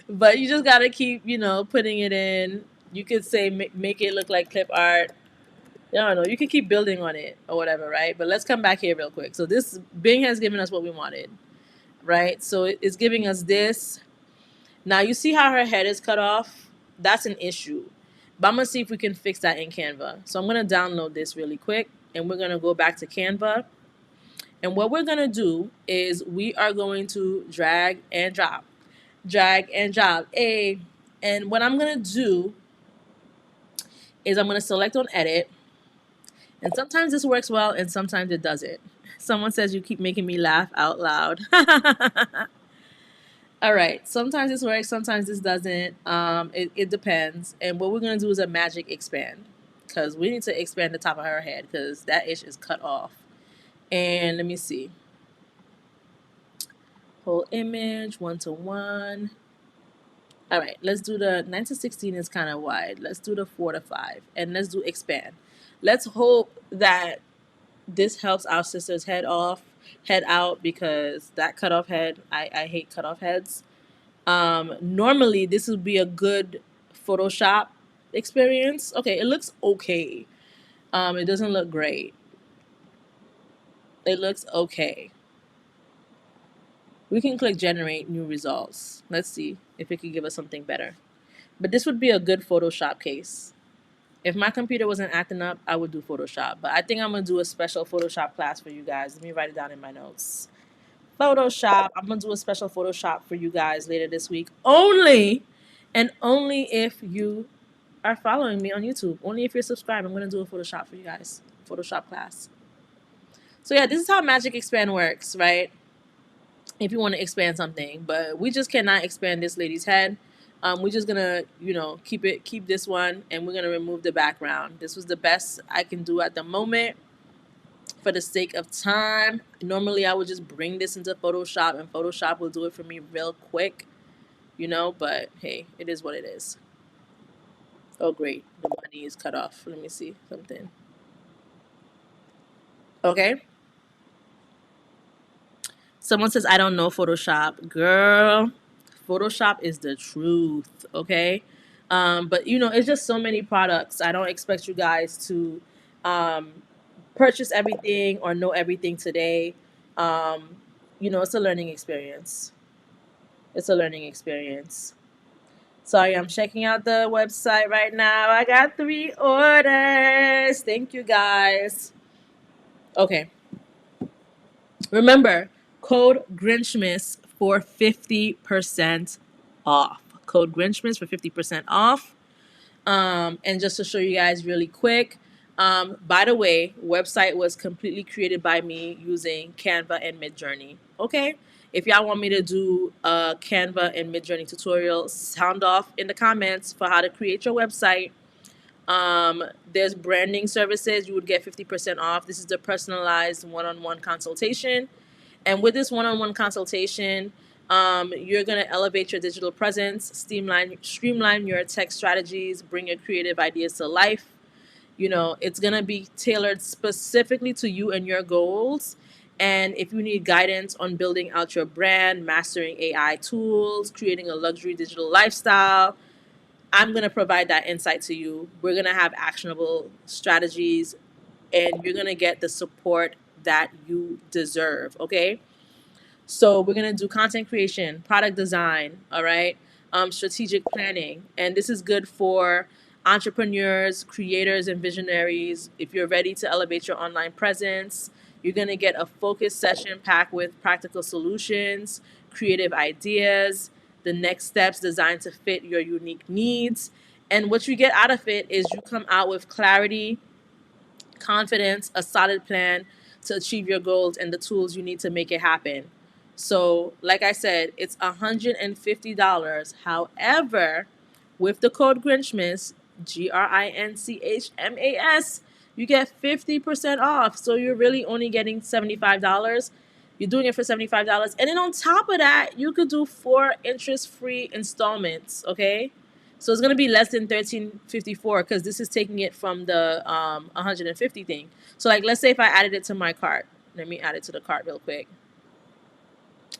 But you just gotta keep, putting it in. You could say make it look like clip art. I don't know. You can keep building on it or whatever, right? But let's come back here real quick. So this Bing has given us what we wanted, right? So it's giving us this. Now you see how her head is cut off? That's an issue. But I'm gonna see if we can fix that in Canva. So I'm gonna download this really quick and we're gonna go back to Canva. And what we're gonna do is we are going to drag and drop. Drag and drop. And what I'm gonna do is I'm gonna select on edit. And sometimes this works well and sometimes it doesn't. Someone says you keep making me laugh out loud. All right. Sometimes this works, sometimes this doesn't. It depends. And what we're going to do is a magic expand because we need to expand the top of her head because that ish is cut off. And let me see. Whole image, 1:1. All right. Let's do the 9:16 is kind of wide. Let's do the 4:5 and let's do expand. Let's hope that this helps our sister's head out because that cut off head, I hate cut off heads. Normally this would be a good Photoshop experience. Okay, it looks okay. It doesn't look great. It looks okay. We can click generate new results. Let's see if it can give us something better. But this would be a good Photoshop case. If my computer wasn't acting up, I would do Photoshop. But I think I'm gonna do a special Photoshop class for you guys. Let me write it down in my notes. Photoshop. I'm gonna do a special Photoshop for you guys later this week. Only and only if you are following me on YouTube. Only if you're subscribed. I'm gonna do a Photoshop for you guys. Photoshop class. So yeah, this is how Magic Expand works, right? If you want to expand something, but we just cannot expand this lady's head. We're just gonna, keep this one, and we're gonna remove the background. This was the best I can do at the moment for the sake of time. Normally, I would just bring this into Photoshop, and Photoshop will do it for me real quick, But hey, it is what it is. Oh, great, the money is cut off. Let me see something. Okay. Someone says, I don't know Photoshop. Girl, Photoshop is the truth, okay? But, it's just so many products. I don't expect you guys to um, purchase everything or know everything today. It's a learning experience. It's a learning experience. Sorry, I'm checking out the website right now. I got 3 orders. Thank you, guys. Okay. Remember, code Grinchmas for 50% off. Code Grinchmas for 50% off. And just to show you guys really quick, by the way, website was completely created by me using Canva and MidJourney. Okay? If y'all want me to do a Canva and MidJourney tutorial, sound off in the comments for how to create your website. There's branding services. You would get 50% off. This is the personalized one-on-one consultation. And with this one-on-one consultation, you're going to elevate your digital presence, streamline your tech strategies, bring your creative ideas to life. It's going to be tailored specifically to you and your goals. And if you need guidance on building out your brand, mastering AI tools, creating a luxury digital lifestyle, I'm going to provide that insight to you. We're going to have actionable strategies and you're going to get the support that you deserve. Okay. So we're going to do content creation, product design. All right. strategic planning. And this is good for entrepreneurs, creators, and visionaries. If you're ready to elevate your online presence, you're going to get a focused session packed with practical solutions, creative ideas, the next steps designed to fit your unique needs. And what you get out of it is you come out with clarity, confidence, a solid plan to achieve your goals, and the tools you need to make it happen. So, like I said, it's $150. However, with the code Grinchmas, Grinchmas, you get 50% off. So you're really only getting $75. You're doing it for $75. And then on top of that, you could do 4 interest-free installments, okay? So it's gonna be less than $13.54 because this is taking it from the 150 thing. So like, let's say if I added it to my cart. Let me add it to the cart real quick.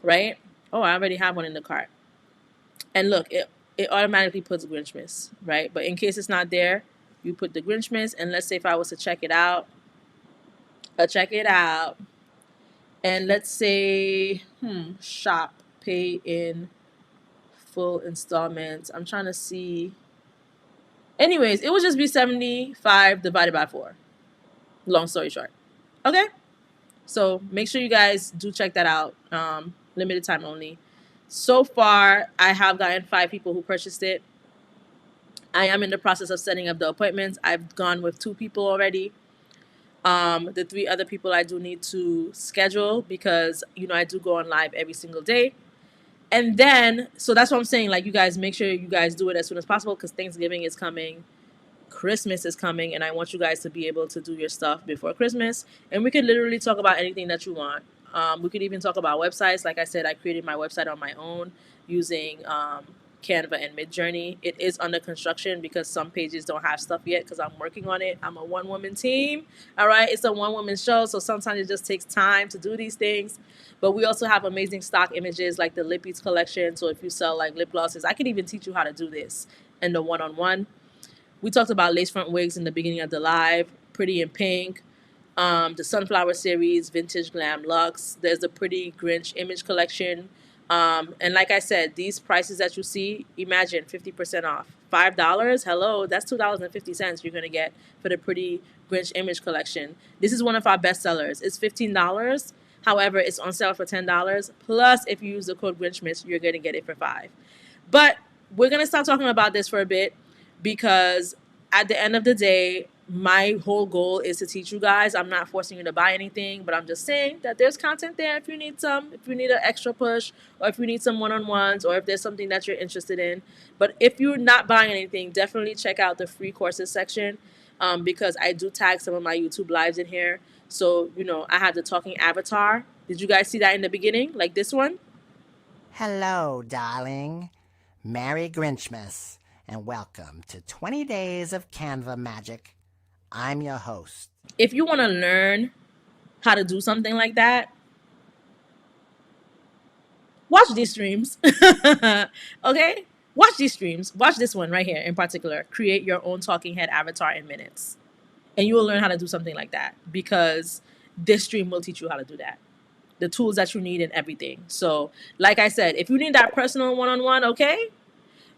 Right? Oh, I already have one in the cart. And look, it automatically puts Grinchmas, right? But in case it's not there, you put the Grinchmas. And let's say if I was to check it out, and let's say shop, pay in full installments. I'm trying to see. Anyways, it would just be 75 divided by 4. Long story short. Okay? So make sure you guys do check that out. Limited time only. So far, I have gotten 5 people who purchased it. I am in the process of setting up the appointments. I've gone with 2 people already. The 3 other people I do need to schedule because, I do go on live every single day. And then, so that's what I'm saying. Like, you guys, make sure you guys do it as soon as possible because Thanksgiving is coming. Christmas is coming, and I want you guys to be able to do your stuff before Christmas. And we could literally talk about anything that you want. We could even talk about websites. Like I said, I created my website on my own using Canva and MidJourney. It is under construction because some pages don't have stuff yet because I'm working on it. I'm a one-woman team. All right, it's a one-woman show, so sometimes it just takes time to do these things. But we also have amazing stock images like the Lippies collection. So if you sell like lip glosses, I could even teach you how to do this in the one-on-one. We talked about lace front wigs in the beginning of the live, Pretty in Pink, the Sunflower series, Vintage Glam Luxe. There's the Pretty Grinch image collection. And like I said, these prices that you see, imagine 50% off. $5, hello, that's $2.50 you're going to get for the Pretty Grinch image collection. This is one of our best sellers. It's $15. However, it's on sale for $10. Plus, if you use the code Grinchmas, you're going to get it for $5. But we're going to stop talking about this for a bit because at the end of the day, my whole goal is to teach you guys. I'm not forcing you to buy anything, but I'm just saying that there's content there if you need some, if you need an extra push, or if you need some one-on-ones, or if there's something that you're interested in. But if you're not buying anything, definitely check out the free courses section because I do tag some of my YouTube lives in here. So, I have the talking avatar. Did you guys see that in the beginning? Like this one? Hello, darling. Merry Grinchmas, and welcome to 20 Days of Canva Magic. I'm your host. If you want to learn how to do something like that, watch these streams. Okay? Watch these streams. Watch this one right here in particular. Create your own talking head avatar in minutes. And you will learn how to do something like that because this stream will teach you how to do that. The tools that you need and everything. So, like I said, if you need that personal one-on-one, okay?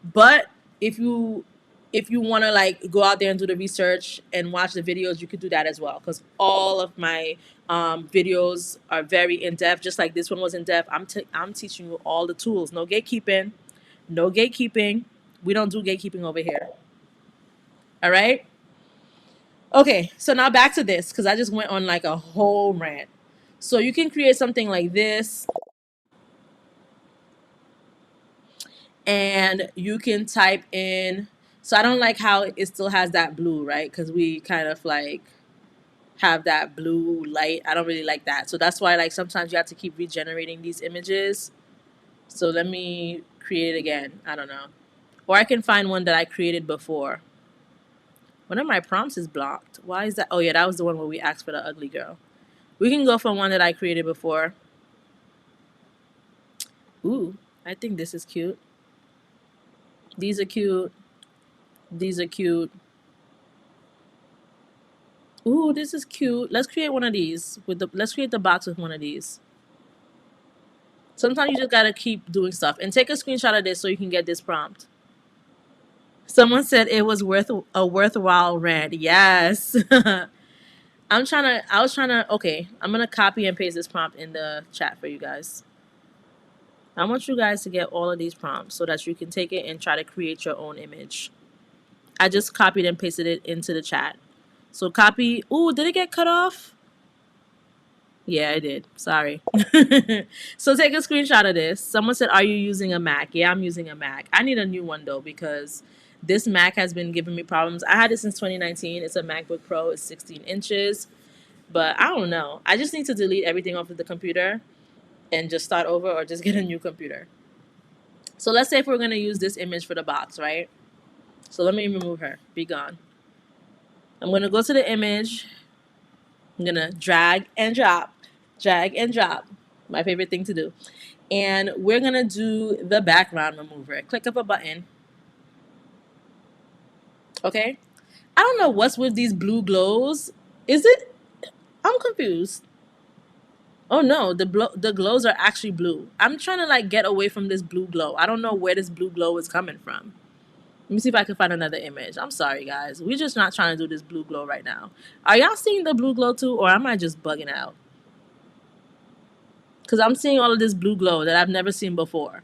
But if you want to like go out there and do the research and watch the videos, you could do that as well because all of my videos are very in-depth, just like this one was in-depth. I'm teaching you all the tools. No gatekeeping. We don't do gatekeeping over here. All right? Okay, so now back to this because I just went on like a whole rant. So you can create something like this and you can type in. So I don't like how it still has that blue, right? Because we kind of like have that blue light. I don't really like that. So that's why like sometimes you have to keep regenerating these images. So let me create it again. I don't know. Or I can find one that I created before. One of my prompts is blocked. Why is that? Oh yeah, that was the one where we asked for the ugly girl. We can go for one that I created before. Ooh, I think this is cute. These are cute. These are cute. Ooh, this is cute. Let's create one of these. Let's create the box with one of these. Sometimes you just gotta keep doing stuff. And take a screenshot of this so you can get this prompt. Someone said it was worth a worthwhile rant. Yes. Okay, I'm gonna copy and paste this prompt in the chat for you guys. I want you guys to get all of these prompts so that you can take it and try to create your own image. I just copied and pasted it into the chat. So copy. Ooh, did it get cut off? Yeah, I did. Sorry. So take a screenshot of this. Someone said, "Are you using a Mac?" Yeah, I'm using a Mac. I need a new one though because this Mac has been giving me problems. I had it since 2019. It's a MacBook Pro. It's 16 inches. But I don't know. I just need to delete everything off of the computer and just start over or just get a new computer. So let's say if we're going to use this image for the box, right? So let me remove her. Be gone. I'm going to go to the image. I'm going to drag and drop. Drag and drop. My favorite thing to do. And we're going to do the background remover. Click up a button. Okay? I don't know what's with these blue glows. Is it? I'm confused. Oh no, the glows are actually blue. I'm trying to like get away from this blue glow. I don't know where this blue glow is coming from. Let me see if I can find another image. I'm sorry guys. We're just not trying to do this blue glow right now. Are y'all seeing the blue glow too, or am I just bugging out? Because I'm seeing all of this blue glow that I've never seen before.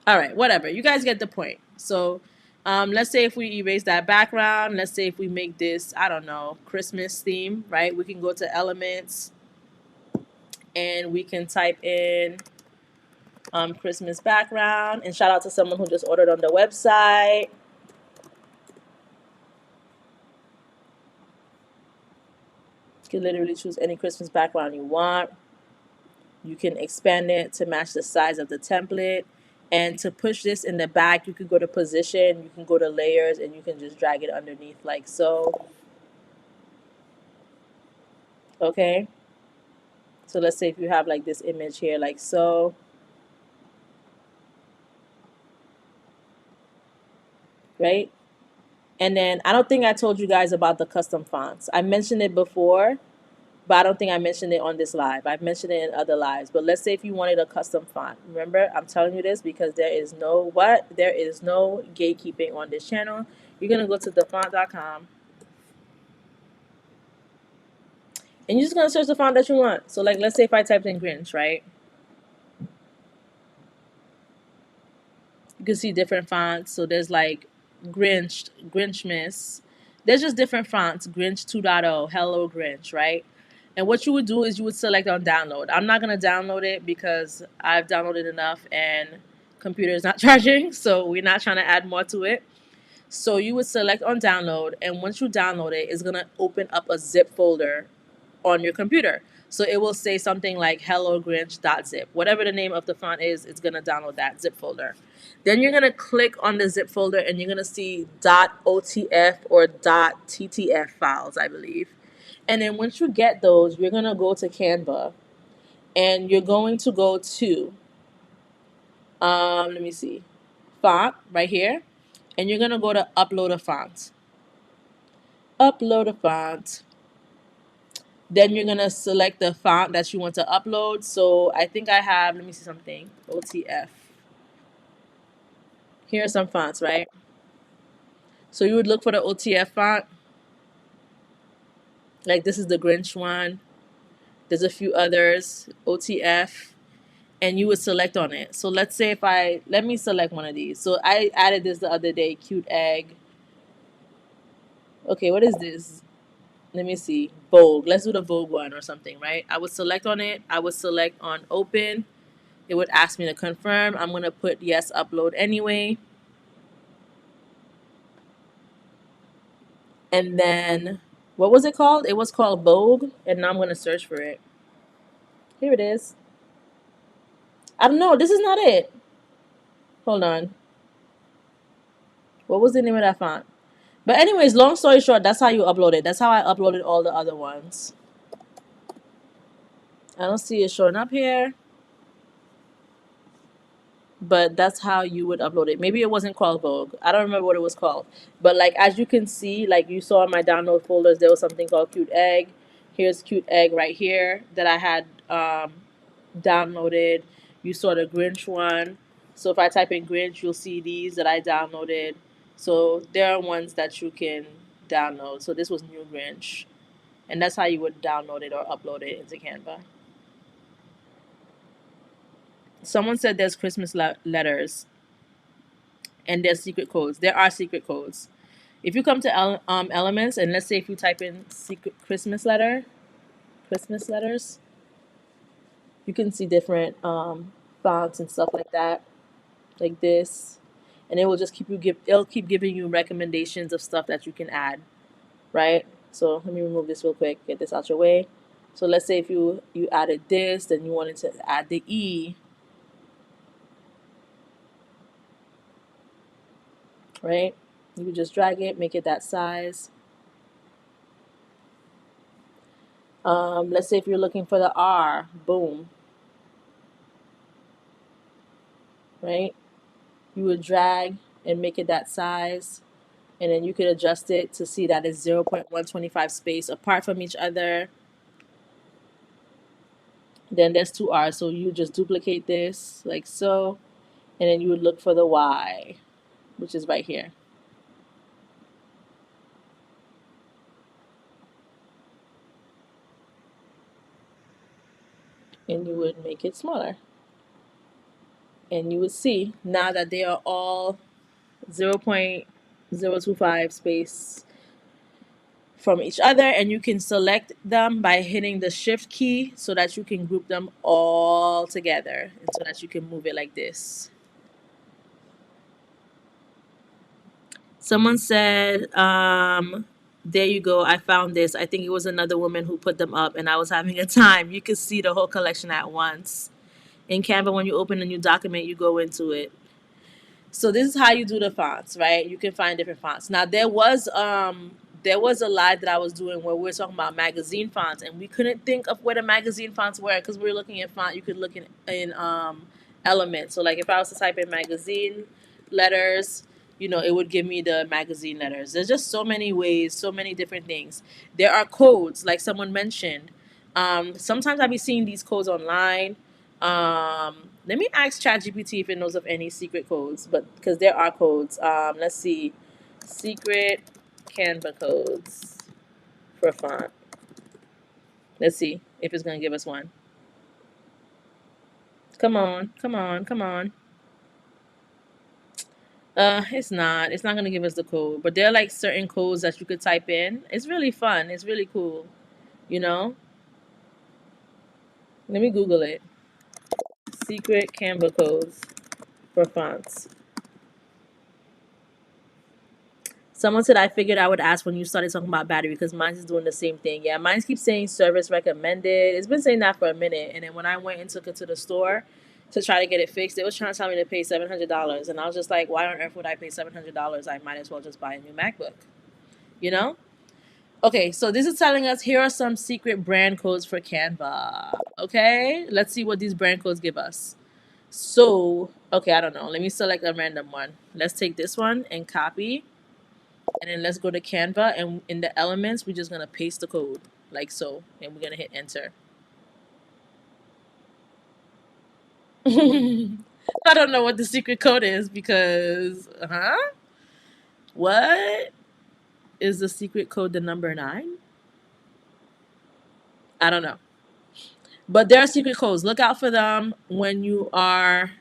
All right, whatever. You guys get the point. So let's say if we erase that background, let's say if we make this, I don't know, Christmas theme, right? We can go to elements and we can type in Christmas background. And shout out to someone who just ordered on the website. You can literally choose any Christmas background you want. You can expand it to match the size of the template. And to push this in the back, you can go to position, you can go to layers, and you can just drag it underneath like so. Okay? So let's say if you have like this image here like so. Right? And then I don't think I told you guys about the custom fonts. I mentioned it before, but I don't think I mentioned it on this live. I've mentioned it in other lives. But let's say if you wanted a custom font. Remember, I'm telling you this because there is no what? There is no gatekeeping on this channel. You're going to go to thefont.com. And you're just going to search the font that you want. So like, let's say if I typed in Grinch, right? You can see different fonts. So there's like Grinch, Grinchmas. There's just different fonts. Grinch 2.0, Hello Grinch, right? And what you would do is you would select on download. I'm not going to download it because I've downloaded enough and computer is not charging. So we're not trying to add more to it. So you would select on download. And once you download it, it's going to open up a zip folder on your computer. So it will say something like hello grinch.zip. Whatever the name of the font is, it's going to download that zip folder. Then you're going to click on the zip folder and you're going to see .otf or .ttf files, I believe. And then once you get those, you're going to go to Canva and you're going to go to, let me see, font right here. And you're going to go to upload a font. Upload a font. Then you're going to select the font that you want to upload. So I think I have, let me see something, OTF. Here are some fonts, right? So you would look for the OTF font. Like this is the Grinch one. There's a few others, OTF. And you would select on it. So let's say let me select one of these. So I added this the other day, cute egg. Okay, what is this? Let me see, Vogue. Let's do the Vogue one or something, right? I would select on it. I would select on open. It would ask me to confirm. I'm going to put yes, upload anyway. And then, what was it called? It was called Vogue. And now I'm going to search for it. Here it is. I don't know. This is not it. Hold on. What was the name of that font? But anyways, long story short, that's how you upload it. That's how I uploaded all the other ones. I don't see it showing up here. But that's how you would upload it. Maybe it wasn't called Vogue. I don't remember what it was called. But like as you can see, like you saw in my download folders, there was something called Cute Egg. Here's Cute Egg right here that I had downloaded. You saw the Grinch one. So if I type in Grinch, you'll see these that I downloaded. So there are ones that you can download. So this was New Grinch. And that's how you would download it or upload it into Canva. Someone said there's Christmas letters and there's secret codes. There are secret codes. If you come to elements and let's say if you type in secret Christmas letters, you can see different fonts and stuff like that, like this, and it will just it'll keep giving you recommendations of stuff that you can add, right? So let me remove this real quick, get this out your way. So let's say if you added this, then you wanted to add the E, right? You would just drag it, make it that size. Let's say if you're looking for the R, boom, right? You would drag and make it that size, and then you could adjust it to see that it's 0.125 space apart from each other. Then there's two R's, so you just duplicate this like so, and then you would look for the Y, which is right here. And you would make it smaller. And you would see now that they are all 0.025 space from each other, and you can select them by hitting the shift key so that you can group them all together and so that you can move it like this. Someone said, there you go, I found this. I think it was another woman who put them up and I was having a time. You could see the whole collection at once. In Canva, when you open a new document, you go into it. So this is how you do the fonts, right? You can find different fonts. Now there was a live that I was doing where we were talking about magazine fonts, and we couldn't think of where the magazine fonts were because we were looking at font. You could look in Elements. So like if I was to type in magazine letters, it would give me the magazine letters. There's just so many ways, so many different things. There are codes, like someone mentioned. Sometimes I be seeing these codes online. Let me ask ChatGPT if it knows of any secret codes, but because there are codes. Let's see, secret Canva codes for font. Let's see if it's gonna give us one. Come on, come on, come on. It's not. It's not gonna give us the code, but there are like certain codes that you could type in. It's really fun. It's really cool. You know. Let me Google it. Secret Canva codes for fonts. Someone said I figured I would ask when you started talking about battery because mine is doing the same thing. Yeah, mine keeps saying service recommended. It's been saying that for a minute, and then when I went and took it to the store to try to get it fixed, it was trying to tell me to pay $700, and I was just like, why on earth would I pay $700? I might as well just buy a new MacBook. You know? Okay, so this is telling us here are some secret brand codes for Canva. Okay, let's see what these brand codes give us. So, okay, I don't know. Let me select a random one. Let's take this one and copy. And then let's go to Canva, and in the elements, we're just going to paste the code like so. And we're going to hit enter. I don't know what the secret code is because, What? Is the secret code the number 9? I don't know. But there are secret codes. Look out for them when you are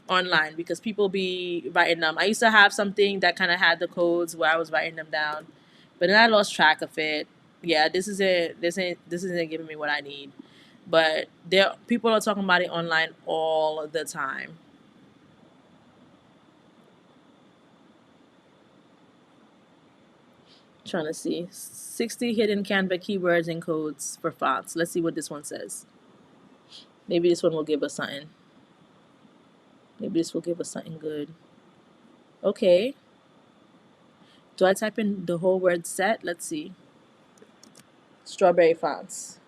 online because people be writing them. I used to have something that kind of had the codes where I was writing them down, but then I lost track of it. Yeah, this isn't giving me what I need. But people are talking about it online all the time. Trying to see 60 hidden Canva keywords and codes for fonts. Let's see what this one says. Maybe this one will give us something. Maybe this will give us something good. Okay. Do I type in the whole word set? Let's see. Strawberry fonts.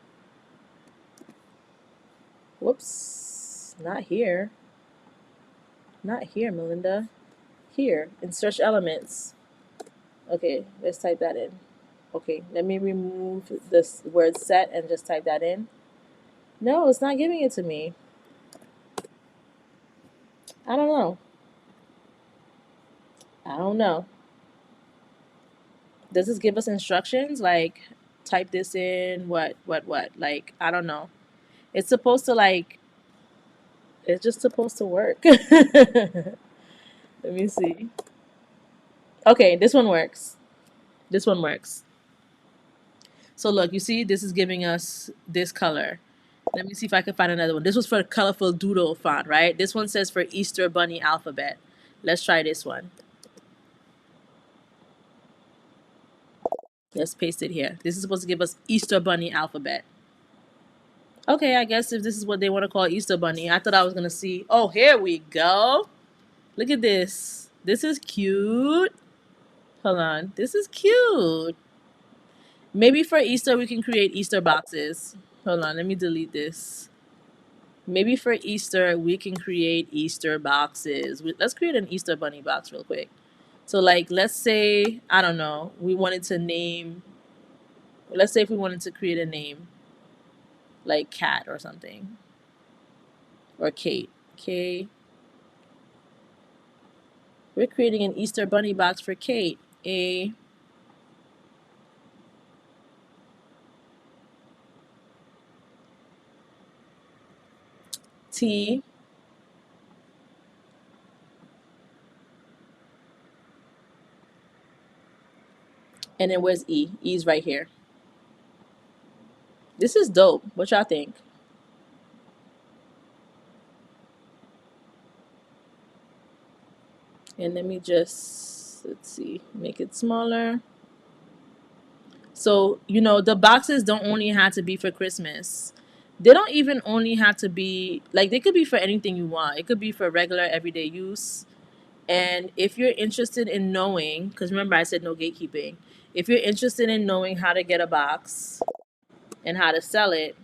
Whoops. Not here. Not here, Melinda. Here, in search elements. Okay, let's type that in. Okay, let me remove this word set and just type that in. No, it's not giving it to me. I don't know. I don't know. Does this give us instructions? Like, type this in, what? Like, I don't know. It's supposed to, like, it's just supposed to work. Let me see. Okay, this one works. This one works. So look, you see, this is giving us this color. Let me see if I can find another one. This was for colorful doodle font, right? This one says for Easter Bunny alphabet. Let's try this one. Let's paste it here. This is supposed to give us Easter Bunny alphabet. Okay, I guess if this is what they want to call Easter Bunny, I thought I was going to see. Oh, here we go. Look at this. This is cute. Hold on. This is cute. Maybe for Easter, we can create Easter boxes. Hold on. Let me delete this. Maybe for Easter, we can create Easter boxes. Let's create an Easter Bunny box real quick. So, like, let's say, I don't know, we wanted to name, let's say if we wanted to create a name, like Cat or something, or Kate. K. We're creating an Easter Bunny box for Kate. A. T. And then where's E? E's right here. This is dope. What y'all think? And let me just, let's see, make it smaller. So, you know, the boxes don't only have to be for Christmas. They don't even only have to be, like, they could be for anything you want. It could be for regular everyday use. And if you're interested in knowing, because remember I said no gatekeeping, if you're interested in knowing how to get a box and how to sell it,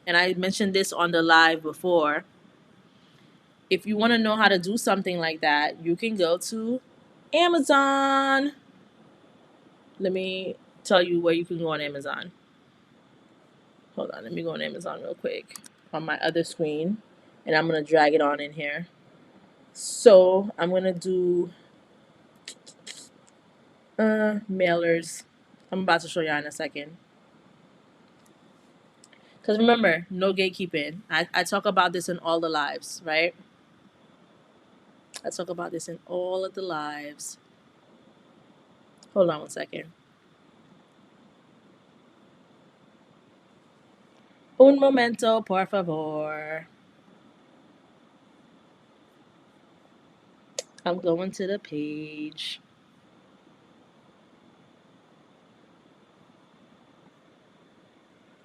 and I mentioned this on the live before, if you want to know how to do something like that, you can go to Amazon. Let me tell you where you can go on Amazon. Hold on, let me go on Amazon real quick on my other screen, and I'm going to drag it on in here. So I'm going to do mailers. I'm about to show y'all in a second. Because remember, no gatekeeping. I talk about this in all the lives, right? I talk about this in all of the lives. Hold on one second. Un momento, por favor. I'm going to the page.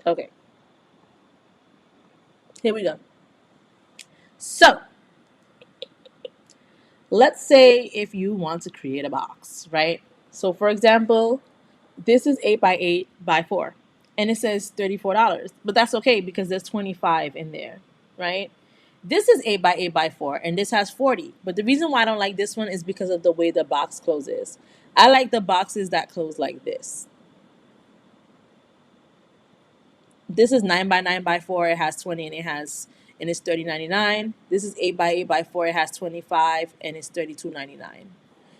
Okay. Here we go. So, let's say if you want to create a box, right? So, for example, this is 8 by 8 by 4, and it says $34, but that's okay because there's 25 in there, right? This is 8 by 8 by 4, and this has 40. But the reason why I don't like this one is because of the way the box closes. I like the boxes that close like this. This is 9 by 9 by 4. It has 20 and it's $30.99. This is 8 by 8 by 4. It has 25 and it's $32.99.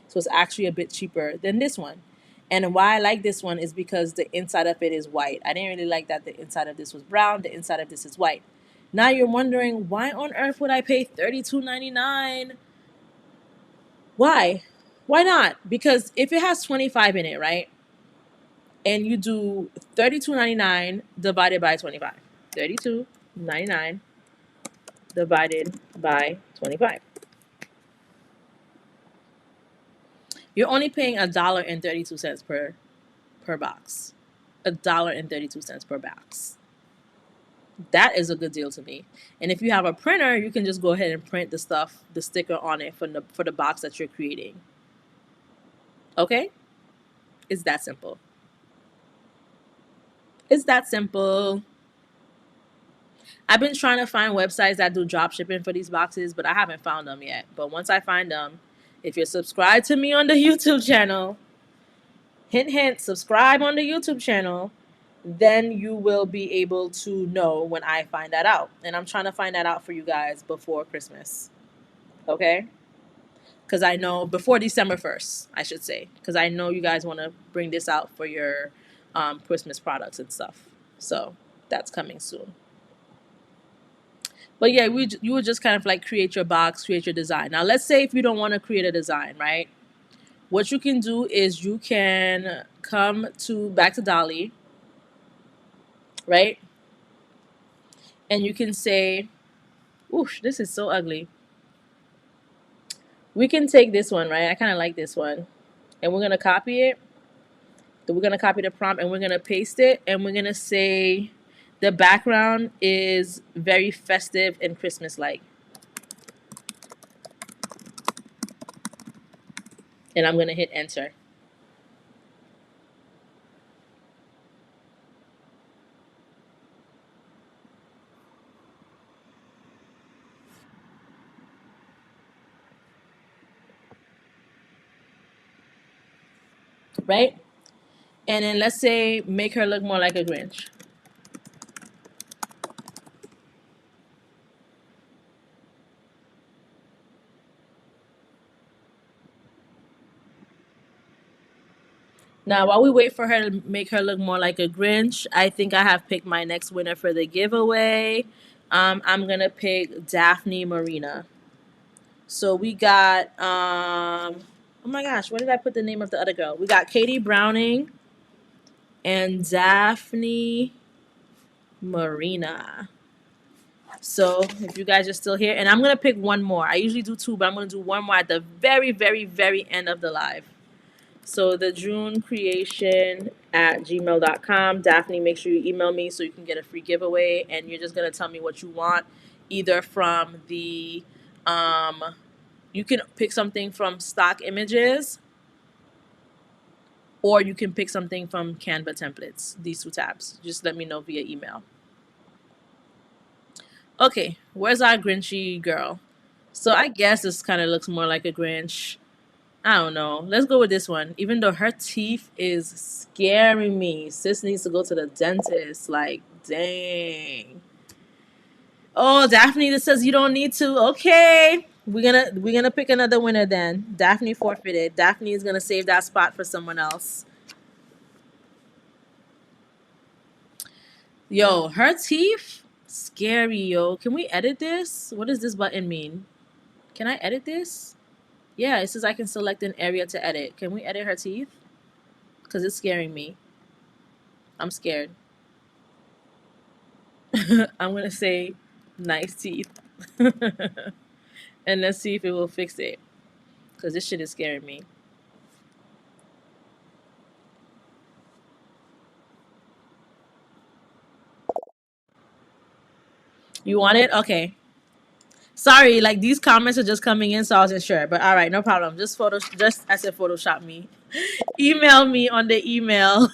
So it's actually a bit cheaper than this one. And why I like this one is because the inside of it is white. I didn't really like that the inside of this was brown. The inside of this is white. Now you're wondering, why on earth would I pay $32.99? Why? Why not? Because if it has 25 in it, right? And you do $32.99 divided by 25. $32.99 divided by 25. You're only paying $1.32 per box. $1.32 per box. That is a good deal to me. And if you have a printer, you can just go ahead and print the stuff, the sticker on it for the box that you're creating. Okay? It's that simple. It's that simple. I've been trying to find websites that do drop shipping for these boxes, but I haven't found them yet. But once I find them, if you're subscribed to me on the YouTube channel, hint, hint, subscribe on the YouTube channel, then you will be able to know when I find that out. And I'm trying to find that out for you guys before Christmas. Okay? Because I know before December 1st, I should say. Because I know you guys want to bring this out for your Christmas products and stuff. So that's coming soon. But yeah, you would just kind of like create your box, create your design. Now, let's say if you don't want to create a design, right? What you can do is you can come to back to DALL-E, right? And you can say, "Ooh, this is so ugly." We can take this one, right? I kind of like this one, and we're gonna copy it. We're gonna copy the prompt and we're gonna paste it, and we're gonna say the background is very festive and Christmas-like. And I'm gonna hit enter. Right? And then let's say make her look more like a Grinch. Now, while we wait for her to make her look more like a Grinch, I think I have picked my next winner for the giveaway. I'm gonna pick Daphne Marina. So we got oh my gosh, where did I put the name of the other girl? We got Katie Browning and Daphne Marina. So if you guys are still here, and I'm gonna pick one more. I usually do two, but I'm gonna do one more at the very, very, very end of the live. So the June creation at gmail.com. Daphne, make sure you email me so you can get a free giveaway, and you're just gonna tell me what you want, either from the you can pick something from stock images, or you can pick something from Canva templates. These two tabs. Just let me know via email. Okay, where's our Grinchy girl? So I guess this kind of looks more like a Grinch. I don't know. Let's go with this one. Even though her teeth is scaring me. Sis needs to go to the dentist. Like, dang. Oh, Daphne that says you don't need to. Okay. We're gonna pick another winner then. Daphne forfeited. Daphne is gonna save that spot for someone else. Yo, her teeth scary, yo. Can we edit this? What does this button mean? Can I edit this? Yeah, it says I can select an area to edit. Can we edit her teeth? Because it's scaring me. I'm scared. I'm going to say nice teeth. And let's see if it will fix it. Because this shit is scaring me. You want it? Okay. Sorry, like these comments are just coming in, so I wasn't sure. But all right, no problem. Just I said Photoshop me. Email me on the email.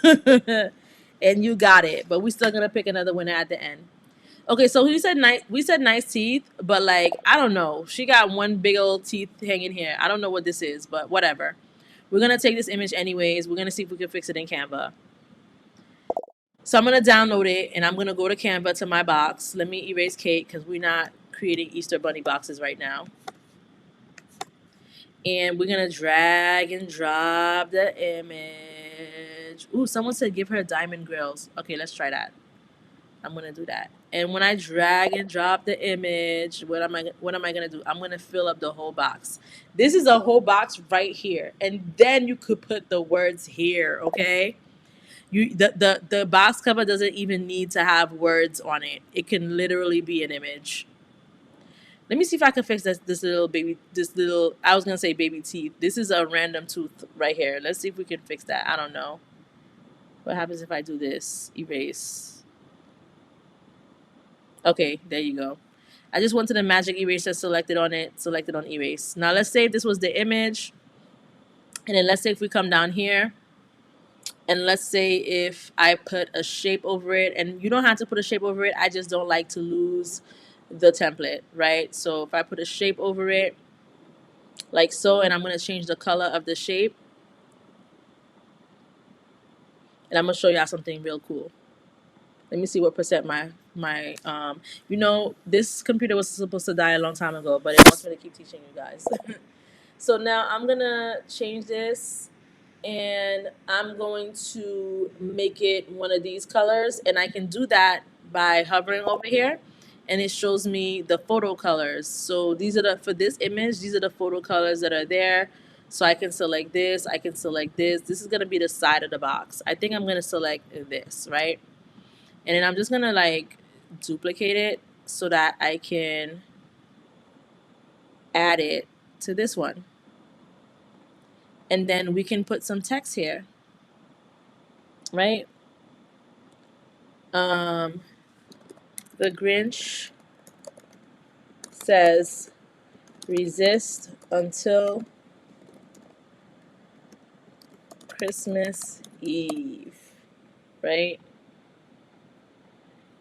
And you got it. But we still gonna pick another winner at the end. Okay, so we said nice teeth, but like I don't know. She got one big old teeth hanging here. I don't know what this is, but whatever. We're gonna take this image anyways. We're gonna see if we can fix it in Canva. So I'm gonna download it and I'm gonna go to Canva to my box. Let me erase Kate because we're not creating Easter bunny boxes right now. And we're gonna drag and drop the image. Ooh, someone said give her diamond grills. Okay, let's try that. I'm gonna do that. And when I drag and drop the image, what am I gonna do? I'm gonna fill up the whole box. This is a whole box right here, and then you could put the words here. Okay, the box cover doesn't even need to have words on it. It can literally be an image. Let me see if I can fix this little baby. This little I was gonna say baby teeth. This is a random tooth right here. Let's see if we can fix that. I don't know. What happens if I do this? Erase. Okay, there you go. I just wanted a magic eraser selected on it, selected on erase. Now let's say if this was the image, and then let's say if we come down here, and let's say if I put a shape over it, and you don't have to put a shape over it, I just don't like to lose the template, right? So if I put a shape over it, like so, and I'm going to change the color of the shape. And I'm gonna show y'all something real cool. Let me see what percent my you know, this computer was supposed to die a long time ago, but it wants me to keep teaching you guys. So now I'm gonna change this, and I'm going to make it one of these colors, and I can do that by hovering over here, and it shows me the photo colors. So these are the, for this image, these are the photo colors that are there. So I can select this, I can select this. This is gonna be the side of the box. I think I'm gonna select this, right? And then I'm just gonna like duplicate it so that I can add it to this one. And then we can put some text here, right? Um, the Grinch says resist until Christmas Eve, right?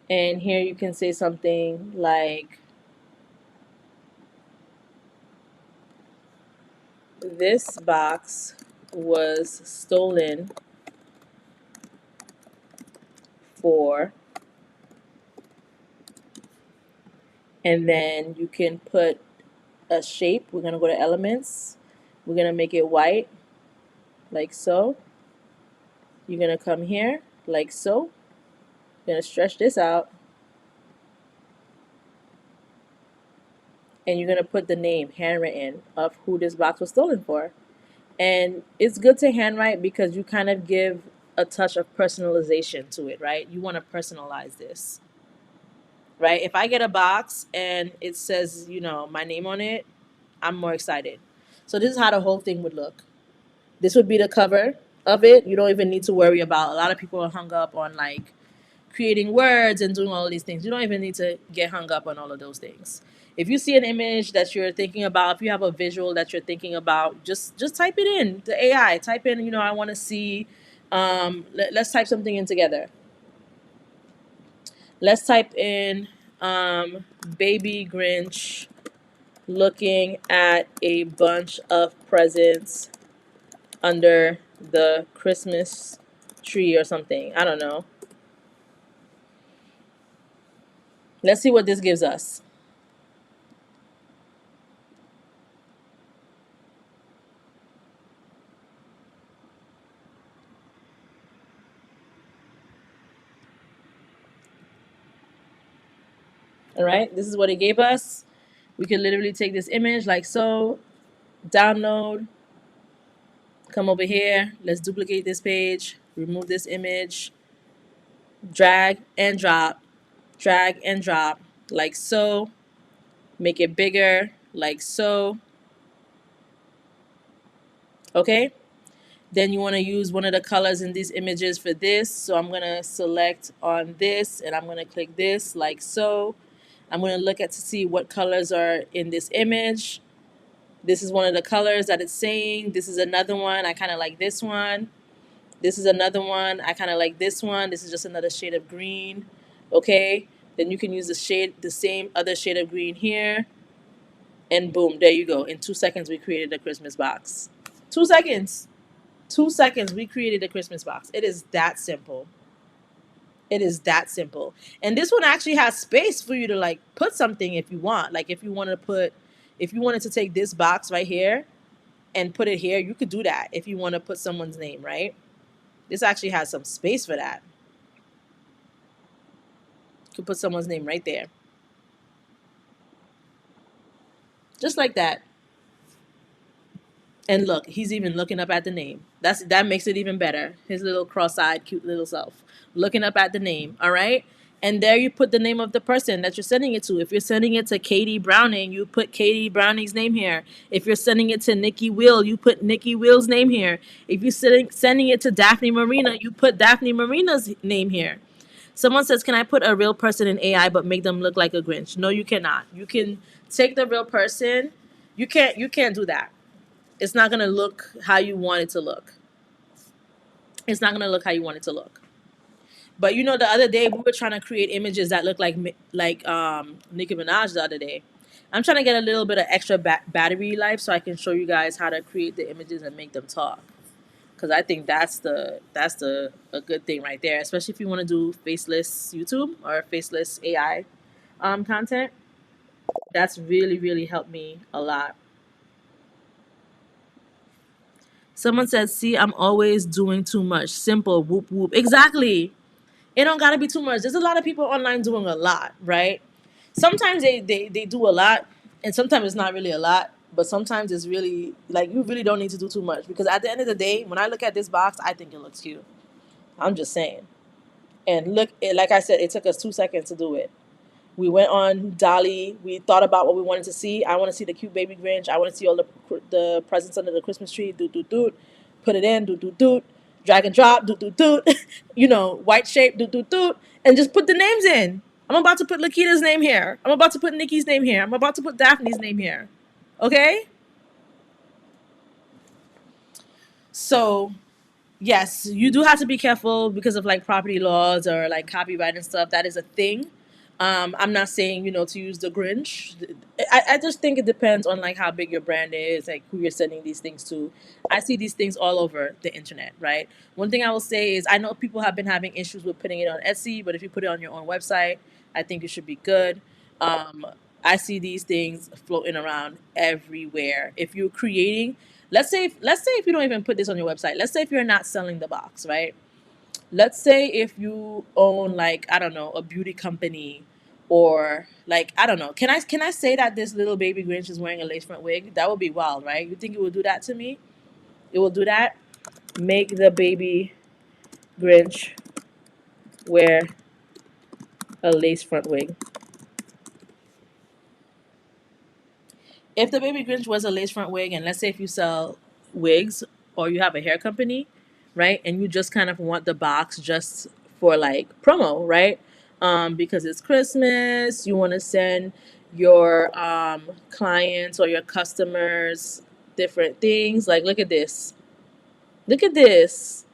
And here you can say something like, this box was stolen for, and then you can put a shape. We're going to go to elements. We're going to make it white, like so. You're going to come here, like so. You're going to stretch this out. And you're going to put the name handwritten of who this box was stolen for. And it's good to handwrite because you kind of give a touch of personalization to it, right? You want to personalize this, right? If I get a box and it says, you know, my name on it, I'm more excited. So this is how the whole thing would look. This would be the cover of it. You don't even need to worry about, a lot of people are hung up on like creating words and doing all of these things. You don't even need to get hung up on all of those things. If you see an image that you're thinking about, if you have a visual that you're thinking about, just type it in the AI. Type in, you know, I want to see. Let's type something in together. Let's type in baby Grinch looking at a bunch of presents under the Christmas tree or something. I don't know. Let's see what this gives us. All right, this is what it gave us. We can literally take this image like so, download, come over here. Let's duplicate this page, remove this image, drag and drop like so, make it bigger like so. Okay, then you want to use one of the colors in these images for this. So I'm going to select on this and I'm going to click this like so. I'm going to look at to see what colors are in this image. This is one of the colors that it's saying. This is another one. I kind of like this one. This is another one. I kind of like this one. This is just another shade of green. Okay. Then you can use the same other shade of green here. And boom, there you go. In 2 seconds, we created a Christmas box. 2 seconds. 2 seconds, we created a Christmas box. It is that simple. It is that simple. And this one actually has space for you to like put something if you want. Like if you want to put, if you wanted to take this box right here and put it here, you could do that if you want to put someone's name, right? This actually has some space for that. You could put someone's name right there. Just like that. And look, he's even looking up at the name. That makes it even better. His little cross-eyed, cute little self, looking up at the name. All right, and there you put the name of the person that you're sending it to. If you're sending it to Katie Browning, you put Katie Browning's name here. If you're sending it to Nikki Will, you put Nikki Will's name here. If you're sending it to Daphne Marina, you put Daphne Marina's name here. Someone says, "Can I put a real person in AI but make them look like a Grinch?" No, you cannot. You can take the real person. You can't. You can't do that. It's not going to look how you want it to look. It's not going to look how you want it to look. But you know, the other day we were trying to create images that look like Nicki Minaj the other day. I'm trying to get a little bit of extra battery life so I can show you guys how to create the images and make them talk. because I think that's the a good thing right there, especially if you want to do faceless YouTube or faceless AI content. That's really helped me a lot. Someone said, "See, I'm always doing too much. Simple, whoop whoop." Exactly. It don't gotta be too much. There's a lot of people online doing a lot, right? Sometimes they do a lot, and sometimes it's not really a lot. But sometimes it's really like you really don't need to do too much, because at the end of the day, when I look at this box, I think it looks cute. I'm just saying. And look, like I said, it took us 2 seconds to do it. We went on DALL-E. We thought about what we wanted to see. I want to see the cute baby Grinch. I want to see all the presents under the Christmas tree. Doot doot doot. Put it in. Doot doot doot. Drag and drop. Doot doot doot. White shape. Doot doot doot. And just put the names in. I'm about to put Lakita's name here. I'm about to put Nikki's name here. I'm about to put Daphne's name here. Okay? So yes, you do have to be careful because of like property laws or like copyright and stuff. That is a thing. I'm not saying to use the Grinch. I just think it depends on like how big your brand is, like who you're sending these things to. I see these things all over the internet, right? One thing I will say is I know people have been having issues with putting it on Etsy, but if you put it on your own website, I think it should be good. Um, I see these things floating around everywhere. If you're creating, let's say if you don't even put this on your website, let's say if you're not selling the box, right? Let's say if you own, like, I don't know, a beauty company, or like, I don't know, can I say that this little baby Grinch is wearing a lace front wig? That would be wild, right? You think it will do that to me? It will do that. Make the baby Grinch wear a lace front wig. If the baby Grinch was a lace front wig, and let's say if you sell wigs or you have a hair company, right, and you just kind of want the box just for like promo, right? Because it's Christmas, you want to send your clients or your customers different things. Like, look at this. Look at this.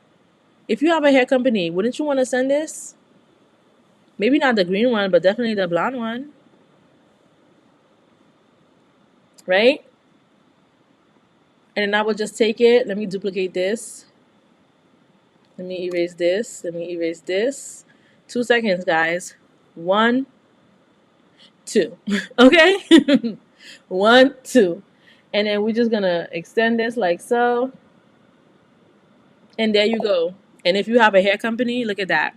If you have a hair company, wouldn't you want to send this? Maybe not the green one, but definitely the blonde one, right? And then I will just take it. Let me duplicate this. Let me erase this. Let me erase this. 2 seconds, guys. One, two. Okay? One, two. And then we're just going to extend this like so. And there you go. And if you have a hair company, look at that.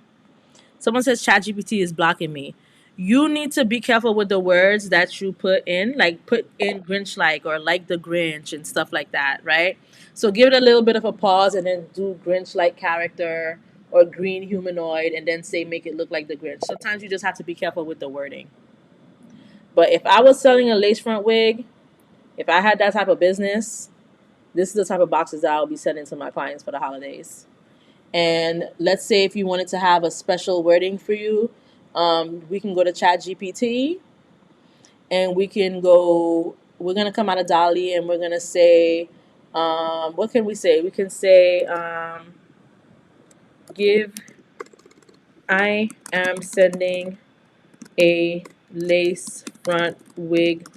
Someone says ChatGPT is blocking me. You need to be careful with the words that you put in, like put in Grinch like or like the Grinch and stuff like that, right? So give it a little bit of a pause and then do Grinch like character or green humanoid and then say make it look like the Grinch. Sometimes you just have to be careful with the wording. But if I was selling a lace front wig, if I had that type of business, this is the type of boxes that I'll be sending to my clients for the holidays. And let's say if you wanted to have a special wording for you, we can go to ChatGPT and we're going to come out of DALL-E and we're going to say, what can we say? We can say, I am sending a lace front wig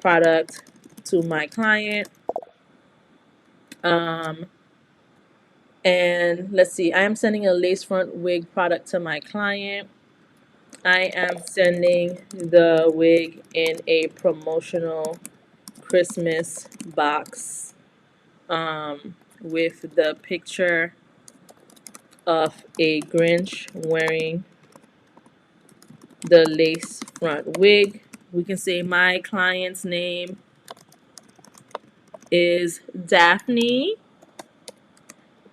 product to my client. Um, and let's see, I am sending a lace front wig product to my client. I am sending the wig in a promotional Christmas box with the picture of a Grinch wearing the lace front wig. We can say my client's name is Daphne.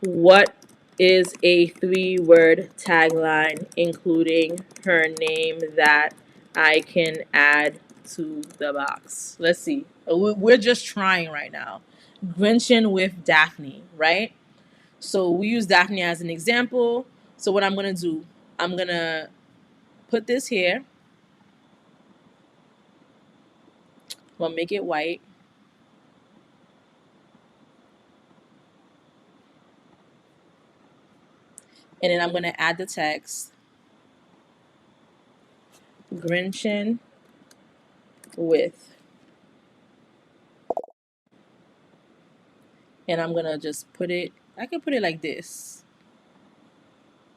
What is a 3-word tagline, including her name, that I can add to the box? Let's see. We're just trying right now. Grinchin with Daphne, right? So we use Daphne as an example. So what I'm going to do, I'm going to put this here. I'm going to make it white. And then I'm going to add the text. Grinchin with And I'm gonna just put it, I can put it like this.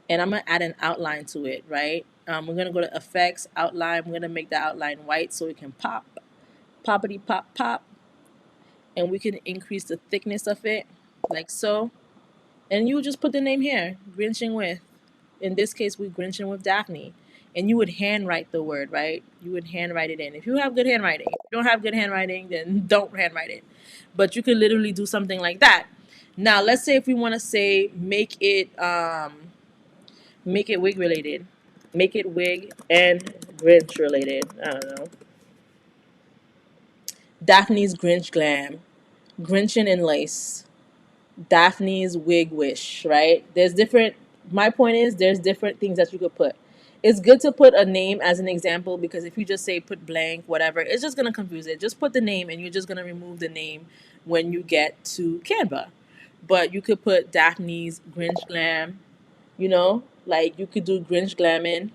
And I'm gonna add an outline to it, right? We're gonna go to effects, outline. We're gonna make the outline white so it can pop, poppity pop pop. And we can increase the thickness of it, like so. And you would just put the name here, Grinching with. In this case, we Grinching with Daphne. And you would handwrite the word, right? You would handwrite it in. If you have good handwriting, if you don't have good handwriting, then don't handwrite it. But you could literally do something like that. Now, let's say if we want to say make it wig related, make it wig and Grinch related. I don't know. Daphne's Grinch glam, Grinchin' in lace, Daphne's wig wish, right? There's different, my point is there's different things that you could put. It's good to put a name as an example because if you just say put blank, whatever, it's just going to confuse it. Just put the name and you're just going to remove the name when you get to Canva. But you could put Daphne's Grinch Glam, like you could do Grinch Glamming,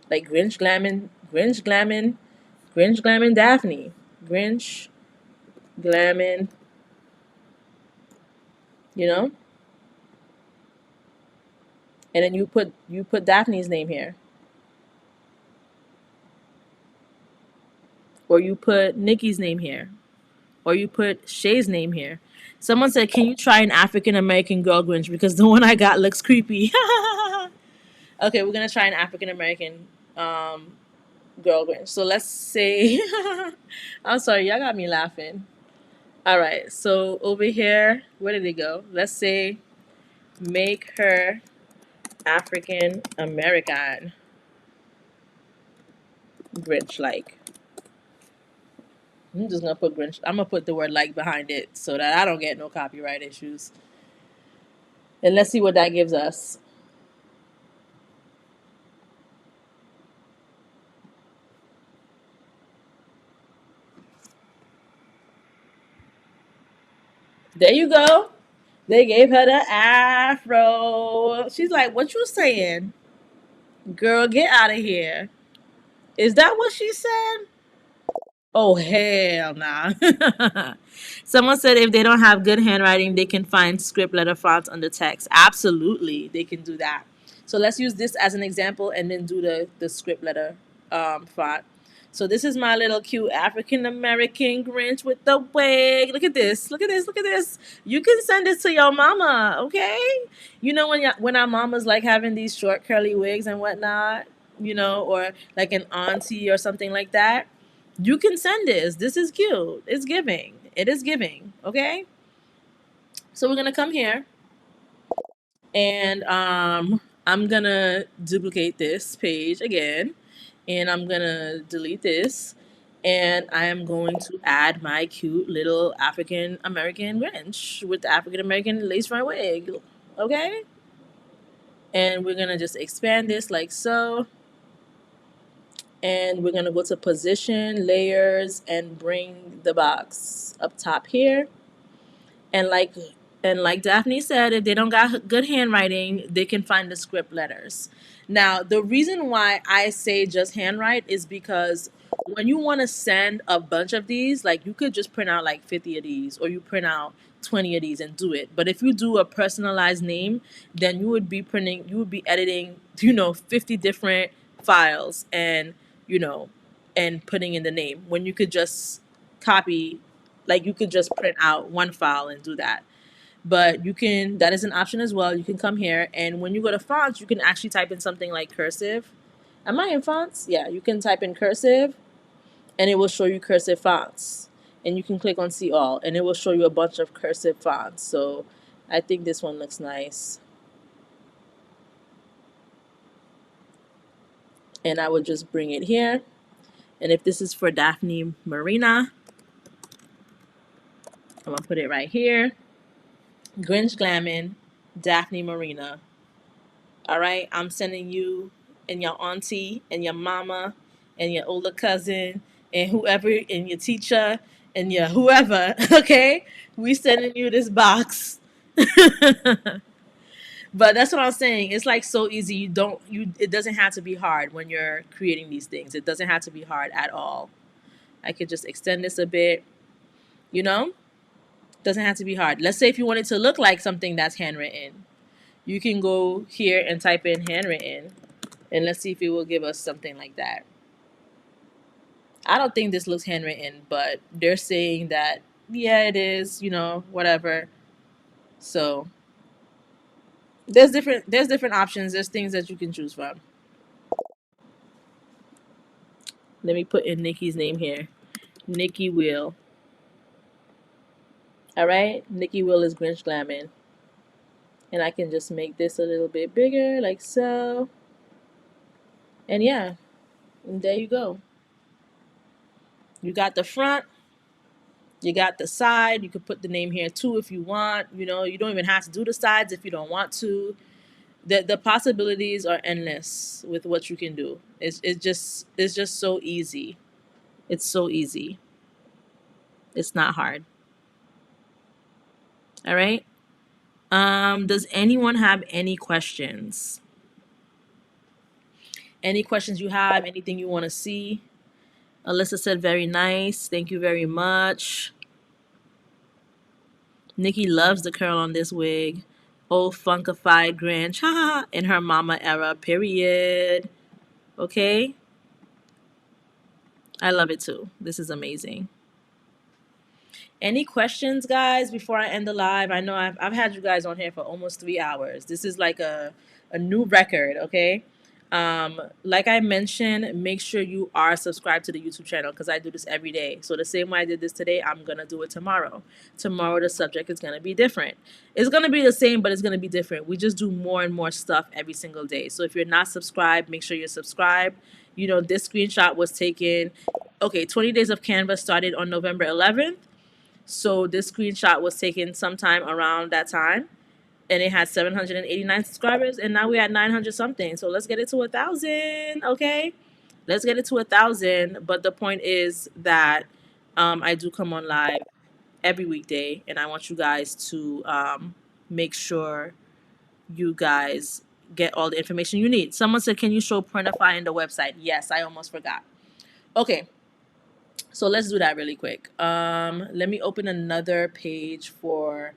like Grinch Glamming, Grinch Glamming, Grinch Glamming Daphne, Grinch Glamming, you know? And then you put Daphne's name here. Or you put Nikki's name here. Or you put Shay's name here. Someone said, "Can you try an African American girl Grinch because the one I got looks creepy." Okay, we're gonna try an African American girl Grinch. So let's say, I'm sorry, y'all got me laughing. All right, so over here, where did it go? Let's say, make her African American Grinch like. I'm just gonna put Grinch. I'm gonna put the word like behind it so that I don't get no copyright issues. And let's see what that gives us. There you go. They gave her the afro. She's like, "What you saying, girl? Get out of here." Is that what she said? Oh, hell nah. Someone said if they don't have good handwriting, they can find script letter fonts under text. Absolutely, they can do that. So let's use this as an example and then do the script letter font. So this is my little cute African American Grinch with the wig. Look at this. Look at this. Look at this. You can send this to your mama, okay? When our mamas like having these short curly wigs and whatnot, or like an auntie or something like that, you can send this. This is cute. It's giving. It is giving. Okay. So we're gonna come here and I'm gonna duplicate this page again and I'm gonna delete this and I am going to add my cute little African American Grinch with the African American lace front wig. Okay. And we're gonna just expand this like so. And we're going to go to position, layers, and bring the box up top here. And like Daphne said, if they don't got good handwriting, they can find the script letters. Now, the reason why I say just handwrite is because when you want to send a bunch of these, like you could just print out like 50 of these or you print out 20 of these and do it. But if you do a personalized name, then you would be editing, 50 different files you know, and putting in the name when you could just copy, like you could just print out one file and do that. But that is an option as well. You can come here and when you go to fonts, you can actually type in something like cursive. Am I in fonts? Yeah, you can type in cursive and it will show you cursive fonts. And you can click on see all and it will show you a bunch of cursive fonts. So I think this one looks nice. And I would just bring it here. And if this is for Daphne Marina, I'm going to put it right here. Grinch Glammin', Daphne Marina. All right, I'm sending you and your auntie and your mama and your older cousin and whoever and your teacher and your whoever, okay? We sending you this box. But that's what I'm saying. It's like so easy. It doesn't have to be hard when you're creating these things. It doesn't have to be hard at all. I could just extend this a bit, you know? Doesn't have to be hard. Let's say if you want it to look like something that's handwritten, you can go here and type in handwritten, and let's see if it will give us something like that. I don't think this looks handwritten, but they're saying that, yeah, it is, whatever. So there's different options. There's things that you can choose from. Let me put in Nikki's name here. Nikki Will. All right, Nikki Will is Grinch Glamming. And I can just make this a little bit bigger, like so. And yeah, and there you go. You got the front, you got the side. You could put the name here too if you want. You don't even have to do the sides if you don't want to. The possibilities are endless with what you can do. It's just so easy. It's so easy. It's not hard. All right. Does anyone have any questions? Any questions you have? Anything you want to see? Alyssa said very nice. Thank you very much. Nikki loves the curl on this wig. Old funkified Grinch, haha, in her mama era, period. Okay? I love it too. This is amazing. Any questions, guys, before I end the live? I know I've had you guys on here for almost 3 hours. This is like a new record, okay? Like I mentioned, make sure you are subscribed to the YouTube channel because I do this every day. So the same way I did this today, I'm going to do it tomorrow. Tomorrow, the subject is going to be different. It's going to be the same, but it's going to be different. We just do more and more stuff every single day. So if you're not subscribed, make sure you're subscribed. This screenshot was taken. Okay, 20 Days of Canva started on November 11th. So this screenshot was taken sometime around that time, and it had 789 subscribers, and now we're at 900 something. So let's get it to 1,000, okay? Let's get it to 1,000. But the point is that I do come on live every weekday, and I want you guys to make sure you guys get all the information you need. Someone said, "Can you show Printify in the website?" Yes, I almost forgot. Okay. So let's do that really quick. Let me open another page for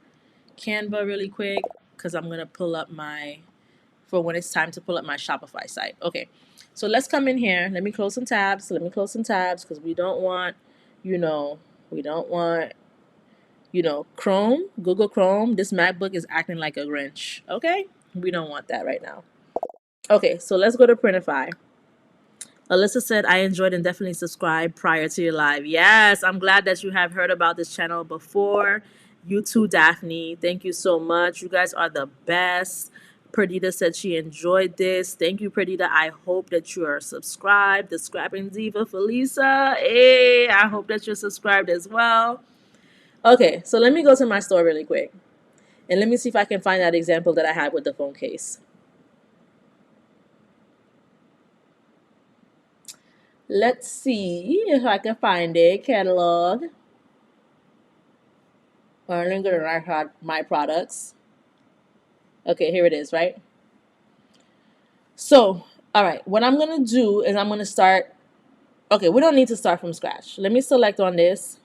Canva really quick because I'm going to pull up for when it's time to pull up my Shopify site. Okay, so let's come in here. Let me close some tabs. Because we don't want, Chrome, Google Chrome. This MacBook is acting like a Grinch. Okay, we don't want that right now. Okay, so let's go to Printify. Alyssa said, I enjoyed and definitely subscribed prior to your live. Yes, I'm glad that you have heard about this channel before. You too, Daphne. Thank you so much. You guys are the best. Perdita said she enjoyed this. Thank you, Perdita. I hope that you are subscribed. The Scrapping Diva, Felisa. Hey, I hope that you're subscribed as well. Okay, so let me go to my store really quick. And let me see if I can find that example that I had with the phone case. Let's see if I can find it. Catalog. Earning my products. Okay, here it is, right? So, all right, what I'm going to do is I'm going to start. Okay, we don't need to start from scratch. Let me select on this.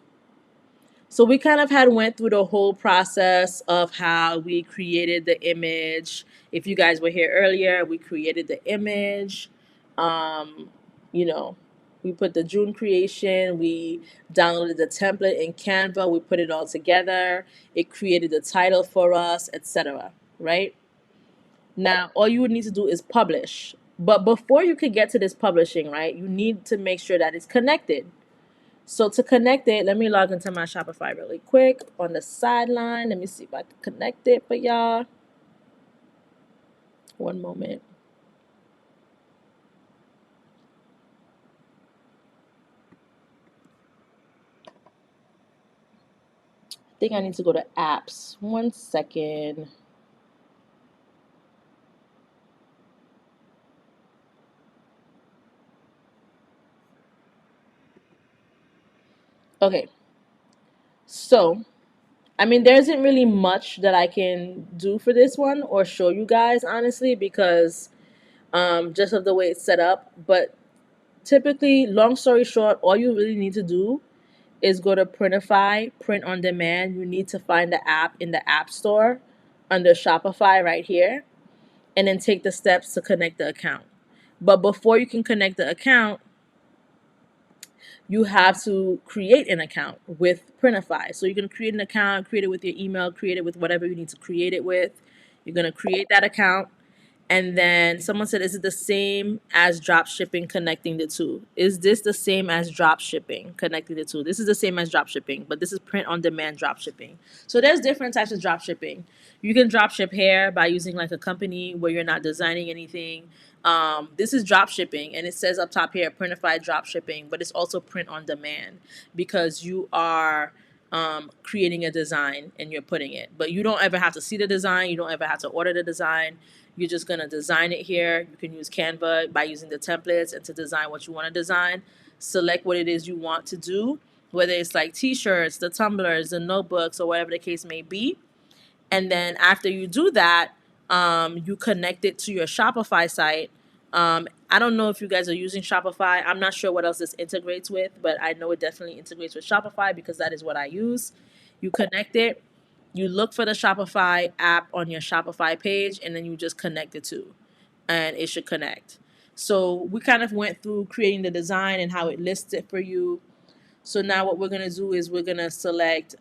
So we kind of went through the whole process of how we created the image. If you guys were here earlier, we created the image. We put the June creation. We downloaded the template in Canva. We put it all together. It created the title for us, etc. Right? Now, all you would need to do is publish. But before you could get to this publishing, right, you need to make sure that it's connected. So to connect it, let me log into my Shopify really quick on the sideline. Let me see if I can connect it for y'all. One moment. I think I need to go to apps. 1 second. Okay. So, there isn't really much that I can do for this one or show you guys, honestly, because just of the way it's set up. But typically, long story short, all you really need to do is go to Printify, print on demand. You need to find the app in the App Store under Shopify right here, and then take the steps to connect the account. But before you can connect the account, you have to create an account with Printify. So you can create an account, create it with your email, create it with whatever you need to create it with. You're going to create that account. And then someone said, is it the same as drop shipping connecting the two? Is this the same as drop shipping connecting the two? This is the same as drop shipping, but this is print on demand drop shipping. So there's different types of drop shipping. You can drop ship hair by using like a company where you're not designing anything. This is drop shipping, and it says up top here, printified drop shipping, but it's also print on demand because you are creating a design and you're putting it. But you don't ever have to see the design. You don't ever have to order the design. You're just going to design it here. You can use Canva by using the templates and to design what you want to design. Select what it is you want to do, whether it's like t-shirts, the tumblers, the notebooks, or whatever the case may be. And then after you do that, you connect it to your Shopify site. I don't know if you guys are using Shopify. I'm not sure what else this integrates with, but I know it definitely integrates with Shopify because that is what I use. You connect it, you look for the Shopify app on your Shopify page, and then you just connect the two, and it should connect. So we kind of went through creating the design and how it lists it for you. So now what we're going to do is we're going to select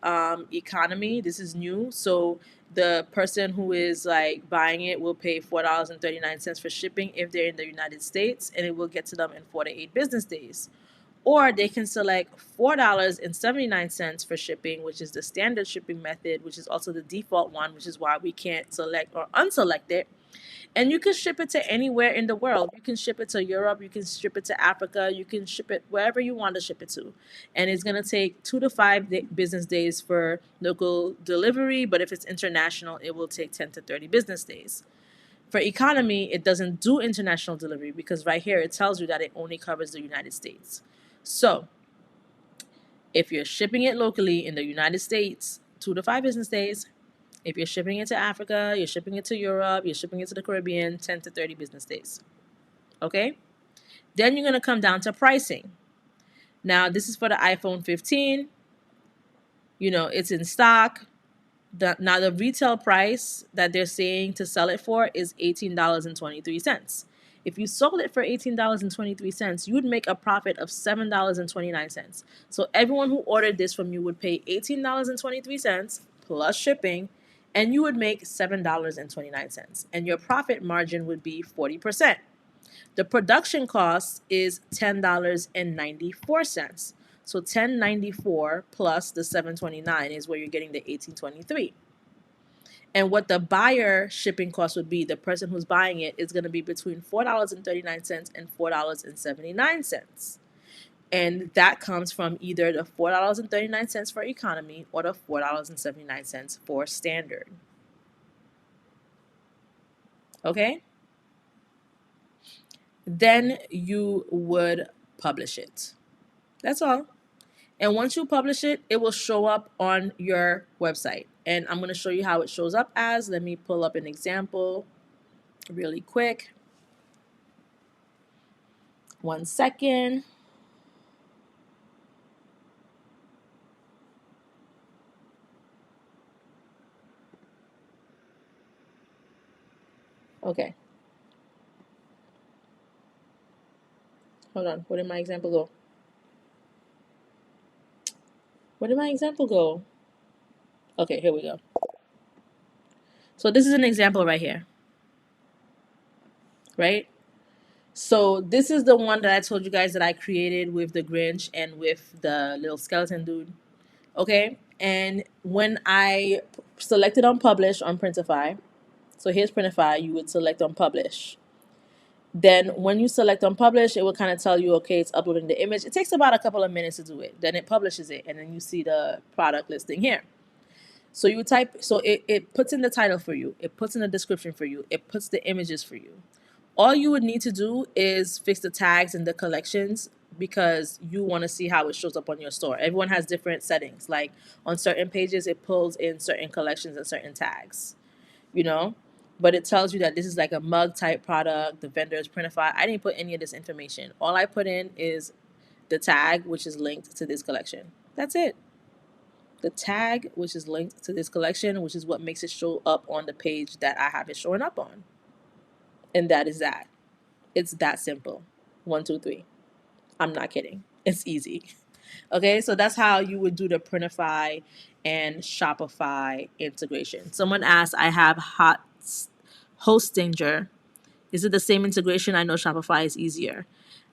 economy. This is new. So the person who is like buying it will pay $4.39 for shipping if they're in the United States, and it will get to them in 4 to 8 business days. Or they can select $4.79 for shipping, which is the standard shipping method, which is also the default one, which is why we can't select or unselect it. And you can ship it to anywhere in the world. You can ship it to Europe, you can ship it to Africa, you can ship it wherever you want to ship it to. And it's going to take 2 to 5 business days for local delivery, but if it's international, it will take 10 to 30 business days. For economy, it doesn't do international delivery because right here it tells you that it only covers the United States. So if you're shipping it locally in the United States, 2 to 5 business days. If you're shipping it to Africa, you're shipping it to Europe, you're shipping it to the Caribbean, 10 to 30 business days. Okay? Then you're going to come down to pricing. Now, this is for the iPhone 15. You know, it's in stock. Now, the retail price that they're saying to sell it for is $18.23. If you sold it for $18.23, you would make a profit of $7.29. So everyone who ordered this from you would pay $18.23 plus shipping, and you would make $7.29. And your profit margin would be 40%. The production cost is $10.94. So $10.94 plus the $7.29 is where you're getting the $18.23. And what the buyer shipping cost would be, the person who's buying it, is going to be between $4.39 and $4.79. And that comes from either the $4.39 for economy or the $4.79 for standard. Okay? Then you would publish it. That's all. And once you publish it, it will show up on your website. And I'm going to show you how it shows up as. Let me pull up an example really quick. 1 second. Okay. Hold on. Where did my example go? Where did my example go? Okay, here we go. So this is an example right here. Right? So this is the one that I told you guys that I created with the Grinch and with the little skeleton dude. Okay? And when I selected on publish on Printify, so here's Printify, you would select on publish. Then when you select on publish, it will kind of tell you, okay, it's uploading the image. It takes about a couple of minutes to do it. Then it publishes it, and then you see the product listing here. So you type, so it puts in the title for you. It puts in the description for you. It puts the images for you. All you would need to do is fix the tags and the collections because you want to see how it shows up on your store. Everyone has different settings. Like on certain pages, it pulls in certain collections and certain tags, you know? But it tells you that this is like a mug type product. The vendor is Printify. I didn't put any of this information. All I put in is the tag, which is linked to this collection. That's it. The tag, which is linked to this collection, which is what makes it show up on the page that I have it showing up on. And that is that. It's that simple. 1, 2, 3. I'm not kidding. It's easy. Okay, so that's how you would do the Printify and Shopify integration. Someone asked, I have Hostinger. Is it the same integration? I know Shopify is easier.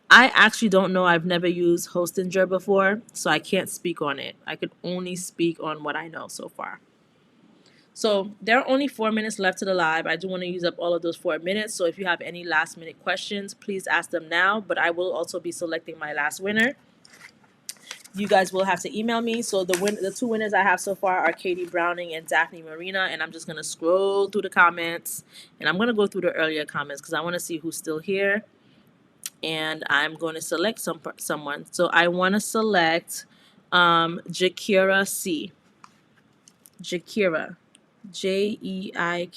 I actually don't know. I've never used Hostinger before, so I can't speak on it. I could only speak on what I know so far. So there are only 4 minutes left to the live. I do want to use up all of those 4 minutes. So if you have any last minute questions, please ask them now. But I will also be selecting my last winner. You guys will have to email me. So the 2 winners I have so far are Katie Browning and Daphne Marina. And I'm just going to scroll through the comments. And I'm going to go through the earlier comments because I want to see who's still here. And I'm going to select someone. So I want to select Jakira C. Jakira. Jeikeira.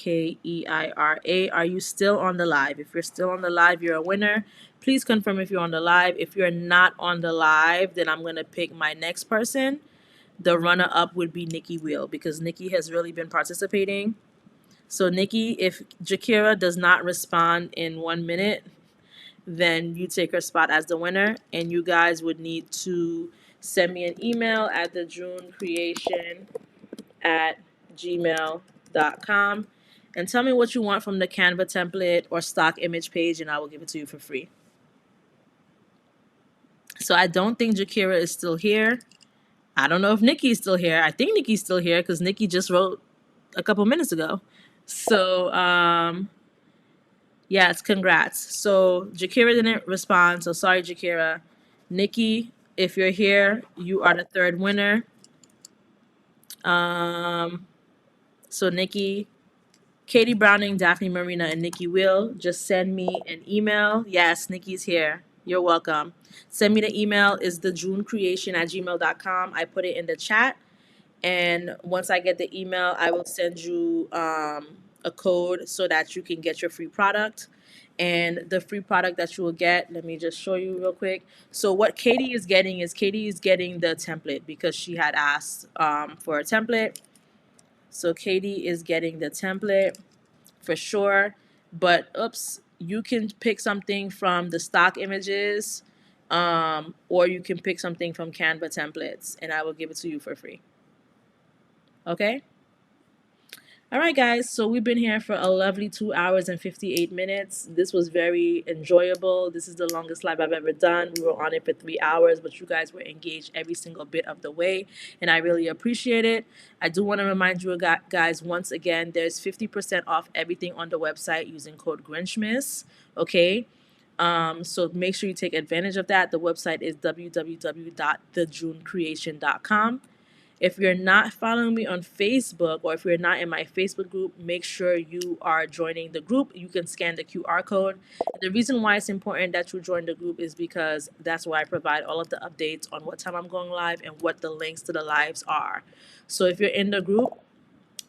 Are you still on the live? If you're still on the live, you're a winner. Please confirm if you're on the live. If you're not on the live, then I'm going to pick my next person. The runner-up would be Nikki Wheel because Nikki has really been participating. So Nikki, if Jakira does not respond in 1 minute, then you take her spot as the winner. And you guys would need to send me an email at thejunecreation@gmail.com and tell me what you want from the Canva template or stock image page, and I will give it to you for free. So I don't think Jakira is still here. I don't know if Nikki's still here. I think Nikki's still here because Nikki just wrote a couple minutes ago. So, yes, congrats. So Jakira didn't respond, so sorry, Jakira. Nikki, if you're here, you are the third winner. So Nikki, Katie Browning, Daphne Marina, and Nikki Will, just send me an email. Yes, Nikki's here. You're welcome. Send me the email. Is thejunecreation@gmail.com. I put it in the chat. And once I get the email, I will send you a code so that you can get your free product. And the free product that you will get, let me just show you real quick. So what Katie is getting the template because she had asked for a template. So Katie is getting the template for sure. But oops, you can pick something from the stock images or you can pick something from Canva templates and I will give it to you for free. Okay? All right, guys. So we've been here for a lovely 2 hours and 58 minutes. This was very enjoyable. This is the longest live I've ever done. We were on it for 3 hours, but you guys were engaged every single bit of the way, and I really appreciate it. I do want to remind you guys once again, there's 50% off everything on the website using code grinchmas. Okay? So make sure you take advantage of that. The website is www.thejunecreation.com. If you're not following me on Facebook or if you're not in my Facebook group, make sure you are joining the group. You can scan the QR code. The reason why it's important that you join the group is because that's where I provide all of the updates on what time I'm going live and what the links to the lives are. So if you're in the group,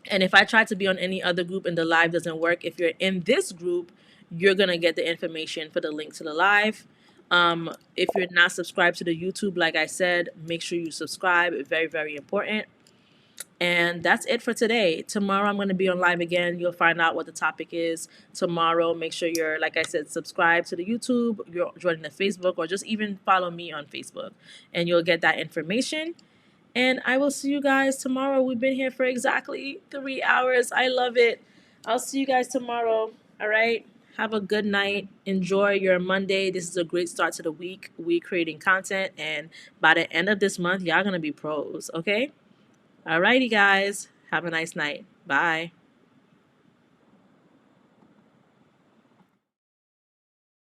and if I try to be on any other group and the live doesn't work, if you're in this group, you're going to get the information for the link to the live. If you're not subscribed to the YouTube, like I said, make sure you subscribe. It's very, very important. And that's it for today. Tomorrow I'm going to be on live again. You'll find out what the topic is tomorrow. Make sure you're, like I said, subscribe to the YouTube, you're joining the Facebook, or just even follow me on Facebook. And you'll get that information. And I will see you guys tomorrow. We've been here for exactly 3 hours. I love it. I'll see you guys tomorrow. All right. Have a good night. Enjoy your Monday. This is a great start to the week. We creating content. And by the end of this month, y'all going to be pros. Okay. All righty, guys. Have a nice night. Bye.